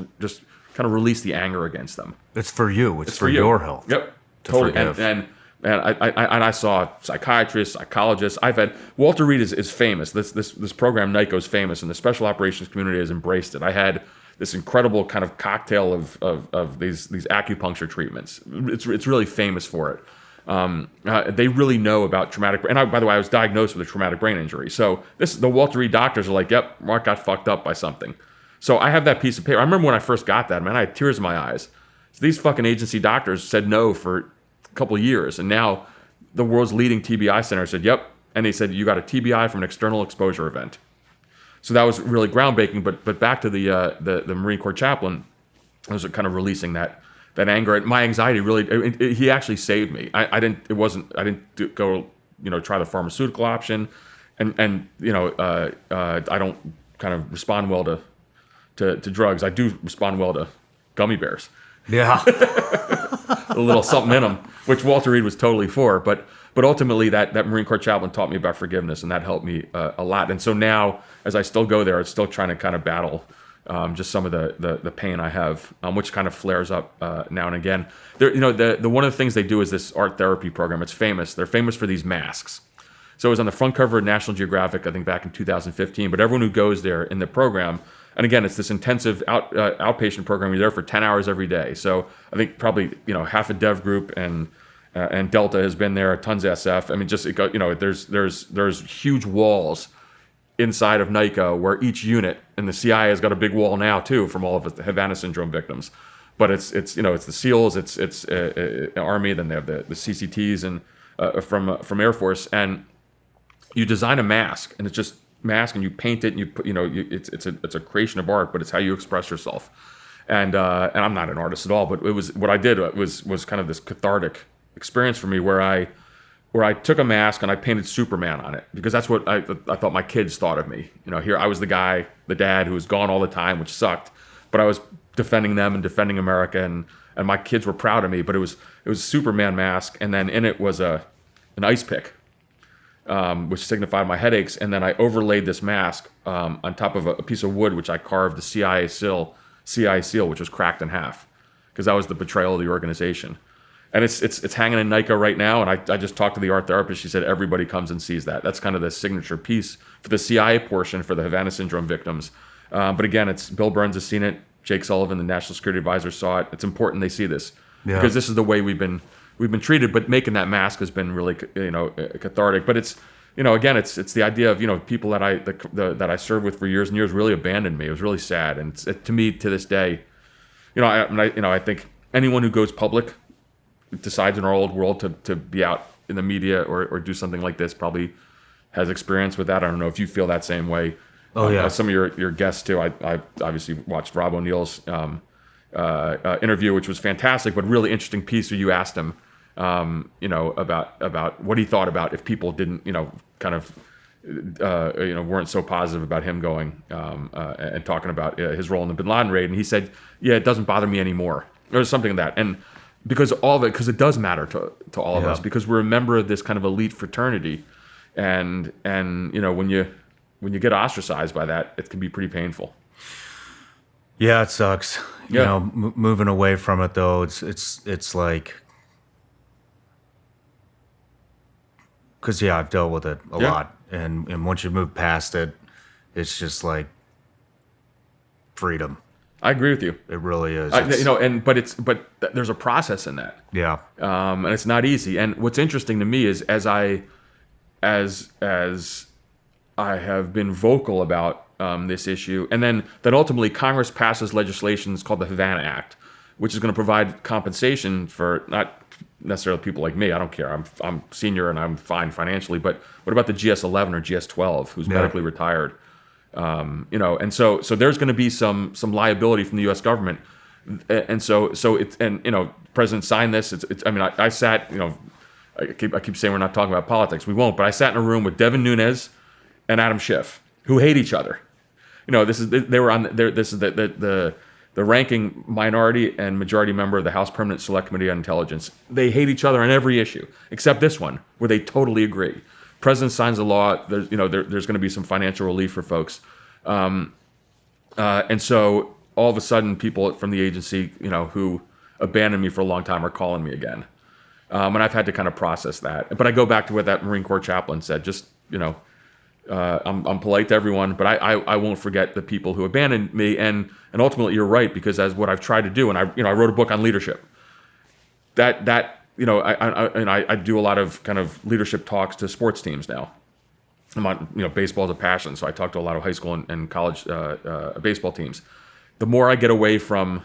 Speaker 2: kind of release the anger against them.
Speaker 3: It's for you. It's for your health.
Speaker 2: Yep. Totally.
Speaker 3: Forgive.
Speaker 2: And I saw psychiatrists, psychologists. Walter Reed is famous. This program, NICO, is famous, and the special operations community has embraced it. I had this incredible kind of cocktail of these acupuncture treatments. It's really famous for it. They really know about traumatic. And by the way, I was diagnosed with a traumatic brain injury. So the Walter Reed doctors are like, "Yep, Mark got fucked up by something." So I have that piece of paper. I remember when I first got that, man, I had tears in my eyes. So these fucking agency doctors said no for a couple of years, and now the world's leading TBI center said, "Yep," and they said you got a TBI from an external exposure event. So that was really groundbreaking. But back to the Marine Corps chaplain, I was kind of releasing that anger. My anxiety really, he actually saved me. I didn't go, try the pharmaceutical option, and I don't kind of respond well to drugs. I do respond well to gummy bears.
Speaker 3: Yeah.
Speaker 2: A little something in them, which Walter Reed was totally for. But ultimately, that Marine Corps chaplain taught me about forgiveness, and that helped me a lot. And so now, as I still go there, I'm still trying to kind of battle just some of the pain I have, which kind of flares up now and again. The one of the things they do is this art therapy program. It's famous. They're famous for these masks. So it was on the front cover of National Geographic, I think back in 2015. But everyone who goes there in the program, and again, it's this intensive outpatient program. You're there for 10 hours every day. So I think probably half a dev group and Delta has been there, tons of SF. I mean, there's huge walls inside of NICO where each unit, and the CIA has got a big wall now too from all of the Havana syndrome victims. but it's the SEALs, it's Army, then they have the CCTs and from Air Force, and you design a mask, and it's just mask, and you paint it, and you put it's a creation of art, but it's how you express yourself. And I'm not an artist at all, but it was what I did was kind of this cathartic experience for me where I took a mask and I painted Superman on it, because that's what I thought my kids thought of me. Here I was the guy, the dad who was gone all the time, which sucked, but I was defending them and defending America, and my kids were proud of me. But it was a Superman mask, and then in it was an ice pick, which signified my headaches, and then I overlaid this mask on top of a piece of wood, which I carved the CIA seal, which was cracked in half, because that was the betrayal of the organization. And it's hanging in NICA right now, and I just talked to the art therapist. She said everybody comes and sees that. That's kind of the signature piece for the CIA portion for the Havana syndrome victims. But again, it's Bill Burns has seen it. Jake Sullivan, the National Security Advisor, saw it. It's important they see this, because this is the way we've been treated. But making that mask has been really cathartic. But it's again, it's the idea of people that I served with for years and years really abandoned me. It was really sad, and to me to this day, I think anyone who goes public, decides in our old world to be out in the media or do something like this probably has experience with that. I don't know if you feel that same way. Oh yeah. Some of your guests too. I obviously watched Rob O'Neill's interview, which was fantastic, but really interesting piece where you asked him, about what he thought about if people didn't, weren't so positive about him going and talking about his role in the Bin Laden raid, and he said, "Yeah, it doesn't bother me anymore," or something like that, and because it does matter to all of us, because we're a member of this kind of elite fraternity, and when you get ostracized by that, it can be pretty painful.
Speaker 3: Yeah, it sucks. Moving away from it though, it's like, because I've dealt with it a lot, and once you move past it, it's just like freedom.
Speaker 2: I agree with you.
Speaker 3: It really is.
Speaker 2: But there's a process in that.
Speaker 3: Yeah.
Speaker 2: And it's not easy. And what's interesting to me is as I have been vocal about this issue, and then ultimately Congress passes legislation called the Havana Act, which is going to provide compensation for not necessarily people like me. I don't care. I'm senior and I'm fine financially. But what about the GS-11 or GS-12 who's medically retired? And so there's going to be some liability from the U.S. government, and so President signed this. I sat. I keep saying we're not talking about politics. We won't. But I sat in a room with Devin Nunes and Adam Schiff, who hate each other. This is the ranking minority and majority member of the House Permanent Select Committee on Intelligence. They hate each other on every issue except this one, where they totally agree. President signs the law. There's going to be some financial relief for folks, and so all of a sudden, people from the agency, who abandoned me for a long time, are calling me again, and I've had to kind of process that. But I go back to what that Marine Corps chaplain said. Just I'm polite to everyone, but I won't forget the people who abandoned me. And ultimately, you're right, because as what I've tried to do, and I wrote a book on leadership. I do a lot of kind of leadership talks to sports teams now. I'm on, baseball is a passion, so I talk to a lot of high school and college baseball teams. The more I get away from,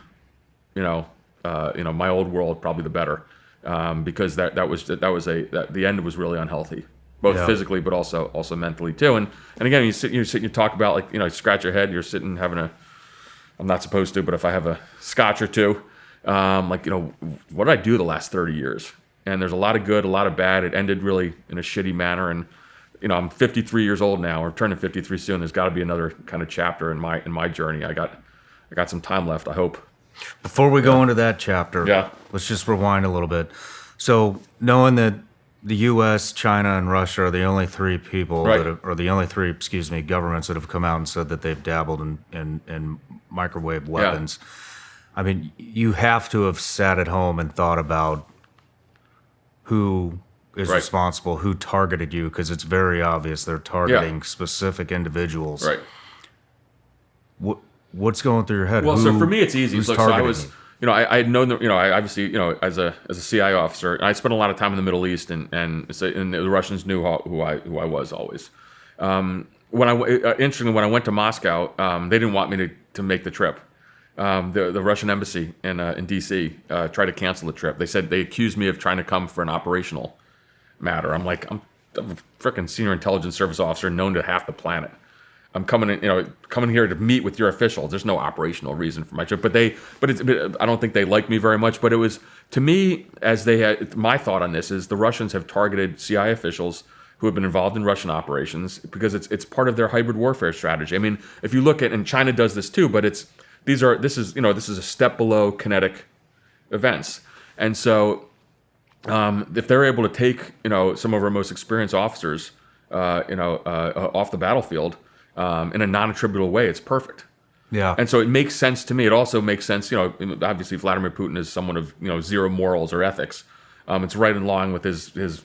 Speaker 2: my old world, probably the better, because the end was really unhealthy, both physically but also mentally too. And again, you sit and you talk about, you scratch your head, you're sitting having I'm not supposed to, but if I have a scotch or two. What did I do the last 30 years? And there's a lot of good, a lot of bad. It ended really in a shitty manner. And, I'm 53 years old now. We're turning 53 soon. There's got to be another kind of chapter in my journey. I got some time left, I hope.
Speaker 3: Before we go into that chapter, let's just rewind a little bit. So knowing that the U.S., China, and Russia are the only three people governments that have come out and said that they've dabbled in microwave weapons. Yeah. You have to have sat at home and thought about who is responsible, who targeted you, because it's very obvious they're targeting specific individuals.
Speaker 2: Right.
Speaker 3: What's going through your head?
Speaker 2: Well, so for me, it's easy. Look, so I was, I had known that, I obviously, as a CIA officer, I spent a lot of time in the Middle East, and the Russians knew who I was always. Interestingly, when I went to Moscow, they didn't want me to make the trip. the Russian embassy in D.C. Tried to cancel the trip. They accused me of trying to come for an operational matter. I'm like, I'm a freaking senior intelligence service officer known to half the planet. I'm coming here to meet with your officials. There's no operational reason for my trip. But I don't think they like me very much. But it was, to me, my thought on this is the Russians have targeted CIA officials who have been involved in Russian operations because it's part of their hybrid warfare strategy. I mean, if you look at, and China does this too, but this is a step below kinetic events. And so if they're able to take some of our most experienced officers off the battlefield in a non-attributable way, it's perfect.
Speaker 3: Yeah.
Speaker 2: And so it makes sense to me. It also makes sense, obviously Vladimir Putin is someone of zero morals or ethics. It's right in line with his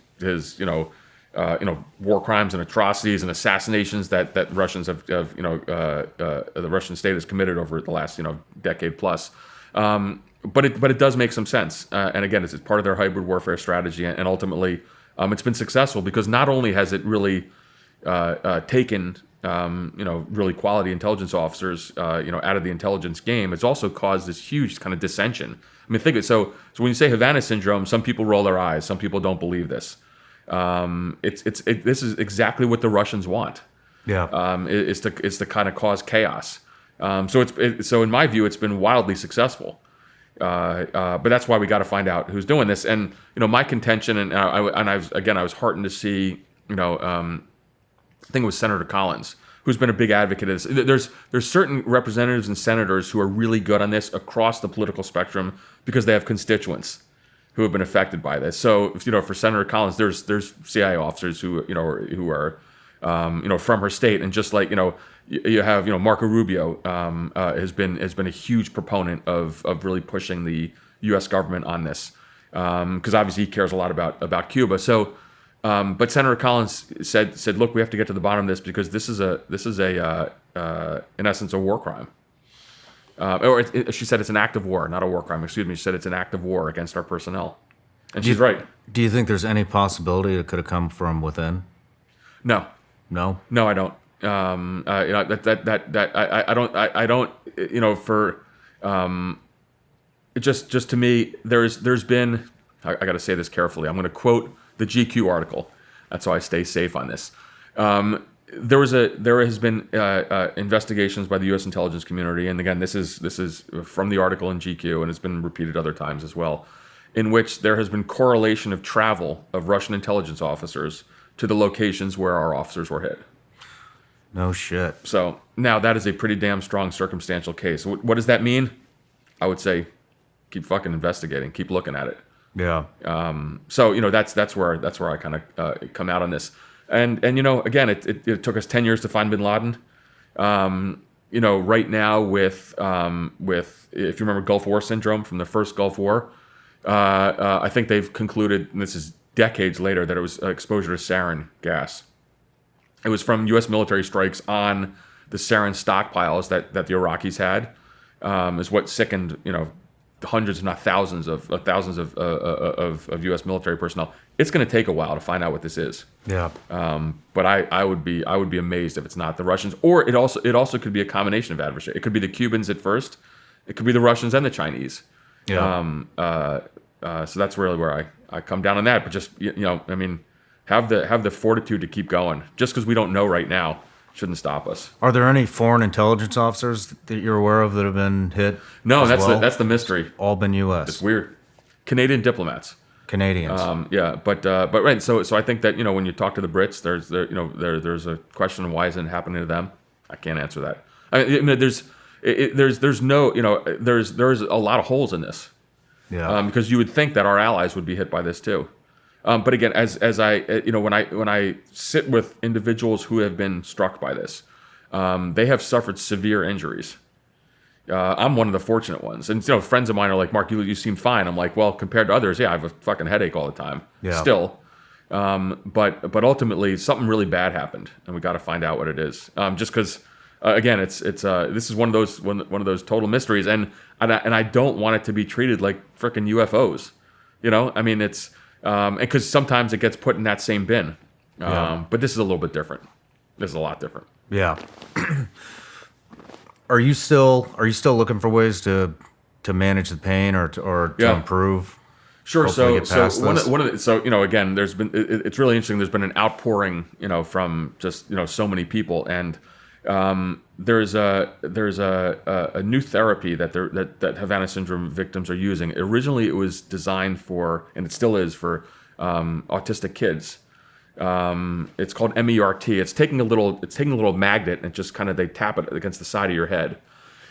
Speaker 2: war crimes and atrocities and assassinations that Russians the Russian state has committed over the last decade plus. But it does make some sense. And again, it's part of their hybrid warfare strategy, and ultimately it's been successful because not only has it really taken really quality intelligence officers out of the intelligence game, it's also caused this huge kind of dissension. I mean, think of it. So when you say Havana syndrome, some people roll their eyes. Some people don't believe this. This is exactly what the Russians want.
Speaker 3: Yeah.
Speaker 2: Is to kind of cause chaos. So in my view, it's been wildly successful. But that's why we got to find out who's doing this. And my contention, and I was heartened to see I think it was Senator Collins, who's been a big advocate of this. There's certain representatives and senators who are really good on this across the political spectrum because they have constituents who have been affected by this. So, for Senator Collins, there's CIA officers who are from her state, and just like you have Marco Rubio has been a huge proponent of really pushing the U.S. government on this because obviously he cares a lot about Cuba. So, but Senator Collins said, look, we have to get to the bottom of this because this is in essence a war crime. She said it's an act of war, not a war crime. Excuse me. She said it's an act of war against our personnel, and she's right.
Speaker 3: Do you think there's any possibility it could have come from within?
Speaker 2: No, I don't. I don't. For just to me, there's been. I got to say this carefully. I'm going to quote the GQ article. That's how I stay safe on this. There has been investigations by the U.S. intelligence community, and again, this is from the article in GQ, and it's been repeated other times as well, in which there has been correlation of travel of Russian intelligence officers to the locations where our officers were hit.
Speaker 3: No shit. So
Speaker 2: now that is a pretty damn strong circumstantial case. What does that mean? I would say keep fucking investigating, keep looking at it.
Speaker 3: Yeah.
Speaker 2: So that's where I kind of come out on this. And again, it took us 10 years to find Bin Laden. Right now with if you remember Gulf War syndrome from the first Gulf War, I think they've concluded, and this is decades later, that it was exposure to sarin gas. It was from U.S. military strikes on the sarin stockpiles that the Iraqis had, is what sickened hundreds, if not thousands of U.S. military personnel. It's going to take a while to find out what this is.
Speaker 3: Yeah.
Speaker 2: But I would be amazed if it's not the Russians, or it also could be a combination of adversaries. It could be the Cubans at first. It could be the Russians and the Chinese.
Speaker 3: Yeah.
Speaker 2: So that's really where I come down on that. But just have the fortitude to keep going. Just because we don't know right now shouldn't stop us.
Speaker 3: Are there any foreign intelligence officers that you're aware of that have been hit?
Speaker 2: No, that's the mystery.
Speaker 3: All been U.S.
Speaker 2: It's weird. Canadian diplomats.
Speaker 3: Canadians.
Speaker 2: But right. So I think that when you talk to the Brits, there's a question of why isn't it happening to them. I can't answer that. There's a lot of holes in this.
Speaker 3: Yeah.
Speaker 2: Because you would think that our allies would be hit by this too. But again, as I when I sit with individuals who have been struck by this, they have suffered severe injuries. I'm one of the fortunate ones, and friends of mine are like, "Mark, you seem fine." I'm like, "Well, compared to others, yeah, I have a fucking headache all the time."
Speaker 3: Yeah.
Speaker 2: Still, but ultimately, something really bad happened, and we got to find out what it is. Just because, again, this is one of those total mysteries, and I don't want it to be treated like frickin' UFOs. It's. And because sometimes it gets put in that same bin. But this is a little bit different. This is a lot different.
Speaker 3: Yeah. are you still looking for ways to manage the pain or to
Speaker 2: Yeah.
Speaker 3: improve?
Speaker 2: Sure.
Speaker 3: Hopefully get
Speaker 2: So
Speaker 3: past
Speaker 2: one
Speaker 3: this.
Speaker 2: of the, so again, there's been it's really interesting. There's been an outpouring from just so many people, and there's a new therapy that Havana syndrome victims are using. Originally, it was designed for, and it still is for, autistic kids. It's called MERT. It's taking a little magnet and just kind of they tap it against the side of your head.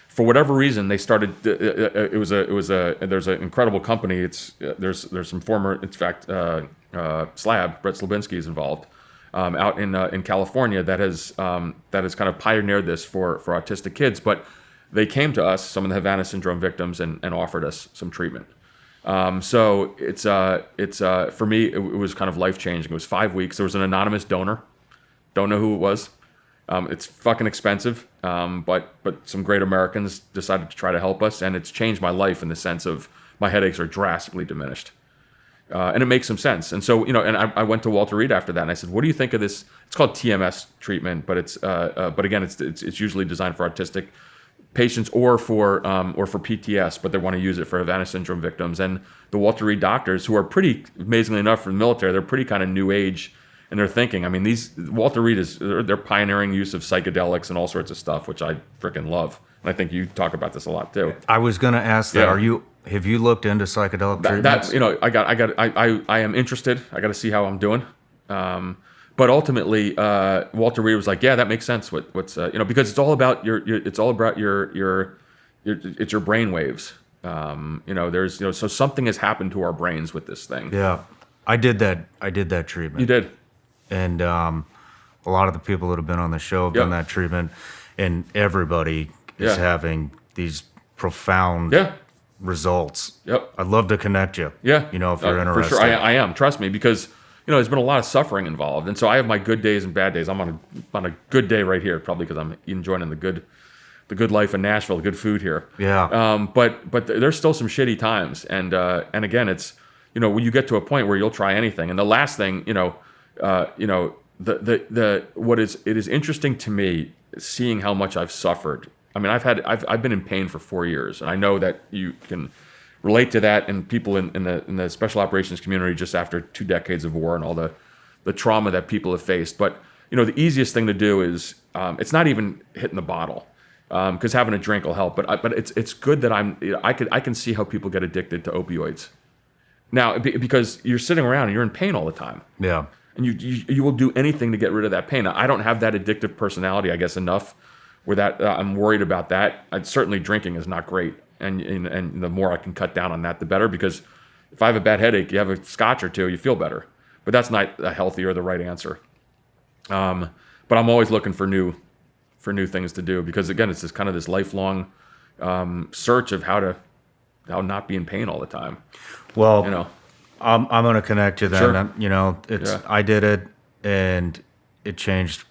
Speaker 2: For whatever reason, they started. There's an incredible company. There's some former, in fact, Slab, Brett Slabinski is involved, out in California that has kind of pioneered this for autistic kids. But they came to us, some of the Havana syndrome victims, and offered us some treatment. So it's for me, it was kind of life changing. It was 5 weeks. There was an anonymous donor. Don't know who it was. It's fucking expensive, but some great Americans decided to try to help us, and it's changed my life in the sense of my headaches are drastically diminished, and it makes some sense. And so and I went to Walter Reed after that, and I said, "What do you think of this?" It's called TMS treatment, but but again, it's usually designed for autistic patients or for PTS, but they want to use it for Havana syndrome victims. And the Walter Reed doctors, who are pretty amazingly enough from the military, they're pretty kind of new age. And they're thinking, I mean, Walter Reed they're pioneering use of psychedelics and all sorts of stuff, which I freaking love. And I think you talk about this a lot too.
Speaker 3: I was going to ask that.
Speaker 2: Yeah.
Speaker 3: Have you looked into psychedelic treatments?
Speaker 2: I am interested. I got to see how I'm doing. But ultimately, Walter Reed was like, yeah, that makes sense. What's because it's all about it's your brain waves. So something has happened to our brains with this thing.
Speaker 3: Yeah, I did that treatment.
Speaker 2: You did.
Speaker 3: And a lot of the people that have been on the show have done that treatment, and everybody is having these profound results.
Speaker 2: Yep.
Speaker 3: I'd love to connect you.
Speaker 2: Yeah.
Speaker 3: If you're interested.
Speaker 2: For sure, I am. Trust me, because there's been a lot of suffering involved, and so I have my good days and bad days. I'm on a good day right here, probably because I'm enjoying the good life in Nashville, the good food here.
Speaker 3: Yeah.
Speaker 2: But there's still some shitty times, and again, it's when you get to a point where you'll try anything, and the last thing it is interesting to me seeing how much I've suffered. I mean, I've been in pain for 4 years, and I know that you can relate to that, and people in the special operations community just after 2 decades of war and all the trauma that people have faced. But the easiest thing to do is it's not even hitting the bottle, because having a drink will help. But it's good that I can see how people get addicted to opioids now, because you're sitting around and you're in pain all the time.
Speaker 3: Yeah.
Speaker 2: And you will do anything to get rid of that pain. Now, I don't have that addictive personality, I guess, enough where that I'm worried about that. Certainly drinking is not great, and the more I can cut down on that, the better. Because if I have a bad headache, you have a scotch or two, you feel better. But that's not a healthy or the right answer. But I'm always looking for new things to do, because again, it's this lifelong search of how not be in pain all the time.
Speaker 3: Well, I'm going to connect you then.
Speaker 2: Sure.
Speaker 3: I did it, and it changed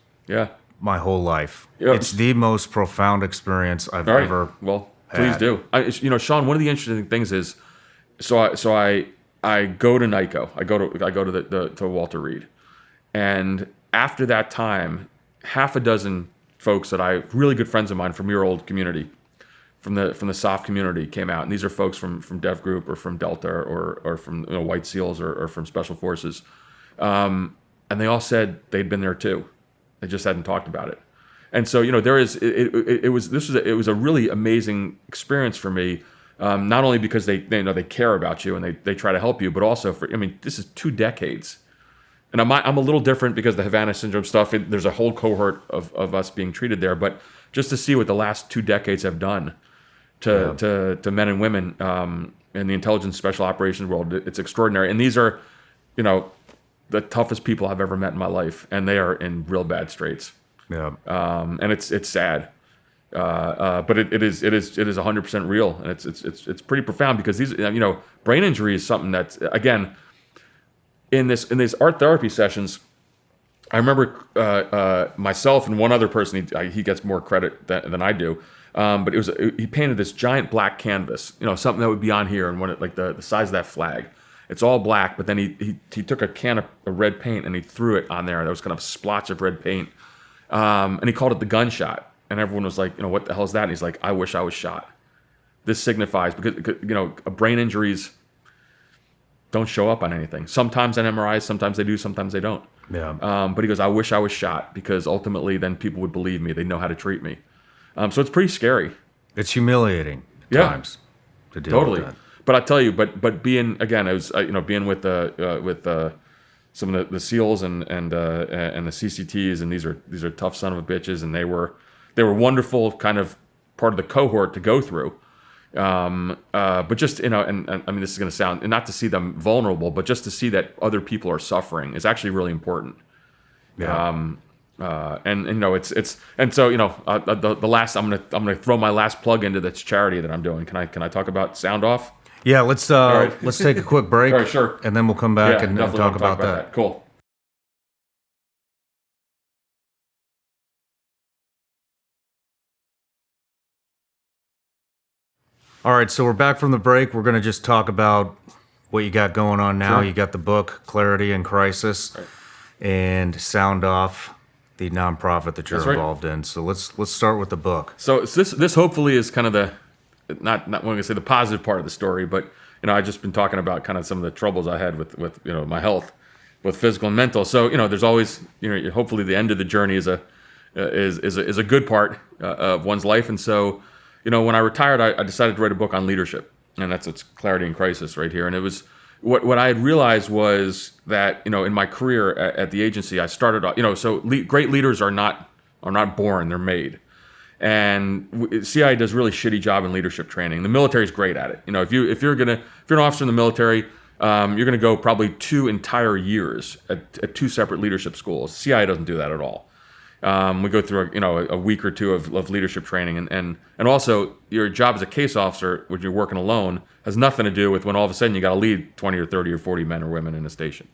Speaker 3: my whole life.
Speaker 2: Yeah.
Speaker 3: It's the most profound experience I've
Speaker 2: All right.
Speaker 3: ever
Speaker 2: Well, please do. Shawn, one of the interesting things is, so I go to NICO. I go to Walter Reed, and after that time, half a dozen folks really good friends of mine from your old community, from the SOF community, came out, and these are folks from Dev Group or from Delta or from White SEALs or from Special Forces, and they all said they'd been there too. They just hadn't talked about it. And so it was a really amazing experience for me, not only because they care about you and they try to help you, but also this is 2 decades. And I'm a little different because the Havana syndrome stuff, there's a whole cohort of us being treated there, but just to see what the last 2 decades have done to men and women in the intelligence special operations world, it's extraordinary. And these are, the toughest people I've ever met in my life, and they are in real bad straits.
Speaker 3: Yeah.
Speaker 2: And it's sad, but it is 100% real, and it's pretty profound, because these brain injury is something that's, again, in these art therapy sessions, I remember myself and one other person. He gets more credit than I do, but he painted this giant black canvas, something that would be on here, and the size of that flag. It's all black, but then he took a can of red paint and he threw it on there. There was kind of a splotch of red paint, and he called it the gunshot. And everyone was like, what the hell is that? And he's like, I wish I was shot. This signifies, because brain injuries don't show up on anything. Sometimes on MRIs, sometimes they do, sometimes they don't.
Speaker 3: Yeah.
Speaker 2: But he goes, I wish I was shot, because ultimately then people would believe me. They'd know how to treat me. So it's pretty scary.
Speaker 3: It's humiliating at
Speaker 2: Yeah.
Speaker 3: times to deal
Speaker 2: Totally.
Speaker 3: with that.
Speaker 2: But I tell you, but being, again, I was being with some of the SEALs and the CCTs, and these are tough son of a bitches, and they were wonderful, kind of part of the cohort to go through. But just, and I mean, this is going to sound, not to see them vulnerable, but just to see that other people are suffering is actually really important.
Speaker 3: Yeah.
Speaker 2: And so the last, I'm gonna throw my last plug into this charity that I'm doing. Can I talk about Sound Off?
Speaker 3: Yeah, let's let's take a quick break.
Speaker 2: All right, sure.
Speaker 3: And then we'll come back
Speaker 2: Yeah,
Speaker 3: and
Speaker 2: definitely
Speaker 3: talk
Speaker 2: wanna
Speaker 3: about that.
Speaker 2: Cool.
Speaker 3: All right, so we're back from the break. We're going to just talk about what you got going on now.
Speaker 2: Sure.
Speaker 3: You got the book, Clarity in Crisis, and Sound Off, the nonprofit that you're
Speaker 2: That's right.
Speaker 3: involved in. So let's start with the book.
Speaker 2: So this hopefully is kind of the not going to say the positive part of the story, but I just been talking about kind of some of the troubles I had with my health, both physical and mental. So there's always hopefully the end of the journey is a good part of one's life. And so when I retired, I decided to write a book on leadership, and it's Clarity in Crisis right here. And it was what I had realized was that in my career at the agency, I started off great leaders are not born, they're made. And CIA does a really shitty job in leadership training. The military is great at it. If you're an officer in the military, you're gonna go probably 2 entire years at 2 separate leadership schools. CIA doesn't do that at all. We go through a week or 2 of leadership training, and also your job as a case officer when you're working alone has nothing to do with when all of a sudden you got to lead 20 or 30 or 40 men or women in a station.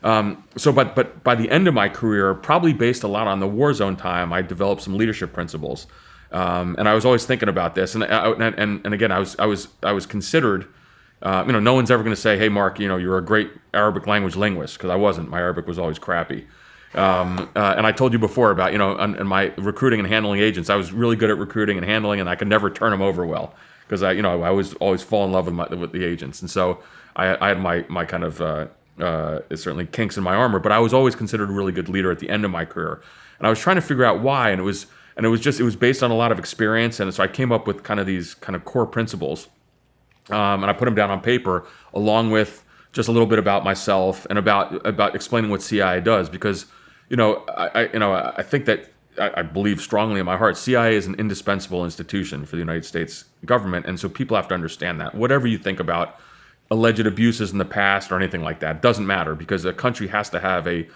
Speaker 2: But by the end of my career, probably based a lot on the war zone time, I developed some leadership principles. And I was always thinking about this, and again, I was considered. No one's ever going to say, "Hey, Mark, you're a great Arabic language linguist," because I wasn't. My Arabic was always crappy. And I told you before about in my recruiting and handling agents, I was really good at recruiting and handling, and I could never turn them over well because I was always fall in love with the agents, and so I had my kind of certainly kinks in my armor, but I was always considered a really good leader at the end of my career, and I was trying to figure out why, and it was based on a lot of experience, and so I came up with kind of these kind of core principles, and I put them down on paper along with just a little bit about myself and about explaining what CIA does, because I think that I believe strongly in my heart CIA is an indispensable institution for the United States government, and so people have to understand that. Whatever you think about alleged abuses in the past or anything like that doesn't matter, because a country has to have a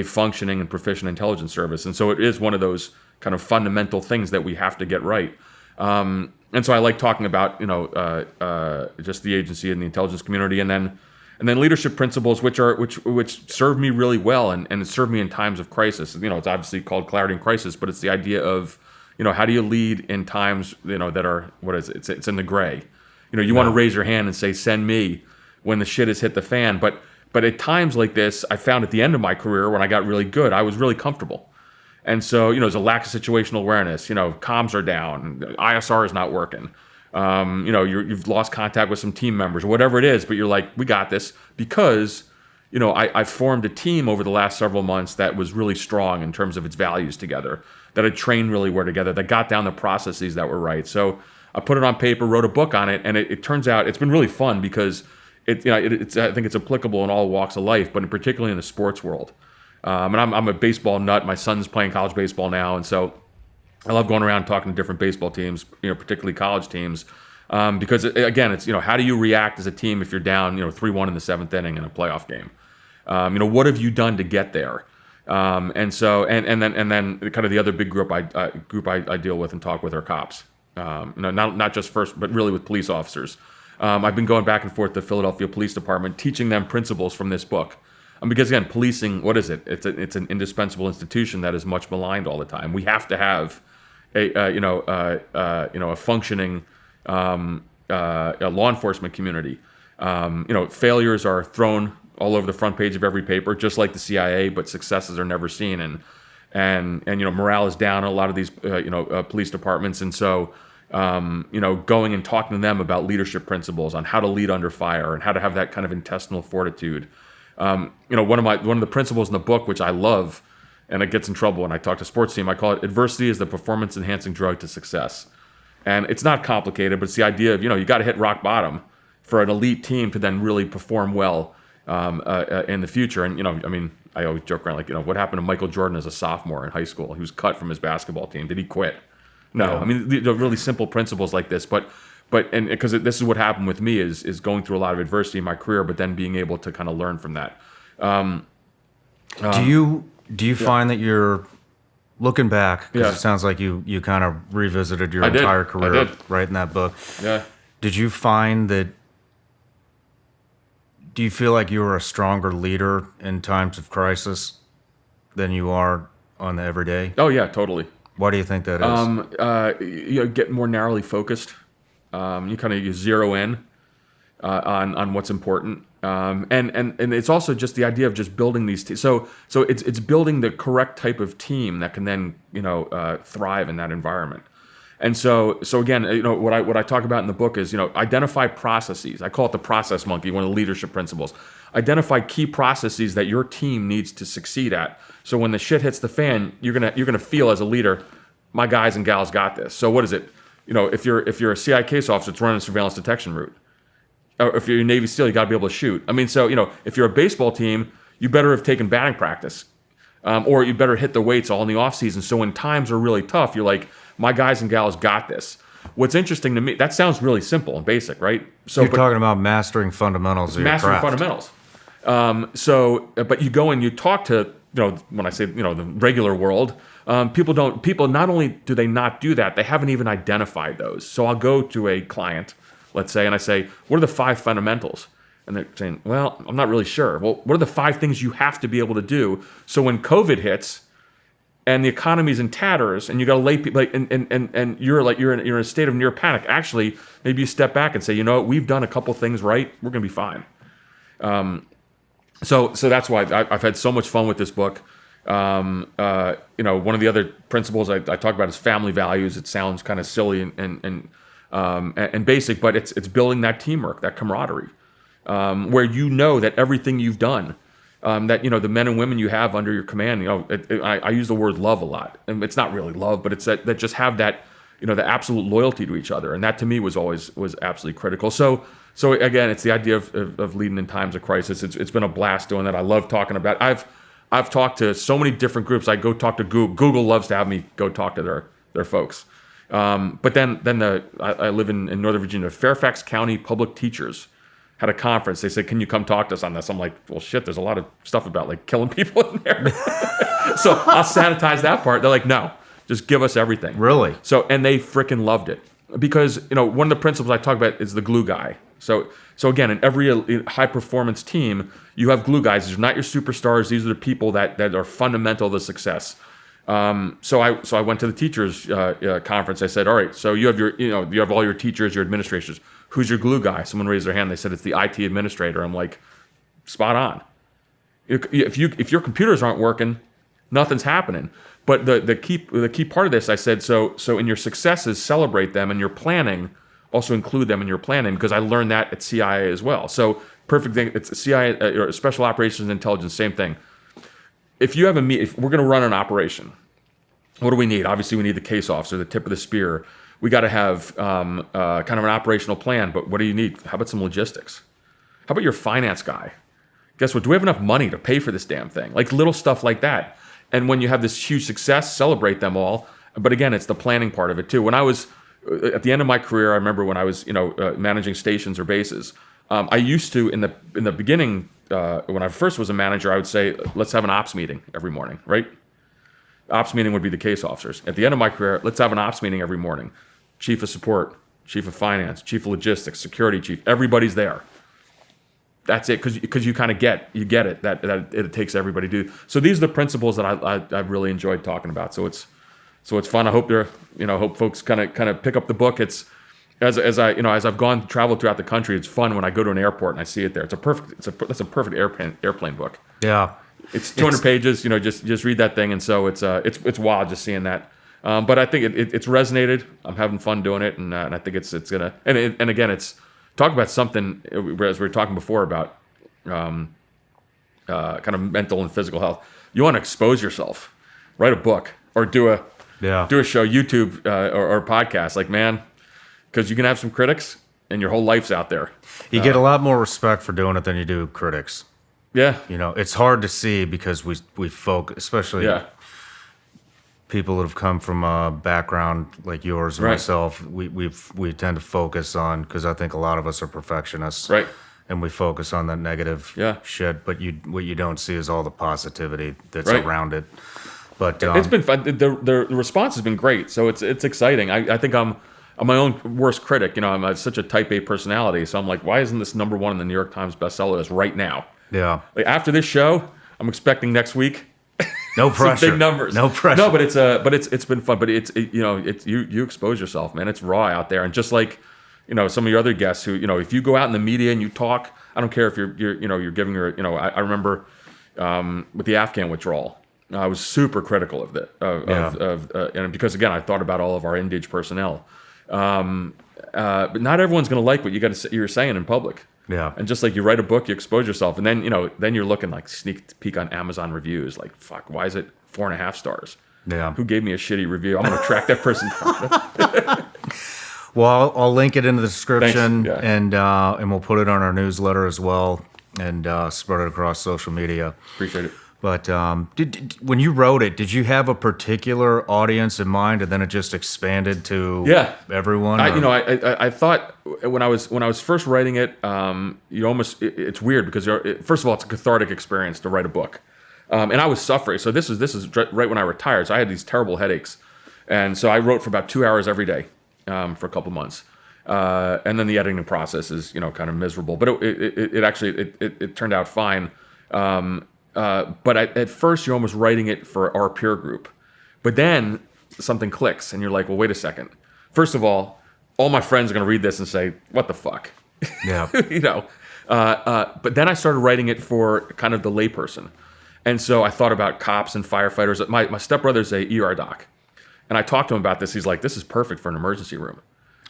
Speaker 2: functioning and proficient intelligence service, and so it is one of those kind of fundamental things that we have to get right. And so I like talking about just the agency and the intelligence community, and then leadership principles, which serve me really well, and it served me in times of crisis. It's obviously called Clarity in Crisis, but it's the idea of how do you lead in times that are, what is it? It's in the gray. You want to raise your hand and say, "Send me," when the shit has hit the fan. But at times like this, I found at the end of my career when I got really good, I was really comfortable. And so, there's a lack of situational awareness. Comms are down, ISR is not working. You've lost contact with some team members or whatever it is, but you're like, we got this, because, I formed a team over the last several months that was really strong in terms of its values together, that had trained really well together, that got down the processes that were right. So I put it on paper, wrote a book on it, and it turns out it's been really fun because I think it's applicable in all walks of life, but particularly in the sports world. And I'm a baseball nut. My son's playing college baseball now, and so I love going around talking to different baseball teams, particularly college teams, because again, it's how do you react as a team if you're down 3-1 in the 7th inning in a playoff game? What have you done to get there? And so and then kind of the other big group I deal with and talk with are cops. Not just first, but really with police officers. I've been going back and forth to the Philadelphia Police Department, teaching them principles from this book. Because again, policing, what is it? It's an indispensable institution that is much maligned all the time. We have to have a functioning law enforcement community. Failures are thrown all over the front page of every paper, just like the CIA, but successes are never seen. and morale is down in a lot of these police departments, and so going and talking to them about leadership principles on how to lead under fire and how to have that kind of intestinal fortitude. One of the principles in the book, which I love, and it gets in trouble when I talk to sports team, I call it adversity is the performance enhancing drug to success. And it's not complicated, but it's the idea of, you got to hit rock bottom for an elite team to then really perform well in the future. And, I always joke around, like, what happened to Michael Jordan as a sophomore in high school? He was cut from his basketball team. Did he quit? No.
Speaker 3: Yeah.
Speaker 2: The really simple principles like this, but because this is what happened with me is going through a lot of adversity in my career, but then being able to kind of learn from that.
Speaker 3: Do you find that you're looking back, because it sounds like you kind of revisited your entire career right in that book.
Speaker 2: Yeah.
Speaker 3: Did you find that, do you feel like you were a stronger leader in times of crisis than you are on the everyday?
Speaker 2: Oh yeah, totally.
Speaker 3: Why do you think that is?
Speaker 2: You get more narrowly focused. You zero in on what's important. And it's also just the idea of just building these teams. So it's building the correct type of team that can then thrive in that environment. And so again, what I talk about in the book is identify processes. I call it the process monkey, one of the leadership principles. Identify key processes that your team needs to succeed at. So when the shit hits the fan, you're gonna feel as a leader, my guys and gals got this. So what is it? If you're a CI case officer, it's running a surveillance detection route. Or if you're a Navy SEAL, you got to be able to shoot. If you're a baseball team, you better have taken batting practice, or you better hit the weights all in the off season. So when times are really tough, you're like, my guys and gals got this. What's interesting to me, that sounds really simple and basic, right? So
Speaker 3: you're talking about mastering fundamentals of your craft.
Speaker 2: Fundamentals. But you go and you talk to, when I say, the regular world, people not only do they not do that, they haven't even identified those. So I'll go to a client, let's say, and I say, what are the 5 fundamentals? And they're saying, well, I'm not really sure. Well, what are the 5 things you have to be able to do so when COVID hits and the economy's in tatters and you got to lay people, and you're in a state of near panic, actually, maybe you step back and say, we've done a couple things right, we're going to be fine. So that's why I've had so much fun with this book. One of the other principles I talk about is family values. It sounds kind of silly and basic, but it's building that teamwork, that camaraderie, where that everything you've done, that the men and women you have under your command, I use the word love a lot, and it's not really love, but it's that just have that, the absolute loyalty to each other, and that to me was absolutely critical. So again, it's the idea of leading in times of crisis. It's been a blast doing that. I love talking about. I've talked to so many different groups. I go talk to Google. Google loves to have me go talk to their folks. But then I live in Northern Virginia. Fairfax County Public Teachers had a conference. They said, "Can you come talk to us on this?" I'm like, "Well, shit. There's a lot of stuff about like killing people in there." So I'll sanitize that part. They're like, "No, just give us everything."
Speaker 3: Really?
Speaker 2: So and they freaking loved it because one of the principles I talk about is the glue guy. So again, in every high performance team, you have glue guys. These are not your superstars. These are the people that are fundamental to success. So I went to the teachers conference. I said, all right, so you have all your teachers, your administrators. Who's your glue guy? Someone raised their hand. They said it's the IT administrator. I'm like, spot on. If your computers aren't working, nothing's happening. But the key part of this, I said, so in your successes, celebrate them, and your planning, also include them in your planning, because I learned that at CIA as well. So perfect thing. It's CIA or Special Operations and Intelligence, same thing. If we're going to run an operation, what do we need? Obviously, we need the case officer, the tip of the spear. We got to have kind of an operational plan, but what do you need? How about some logistics? How about your finance guy? Guess what? Do we have enough money to pay for this damn thing? Like little stuff like that. And when you have this huge success, celebrate them all. But again, it's the planning part of it too. When I was at the end of my career, I remember when I was managing stations or bases. I used to in the beginning. When I first was a manager, I would say, let's have an ops meeting every morning, right? Ops meeting would be the case officers. At the end of my career, let's have an ops meeting every morning. Chief of support, chief of finance, chief of logistics, security chief, everybody's there. That's it, because you kind of get it, that it takes everybody to do. So these are the principles that I've really enjoyed talking about. So it's fun. I hope hope folks kind of pick up the book. It's as I've traveled throughout the country, it's fun when I go to an airport and I see it there. That's a perfect airplane book.
Speaker 3: Yeah.
Speaker 2: It's 200 pages. Just read that thing, and so it's wild just seeing that. But I think it's resonated. I'm having fun doing it, and I think it's gonna. And again, it's talk about something as we were talking before about kind of mental and physical health. You want to expose yourself, write a book, or do a show, YouTube or podcast. Like, man, because you can have some critics, and your whole life's out there.
Speaker 3: You get a lot more respect for doing it than you do critics.
Speaker 2: Yeah,
Speaker 3: It's hard to see because we focus, especially people that have come from a background like yours and
Speaker 2: Right.
Speaker 3: myself. We tend to focus on, because I think a lot of us are perfectionists,
Speaker 2: right.
Speaker 3: and we focus on that negative shit. But what you don't see is all the positivity that's
Speaker 2: Right.
Speaker 3: around it. But
Speaker 2: It's been fun. The response has been great, so it's exciting. I think I'm my own worst critic. I'm such a type A personality, so I'm like, why isn't this number one in the New York Times bestseller list right now?
Speaker 3: yeah,
Speaker 2: Like after this show, I'm expecting next week.
Speaker 3: no pressure,
Speaker 2: Some big numbers.
Speaker 3: no pressure.
Speaker 2: No, but it's been fun. But you expose yourself, man. It's raw out there, and just like some of your other guests who if you go out in the media and you talk, I don't care if you're giving your I remember with the Afghan withdrawal. I was super critical of that, and because again, I thought about all of our indigent personnel. But not everyone's going to like what you're saying in public.
Speaker 3: Yeah.
Speaker 2: And just like you write a book, you expose yourself, and then then you're looking like sneak peek on Amazon reviews. Like, fuck, why is it 4.5 stars?
Speaker 3: Yeah.
Speaker 2: Who gave me a shitty review? I'm going to track that person down.
Speaker 3: Well, I'll link it in the description,
Speaker 2: Thanks. Yeah.
Speaker 3: and we'll put it on our newsletter as well, and spread it across social media.
Speaker 2: Appreciate it.
Speaker 3: But when you wrote it, did you have a particular audience in mind, and then it just expanded to everyone?
Speaker 2: I thought when I was first writing it, it's weird because first of all, it's a cathartic experience to write a book, and I was suffering. So this is right when I retired. So I had these terrible headaches, and so I wrote for about 2 hours every day for a couple months, and then the editing process is kind of miserable. But it actually turned out fine. But at first, you're almost writing it for our peer group. But then something clicks, and you're like, well, wait a second. First of all my friends are going to read this and say, what the fuck?
Speaker 3: Yeah.
Speaker 2: But then I started writing it for kind of the layperson. And so I thought about cops and firefighters. My stepbrother's a ER doc. And I talked to him about this. He's like, this is perfect for an emergency room.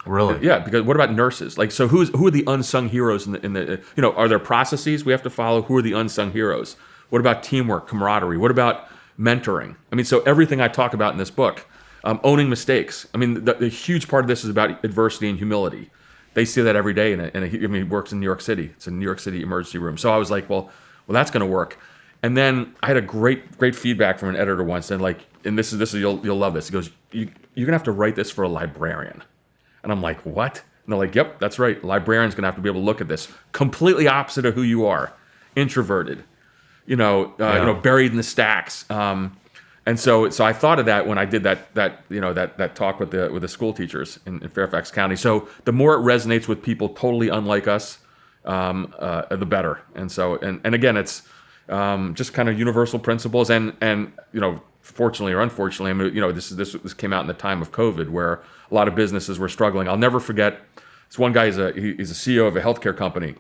Speaker 3: Really?
Speaker 2: Yeah, because what about nurses? Like, so who are the unsung heroes in the are there processes we have to follow? Who are the unsung heroes? What about teamwork, camaraderie? What about mentoring? I mean, so everything I talk about in this book, owning mistakes. I mean, the huge part of this is about adversity and humility. They see that every day, he works in New York City. It's a New York City emergency room. So I was like, well, that's going to work. And then I had a great feedback from an editor once, and this is you'll love this. He goes, you're gonna have to write this for a librarian. And I'm like, what? And they're like, yep, that's right. Librarian's gonna have to be able to look at this. Completely opposite of who you are, introverted. Buried in the stacks. And so I thought of that when I did that talk with the school teachers in Fairfax County. So the more it resonates with people totally unlike us, the better. And so and again, it's just kind of universal principles. And fortunately or unfortunately, I mean, this came out in the time of COVID where a lot of businesses were struggling. I'll never forget. This one guy he's a CEO of a healthcare company.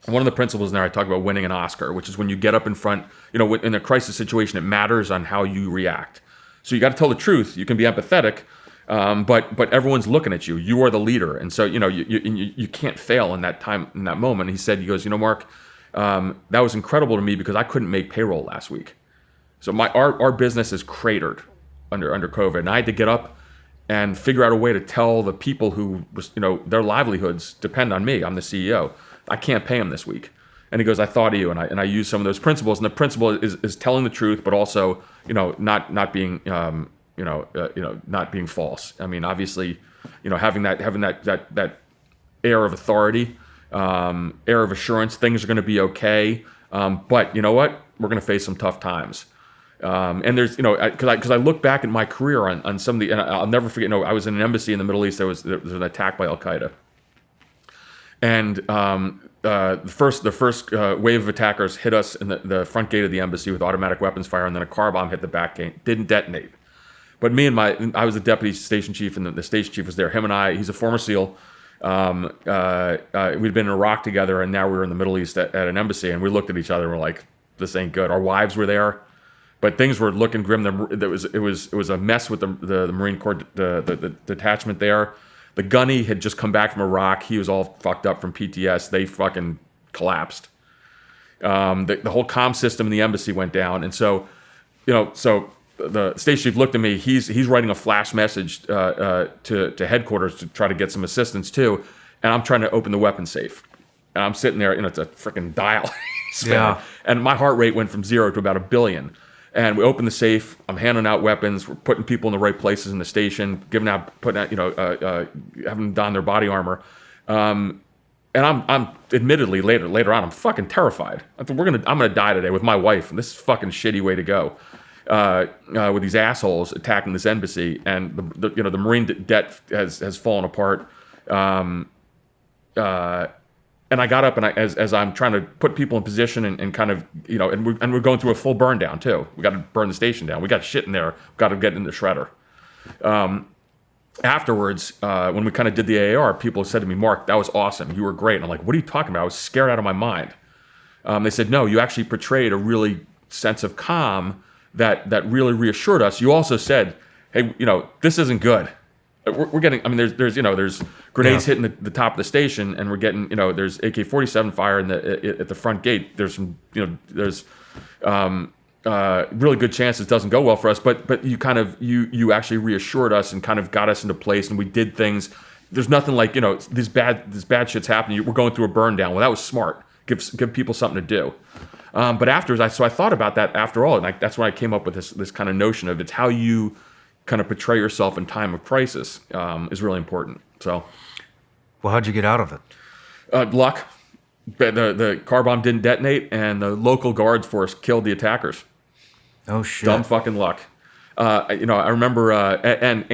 Speaker 2: One of the principles in there, I talk about winning an Oscar, which is when you get up in front, in a crisis situation, it matters on how you react. So you got to tell the truth. You can be empathetic, but everyone's looking at you. You are the leader, and so you can't fail in that time, in that moment. And he goes, Mark, that was incredible to me because I couldn't make payroll last week. So our business is cratered under COVID, and I had to get up and figure out a way to tell the people who their livelihoods depend on me. I'm the CEO. I can't pay him this week. And he goes, I thought of you, and I use some of those principles. And the principle is telling the truth, but also, not being, not being false. I mean, obviously, having that air of authority, air of assurance, things are going to be okay. But you know what? We're going to face some tough times. And there's, because I look back at my career on some of the, and I'll never forget. I was in an embassy in the Middle East. There was an attack by Al Qaeda. And the first wave of attackers hit us in the front gate of the embassy with automatic weapons fire, and then a car bomb hit the back gate. Didn't detonate. But I was the deputy station chief, and the station chief was there. Him and I, he's a former SEAL. We'd been in Iraq together, and now we were in the Middle East at an embassy, and we looked at each other and we're like, this ain't good. Our wives were there, but things were looking grim. It was a mess with the Marine Corps, the detachment there. The gunny had just come back from Iraq. He was all fucked up from PTS. They fucking collapsed. The whole comm system in the embassy went down, and so the station chief looked at me. He's writing a flash message to headquarters to try to get some assistance too, and I'm trying to open the weapon safe, and I'm sitting there, it's a freaking dial, and my heart rate went from 0 to about 1 billion. And we open the safe. I'm handing out weapons. We're putting people in the right places in the station, having them don their body armor. And I'm admittedly later on, I'm fucking terrified. I'm gonna die today with my wife, and this is a fucking shitty way to go. With these assholes attacking this embassy, and the Marine debt has fallen apart. And I got up, and as I'm trying to put people in position and kind of, and we're going through a full burn down too. We got to burn the station down. We got shit in there. We got to get in the shredder. Afterwards, when we kind of did the AAR, people said to me, "Mark, that was awesome. You were great." And I'm like, "What are you talking about? I was scared out of my mind." They said, "No, you actually portrayed a really sense of calm that really reassured us. You also said, hey, this isn't good. We're getting, there's grenades hitting the top of the station, and we're getting, there's AK-47 fire at the front gate. There's some, there's really good chance it doesn't go well for us. But you kind of, you actually reassured us and kind of got us into place, and we did things. There's nothing like, this bad shit's happening. We're going through a burn down. Well, that was smart. Give people something to do. But afterwards, I thought about that after all, and that's when I came up with this kind of notion of it's how you kind of portray yourself in time of crisis is really important. So,
Speaker 3: Well, how'd you get out of it?
Speaker 2: Luck. The car bomb didn't detonate, and the local guards force killed the attackers.
Speaker 3: Oh shit!
Speaker 2: Dumb fucking luck. I remember, and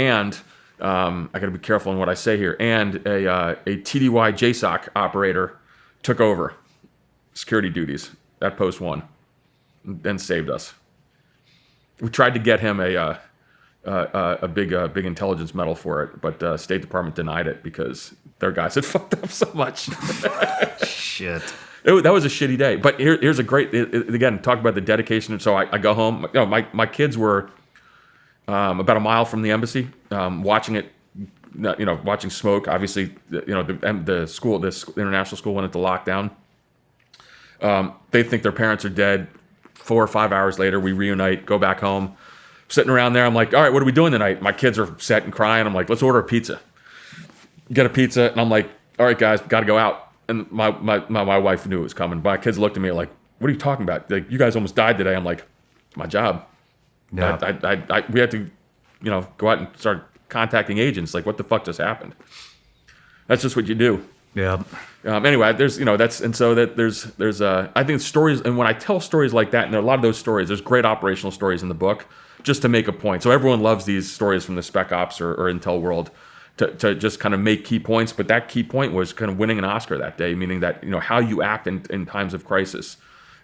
Speaker 2: I got to be careful in what I say here. And a TDY JSOC operator took over security duties at Post 1, and saved us. We tried to get him a big intelligence medal for it, but State Department denied it because their guys had fucked up so much.
Speaker 3: Shit.
Speaker 2: That was a shitty day. But here's a great, again, talk about the dedication. So I go home. My kids were about a mile from the embassy, watching it, watching smoke. Obviously, the school, this international school went into lockdown. They think their parents are dead. 4 or 5 hours later, we reunite, go back home. Sitting around there, I'm like, all right, what are we doing tonight? My kids are set and crying. I'm like, let's order a pizza. Get a pizza, and I'm like, all right, guys, got to go out. And my wife knew it was coming. My kids looked at me like, what are you talking about? Like, you guys almost died today. I'm like, it's my job.
Speaker 3: Yeah.
Speaker 2: We had to, go out and start contacting agents. Like, what the fuck just happened? That's just what you do.
Speaker 3: Yeah.
Speaker 2: Anyway, there's, there's I think stories, and when I tell stories like that, and a lot of those stories, there's great operational stories in the book, just to make a point. So everyone loves these stories from the Spec Ops or Intel world to just kind of make key points. But that key point was kind of winning an Oscar that day, meaning that, how you act in times of crisis.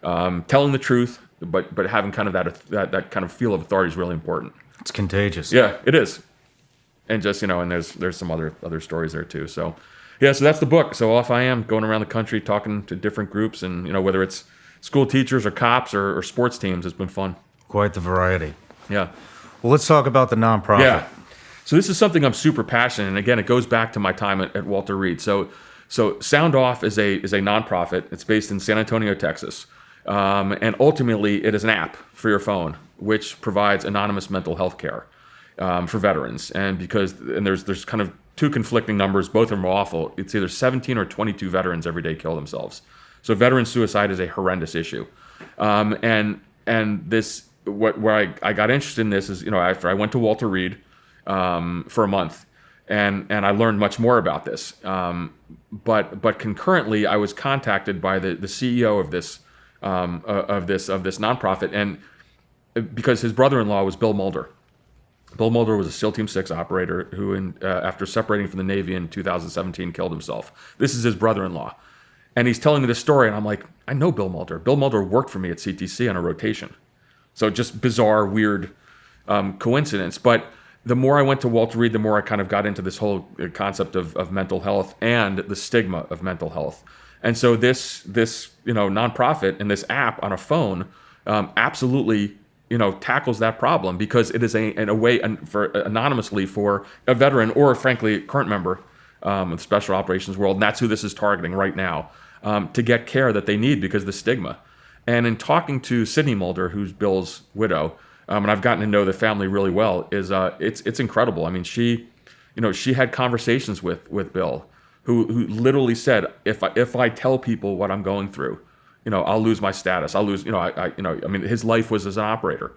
Speaker 2: Telling the truth, but having kind of that kind of feel of authority is really important.
Speaker 3: It's contagious.
Speaker 2: Yeah, it is. And just, and there's some other stories there too. So, yeah, so that's the book. So off I am going around the country talking to different groups, and whether it's school teachers or cops or sports teams, it's been fun.
Speaker 3: Quite the variety.
Speaker 2: Yeah.
Speaker 3: Well, let's talk about the nonprofit.
Speaker 2: Yeah. So this is something I'm super passionate, and again, it goes back to my time at Walter Reed. So Sound Off is a nonprofit. It's based in San Antonio, Texas, and ultimately it is an app for your phone which provides anonymous mental health care for veterans. And there's kind of two conflicting numbers, both of them are awful. It's either 17 or 22 veterans every day kill themselves. So veteran suicide is a horrendous issue. And this, where I got interested in this is, after I went to Walter Reed for a month, and I learned much more about this. But concurrently, I was contacted by the CEO of this nonprofit, and because his brother-in-law was Bill Mulder. Bill Mulder was a SEAL Team 6 operator who, after separating from the Navy in 2017, killed himself. This is his brother-in-law. And he's telling me this story, and I'm like, I know Bill Mulder. Bill Mulder worked for me at CTC on a rotation. So just bizarre, weird coincidence. But the more I went to Walter Reed, the more I kind of got into this whole concept of mental health and the stigma of mental health. And so this nonprofit and this app on a phone absolutely tackles that problem, because it is a way for anonymously for a veteran or frankly a current member of the special operations world, and that's who this is targeting right now, to get care that they need because of the stigma. And in talking to Sydney Mulder, who's Bill's widow, and I've gotten to know the family really well, it's incredible. I mean, she had conversations with Bill, who literally said, if I tell people what I'm going through, I'll lose my status. I'll lose, I mean, his life was as an operator.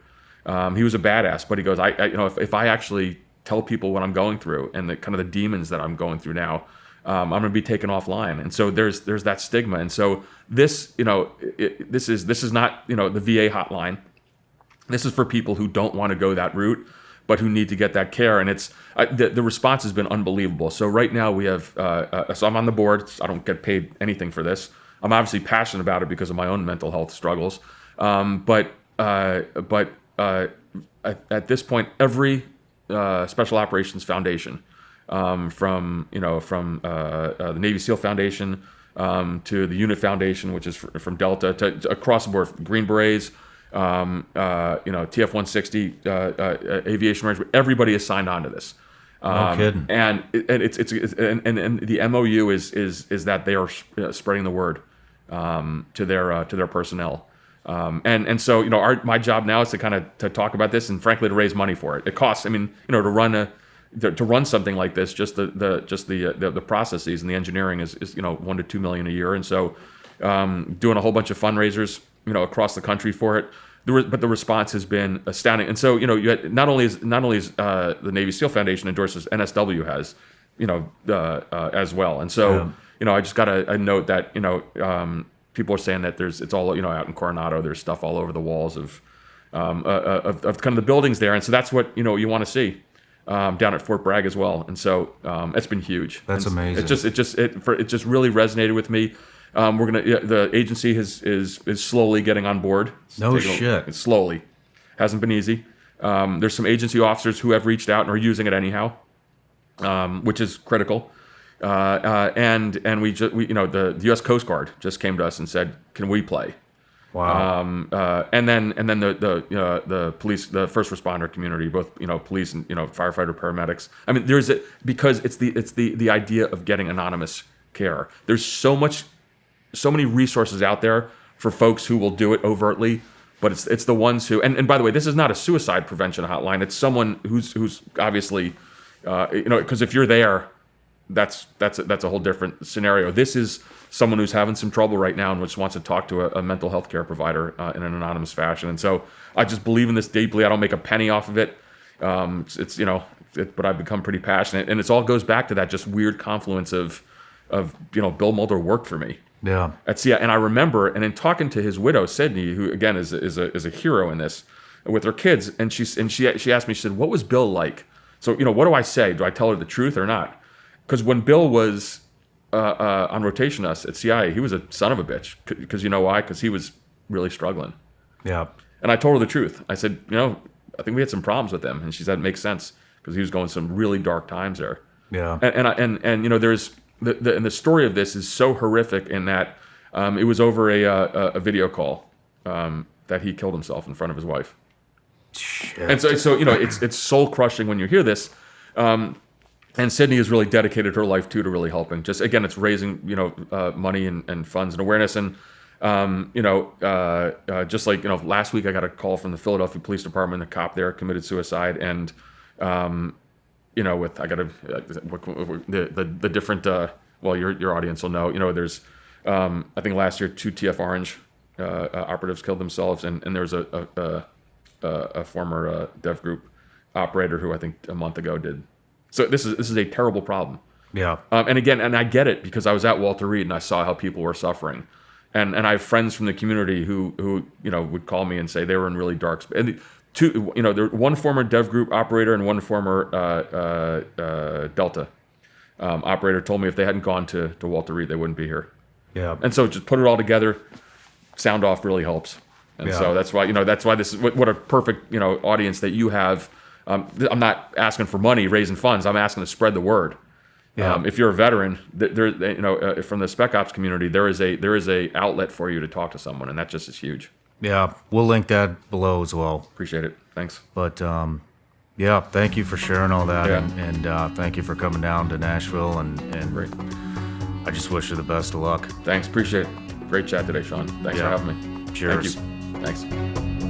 Speaker 2: He was a badass, but he goes, if I actually tell people what I'm going through and the kind of the demons that I'm going through now, I'm going to be taken offline. And so there's that stigma. And so this, this is not, the VA hotline. This is for people who don't want to go that route, but who need to get that care. And it's the response has been unbelievable. So right now we have, so I'm on the board. I don't get paid anything for this. I'm obviously passionate about it because of my own mental health struggles. But at this point, every Special Operations Foundation, from the Navy SEAL Foundation to the Unit Foundation, which is from Delta, to across the board, Green Berets, TF-160, Aviation Range, everybody is signed on to this.
Speaker 3: No kidding.
Speaker 2: And it's the MOU is that they are spreading the word to their personnel. And so my job now is to kind of to talk about this and frankly to raise money for it. It costs. I mean, to run something like this, just the processes and the engineering is $1 to $2 million a year. And so doing a whole bunch of fundraisers across the country for it. But the response has been astounding. And so you had, not only is the Navy SEAL Foundation endorses, NSW has as well. And so I just got a note that people are saying that it's all out in Coronado. There's stuff all over the walls of kind of the buildings there. And so that's what you want to see down at Fort Bragg as well. And so it's been huge.
Speaker 3: That's amazing.
Speaker 2: It just really resonated with me. The agency is slowly getting on board. It's slowly, hasn't been easy. There's some agency officers who have reached out and are using it anyhow, which is critical. And the U.S. Coast Guard just came to us and said, "Can we play?"
Speaker 3: Wow.
Speaker 2: And then the police, the first responder community, both police and firefighter, paramedics. I mean, because it's the idea of getting anonymous care. There's so many resources out there for folks who will do it overtly, but it's the ones who, and by the way, this is not a suicide prevention hotline. It's someone who's obviously, because if you're there, that's a whole different scenario. This is someone who's having some trouble right now and just wants to talk to a mental health care provider in an anonymous fashion. And so I just believe in this deeply. I don't make a penny off of it. But I've become pretty passionate, and it all goes back to that just weird confluence of Bill Mulder worked for me.
Speaker 3: Yeah.
Speaker 2: And I remember, and in talking to his widow, Sydney, who again is a hero in this, with her kids, and she asked me, she said, "What was Bill like?" So what do I say? Do I tell her the truth or not? Because when Bill was on rotation us at CIA, he was a son of a bitch. Because you know why? Because he was really struggling. Yeah. And I told her the truth. I said, I think we had some problems with him, and she said it makes sense because he was going some really dark times there. Yeah. And there's. The story of this is so horrific in that it was over a video call that he killed himself in front of his wife. Shit. And so it's soul crushing when you hear this. And Sydney has really dedicated her life to really helping. Just again, it's raising money and funds and awareness. And just like last week I got a call from the Philadelphia Police Department. The cop there committed suicide, and the different. Well, your audience will know. There's I think last year 2 TF Orange operatives killed themselves, and there's a former Dev Group operator who I think a month ago did. So this is a terrible problem. Yeah. And again, and I get it because I was at Walter Reed and I saw how people were suffering, and I have friends from the community who would call me and say they were in really dark. And there one former Dev Group operator and one former Delta operator told me if they hadn't gone to Walter Reed, they wouldn't be here. Yeah. And so just put it all together. Sound off really helps. And so that's why this is what a perfect audience that you have. I'm not asking for money, raising funds. I'm asking to spread the word.
Speaker 3: Yeah.
Speaker 2: If you're a veteran, from the spec ops community, there is a outlet for you to talk to someone, and that just is huge.
Speaker 3: Yeah, we'll link that below as well.
Speaker 2: Appreciate it. Thanks.
Speaker 3: But yeah, thank you for sharing all that,
Speaker 2: Yeah.
Speaker 3: and thank you for coming down to Nashville, and
Speaker 2: Great.
Speaker 3: I just wish you the best of luck.
Speaker 2: Thanks. Appreciate it. Great chat today, Shawn. Thanks for
Speaker 3: Yeah.
Speaker 2: having me.
Speaker 3: Cheers.
Speaker 2: Thank you. Thanks.